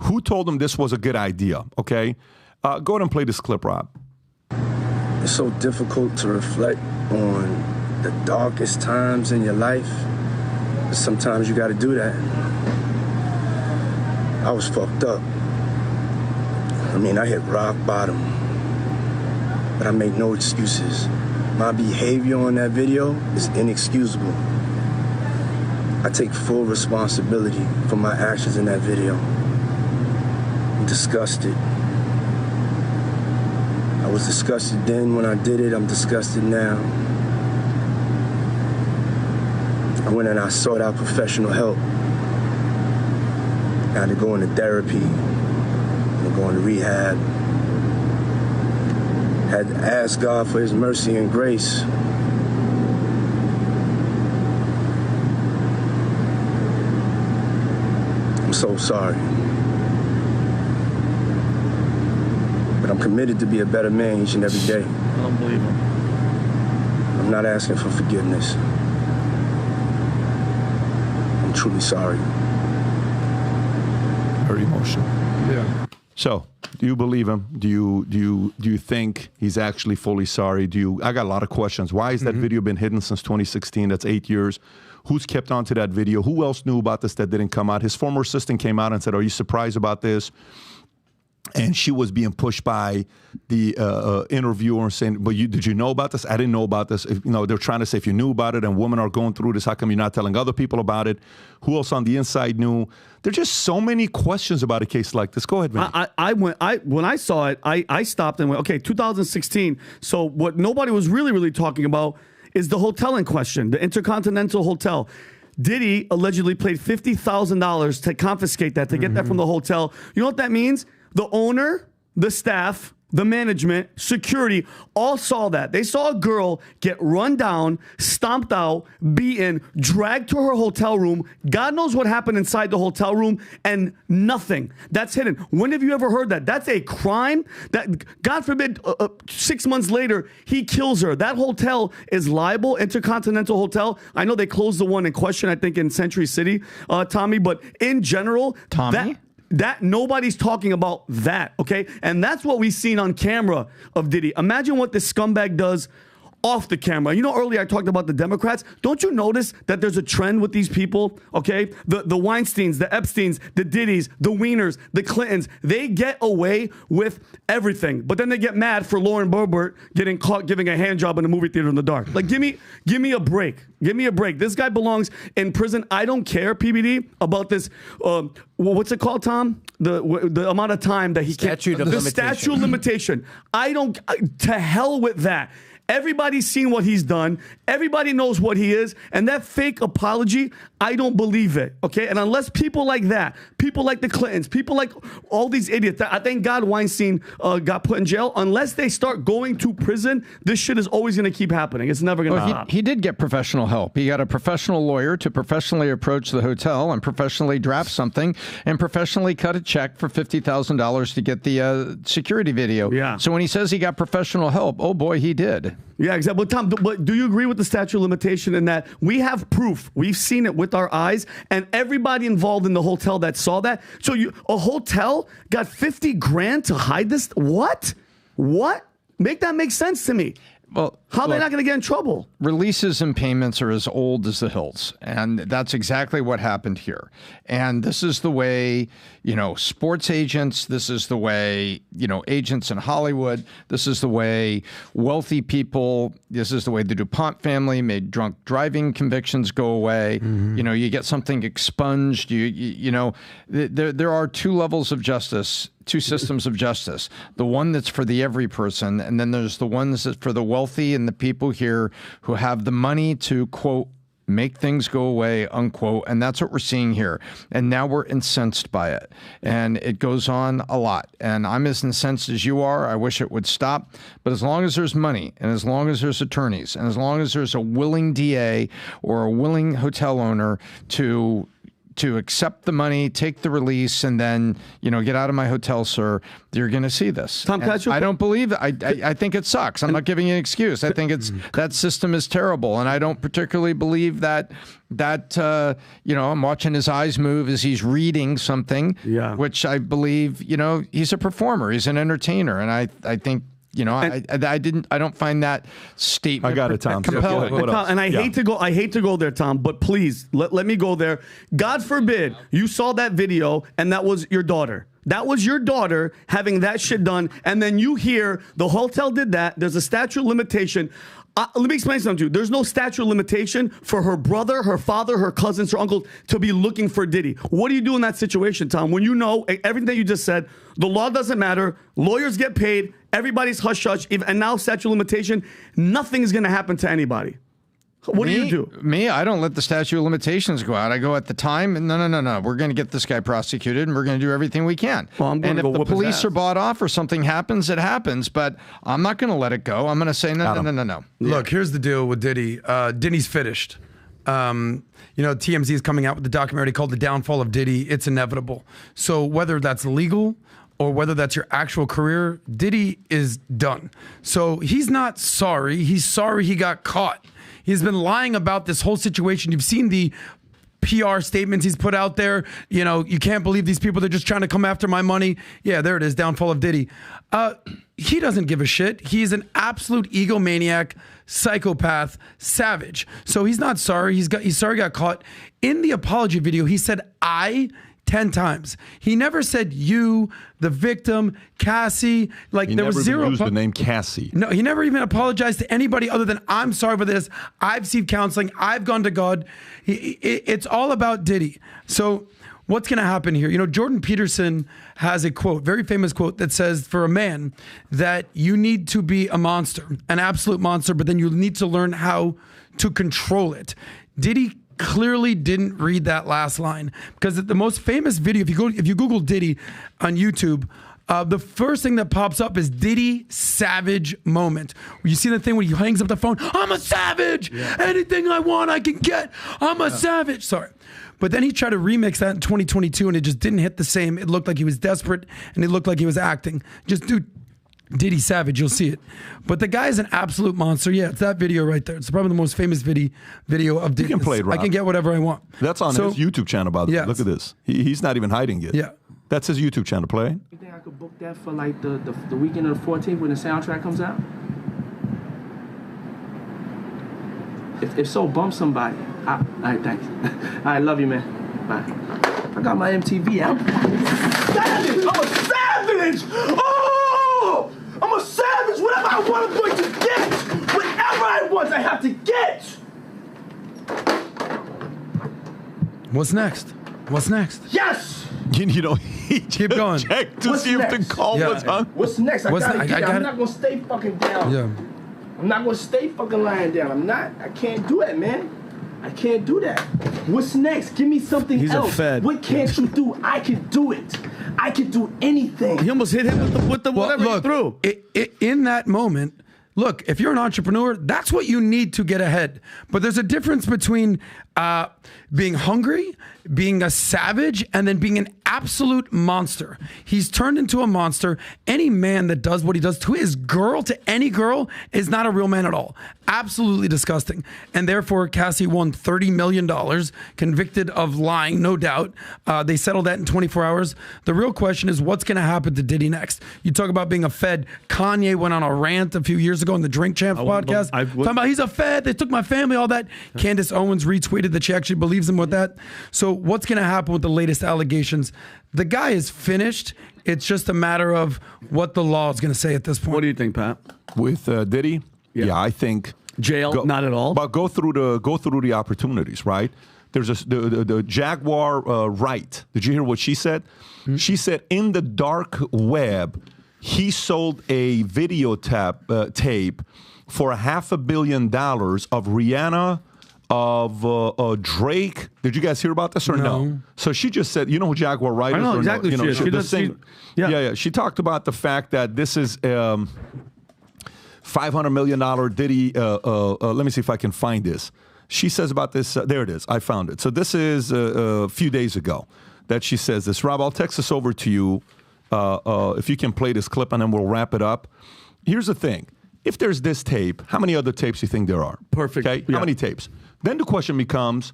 "Who told him this was a good idea?" Okay. Go ahead and play this clip, Rob. It's so difficult to reflect on the darkest times in your life. Sometimes you got to do that. I was fucked up. I mean, I hit rock bottom. But I make no excuses. My behavior on that video is inexcusable. I take full responsibility for my actions in that video. I'm disgusted. I was disgusted then when I did it. I'm disgusted now. I went and I sought out professional help. I had to go into therapy, and go into rehab. Had to ask God for his mercy and grace. I'm so sorry. But I'm committed to be a better man each and every day. I don't believe him. I'm not asking for forgiveness. I'm truly sorry. Very emotional. Yeah. So, do you believe him? Do you think he's actually fully sorry? I got a lot of questions. Why has that video been hidden since 2016? That's 8 years. Who's kept on to that video? Who else knew about this that didn't come out? His former assistant came out and said, "Are you surprised about this?" And she was being pushed by the interviewer saying, "But did you know about this? I didn't know about this." They're trying to say, if you knew about it and women are going through this, how come you're not telling other people about it? Who else on the inside knew? There's just so many questions about a case like this. Go ahead, Vinny. When I saw it, I stopped and went, okay, 2016. So what nobody was really talking about is the hotel in question, the InterContinental Hotel. Diddy allegedly paid $50,000 to confiscate that, to get that from the hotel. You know what that means? The owner, the staff, the management, security all saw that. They saw a girl get run down, stomped out, beaten, dragged to her hotel room. God knows what happened inside the hotel room, and nothing. That's hidden. When have you ever heard that? That's a crime. That, God forbid, 6 months later, he kills her. That hotel is liable, InterContinental Hotel. I know they closed the one in question, I think, in Century City, Tommy, but in general, that nobody's talking about that, okay? And that's what we've seen on camera of Diddy. Imagine what this scumbag does off the camera. You know, earlier I talked about the Democrats. Don't you notice that there's a trend with these people, okay? The Weinsteins, the Epsteins, the Diddys, the Wieners, the Clintons. They get away with everything. But then they get mad for Lauren Boebert getting caught giving a hand job in a movie theater in the dark. Like, give me a break. Give me a break. This guy belongs in prison. I don't care, PBD, about this. What's it called, Tom? The amount of time that he statute of limitation. The statute of limitation. I don't. To hell with that. Everybody's seen what he's done. Everybody knows what he is. And that fake apology, I don't believe it. Okay? And unless people like that, people like the Clintons, people like all these idiots, I thank God Weinstein got put in jail. Unless they start going to prison, this shit is always going to keep happening. It's never going to stop. He did get professional help. He got a professional lawyer to professionally approach the hotel and professionally draft something and professionally cut a check for $50,000 to get the security video. Yeah. So when he says he got professional help, oh boy, he did. Yeah, exactly. But Tom, but do you agree with the statute of limitation in that we have proof? We've seen it with our eyes, and everybody involved in the hotel that saw that. So a hotel got $50,000 to hide this? What? Make that make sense to me. Well, how are they not going to get in trouble? Releases and payments are as old as the hills, and that's exactly what happened here. And this is the way, sports agents, this is the way, agents in Hollywood, this is the way wealthy people, this is the way the DuPont family made drunk driving convictions go away. Mm-hmm. You get something expunged. There are two levels of justice. Two systems of justice. The one that's for the every person, and then there's the ones that's for the wealthy and the people here who have the money to, quote, make things go away, unquote. And that's what we're seeing here. And now we're incensed by it. And it goes on a lot. And I'm as incensed as you are. I wish it would stop. But as long as there's money, and as long as there's attorneys, and as long as there's a willing DA or a willing hotel owner to accept the money, take the release, and then, get out of my hotel, sir, you're going to see this. Tom, I don't believe it. I think it sucks. I'm not giving you an excuse. I think that system is terrible. And I don't particularly believe that I'm watching his eyes move as he's reading something, which I believe, he's a performer. He's an entertainer. And I think, I don't find that statement. I got it, Tom. compelling. And I hate to go there, Tom, but please let me go there. God forbid you saw that video and that was your daughter. That was your daughter having that shit done, and then you hear the hotel did that. There's a statute of limitation. Let me explain something to you. There's no statute of limitation for her brother, her father, her cousins, her uncle to be looking for Diddy. What do you do in that situation, Tom? When you know everything that you just said, the law doesn't matter, lawyers get paid, everybody's hush-hush, and now statute of limitation, nothing is going to happen to anybody. What do you do? I don't let the statute of limitations go out. I go at the time, and no. We're going to get this guy prosecuted, and we're going to do everything we can. Well, and if the police are bought off or something happens, it happens. But I'm not going to let it go. I'm going to say no. Look, here's the deal with Diddy. Diddy's finished. TMZ is coming out with a documentary called The Downfall of Diddy. It's inevitable. So whether that's legal or whether that's your actual career, Diddy is done. So he's not sorry. He's sorry he got caught. He's been lying about this whole situation. You've seen the PR statements he's put out there. You can't believe these people. They're just trying to come after my money. Yeah, there it is. Downfall of Diddy. He doesn't give a shit. He's an absolute egomaniac, psychopath, savage. So he's not sorry. He's sorry he got caught. In the apology video, he said, 10 times. He never said you, the victim, Cassie. There was zero. He used the name Cassie. No, he never even apologized to anybody other than I'm sorry for this. I've seen counseling. I've gone to God. It's all about Diddy. So what's going to happen here? Jordan Peterson has a quote, very famous quote that says, for a man, that you need to be a monster, an absolute monster, but then you need to learn how to control it. Diddy clearly didn't read that last line, because the most famous video, if you Google Diddy on YouTube, the first thing that pops up is Diddy savage moment. You see the thing when he hangs up the phone, I'm a savage. Yeah. Anything I want, I can get. I'm a savage. Sorry. But then he tried to remix that in 2022 and it just didn't hit the same. It looked like he was desperate and it looked like he was acting. Just do Diddy Savage, you'll see it. But the guy's an absolute monster. Yeah, it's that video right there. It's probably the most famous video of Diddy. You can play it, Rob. I can get whatever I want. That's on his YouTube channel, by the way. Look at this. He's not even hiding it. Yeah. That's his YouTube channel. Play. You think I could book that for the weekend of the 14th when the soundtrack comes out? If so, bump somebody. All right, thanks. All right, love you, man. Bye. I got my MTV out. Savage! I'm a savage! Oh! I'm a savage! Whatever I want, I'm going to get! Whatever I want, I have to get! What's next? Yes! He keep going. Check to see if the call was on. What's next? I'm not going to stay fucking down. Yeah. I'm not gonna stay fucking lying down. I'm not. I can't do that, man. I can't do that. What's next? Give me something He's else. a Fed. What can't you do? I can do it. I can do anything. He almost hit him with the whatever he threw. In that moment, look, if you're an entrepreneur, that's what you need to get ahead. But there's a difference between being hungry, being a savage, and then being an absolute monster. He's turned into a monster. Any man that does what he does to his girl, to any girl, is not a real man at all. Absolutely disgusting. And therefore, Cassie won $30 million, convicted of lying, no doubt. They settled that in 24 hours. The real question is, what's going to happen to Diddy next? You talk about being a Fed. Kanye went on a rant a few years ago on the Drink Champs podcast. Talking about he's a Fed. They took my family, all that. Candace Owens retweeted that she actually believes him with that. So what's going to happen with the latest allegations? The guy is finished. It's just a matter of what the law is going to say at this point. What do you think, Pat? With Diddy? Yeah, I think jail. Not at all. But go through the opportunities, right? There's the Jaguar Wright. Did you hear what she said? Mm-hmm. She said in the dark web, he sold a video tape for $500 million of Rihanna, of Drake. Did you guys hear about this or no? So she just said, you know who Jaguar Wright is? I know exactly. No? She does. Yeah. She talked about the fact that this is $500 million Diddy. Let me see if I can find this. She says about this. There it is. I found it. So this is a few days ago that she says this. Rob, I'll text this over to you if you can play this clip, and then we'll wrap it up. Here's the thing. If there's this tape, how many other tapes do you think there are? Perfect. Okay. How many tapes? Then the question becomes,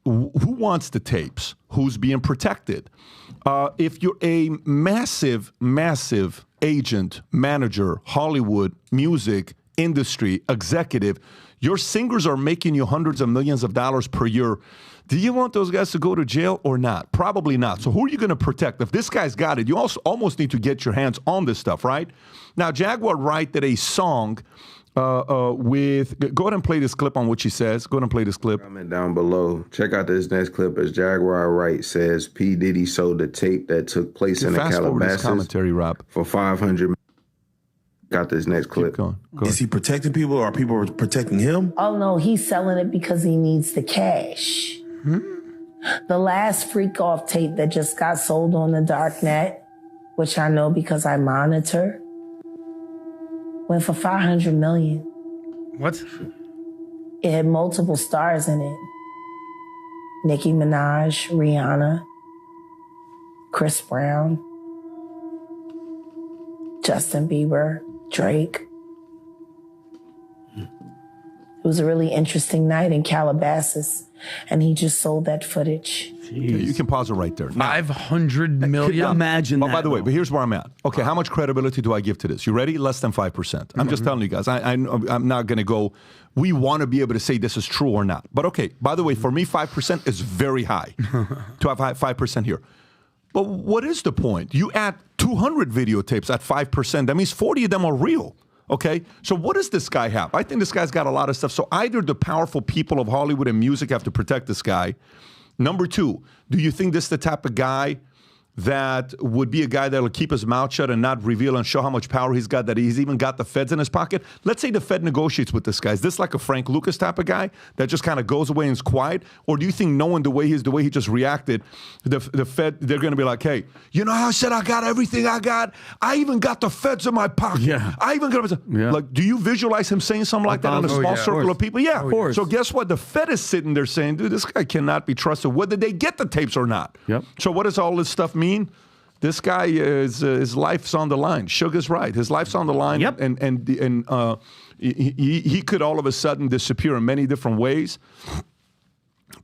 who wants the tapes? Who's being protected? If you're a massive agent, manager, Hollywood, music, industry, executive, your singers are making you hundreds of millions of dollars per year. Do you want those guys to go to jail or not? Probably not. So who are you going to protect? If this guy's got it, you also almost need to get your hands on this stuff, right? Now, Jaguar Wright did a song with, go ahead and play this clip on what she says. Go ahead and play this clip. Comment down below. Check out this next clip as Jaguar Wright says P. Diddy sold the tape that took place in the Calabasas commentary, Rob. for $500. Got this next clip. Go Is he protecting people or are people protecting him? Oh, no, he's selling it because he needs the cash. The last freak off tape that just got sold on the dark net, which I know because I monitor, went for $500 million. What? It had multiple stars in it. Nicki Minaj, Rihanna, Chris Brown, Justin Bieber, Drake. It was a really interesting night in Calabasas, and he just sold that footage. Yeah, you can pause it right there. $500 million. Imagine that. By the way, but here's where I'm at. Okay, how much credibility do I give to this? You ready? Less than 5%. I'm just telling you guys. I'm not going to go, we want to be able to say this is true or not. But okay, by the way, for me, 5% is very high to have 5% here. But what is the point? You add 200 videotapes at 5%. That means 40 of them are real. Okay, so what does this guy have? I think this guy's got a lot of stuff. So either the powerful people of Hollywood and music have to protect this guy. Number two, do you think this is the type of guy that would be a guy that will keep his mouth shut and not reveal and show how much power he's got, that he's even got the feds in his pocket? Let's say the Fed negotiates with this guy. Is this like a Frank Lucas type of guy that just kind of goes away and is quiet? Or do you think knowing the way he just reacted, the Fed, they're going to be like, hey, you know how I said I got everything I got? I even got the feds in my pocket. Yeah. I even got like, do you visualize him saying something like that in a small circle of people? Yeah. Of course. So guess what? The Fed is sitting there saying, dude, this guy cannot be trusted, whether they get the tapes or not. Yep. So what does all this stuff mean? This guy is his life's on the line. Sugar's right. His life's on the line, yep. and he could all of a sudden disappear in many different ways.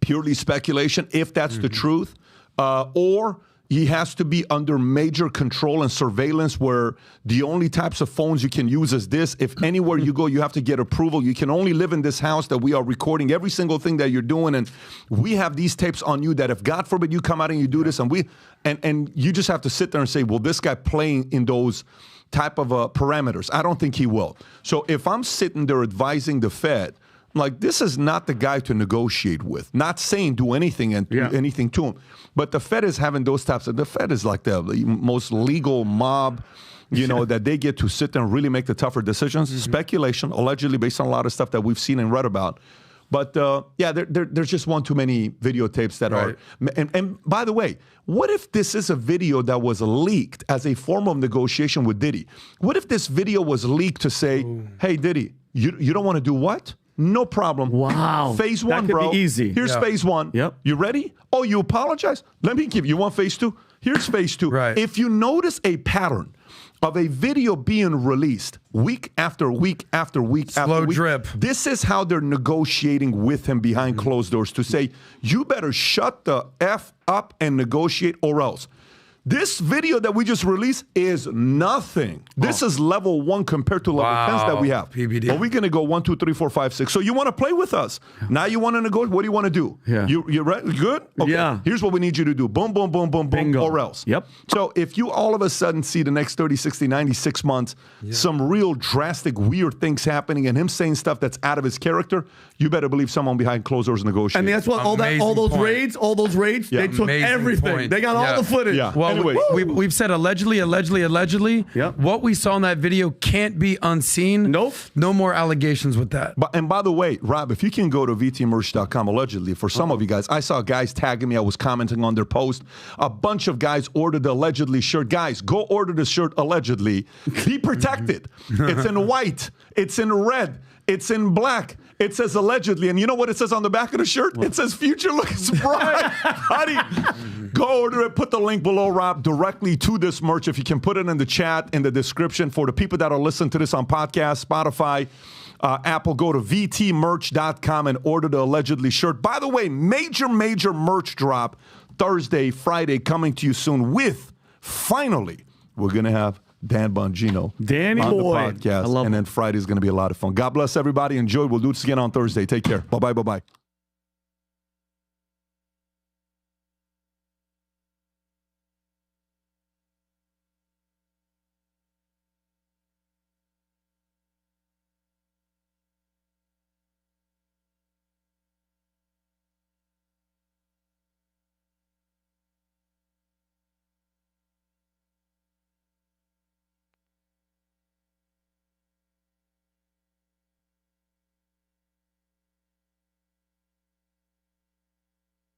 Purely speculation, if that's the truth, or he has to be under major control and surveillance where the only types of phones you can use is this. If anywhere you go, you have to get approval. You can only live in this house that we are recording every single thing that you're doing. And we have these tapes on you that if God forbid you come out and you do this and you just have to sit there and say, well, this guy playing in those type of parameters. I don't think he will. So if I'm sitting there advising the Fed, like, this is not the guy to negotiate with. Not saying do anything and anything to him. But the Fed is having those types of, the Fed is like the most legal mob, that they get to sit there and really make the tougher decisions. Speculation, allegedly based on a lot of stuff that we've seen and read about. But there's just one too many videotapes that are. And by the way, what if this is a video that was leaked as a form of negotiation with Diddy? What if this video was leaked to say, hey, Diddy, you don't want to do what? No problem. Wow. Phase one, that could bro. Be easy. Here's phase one. Yep. You ready? Oh, you apologize? Let me give you. You want phase two? Here's phase two. Right. If you notice a pattern of a video being released week after week after week Slow drip. This is how they're negotiating with him behind closed doors to say, you better shut the F up and negotiate or else. This video that we just released is nothing. This is level 1 compared to level 10s that we have. PBD. Are we going to go 1, 2, 3, 4, 5, 6? So you want to play with us. Now you want to negotiate. What do you want to do? Yeah. You ready? Good? Okay. Yeah. Here's what we need you to do. Boom, boom, boom, boom, boom, or else. Yep. So if you all of a sudden see the next 30, 60, 96 months, some real drastic, weird things happening and him saying stuff that's out of his character, you better believe someone behind closed doors negotiating. And that's what all those raids, they took everything. Point. They got all the footage. Yeah. Well, anyway, we've said allegedly. Yep. What we saw in that video can't be unseen. Nope. No more allegations with that. And by the way, Rob, if you can go to vtmerch.com, allegedly, for some of you guys, I saw guys tagging me. I was commenting on their post. A bunch of guys ordered the allegedly shirt. Guys, go order the shirt allegedly. Be protected. It's in white. It's in red. It's in black. It says allegedly. And you know what it says on the back of the shirt? What? It says future looks bright. Honey, go order it. Put the link below, Rob, directly to this merch. If you can put it in the chat, in the description. For the people that are listening to this on podcast, Spotify, Apple, go to vtmerch.com and order the allegedly shirt. By the way, major merch drop Thursday, Friday, coming to you soon with, finally, we're going to have Dan Bongino Danny on boy. the podcast. And then Friday's going to be a lot of fun. God bless everybody. Enjoy. We'll do this again on Thursday. Take care. Bye-bye.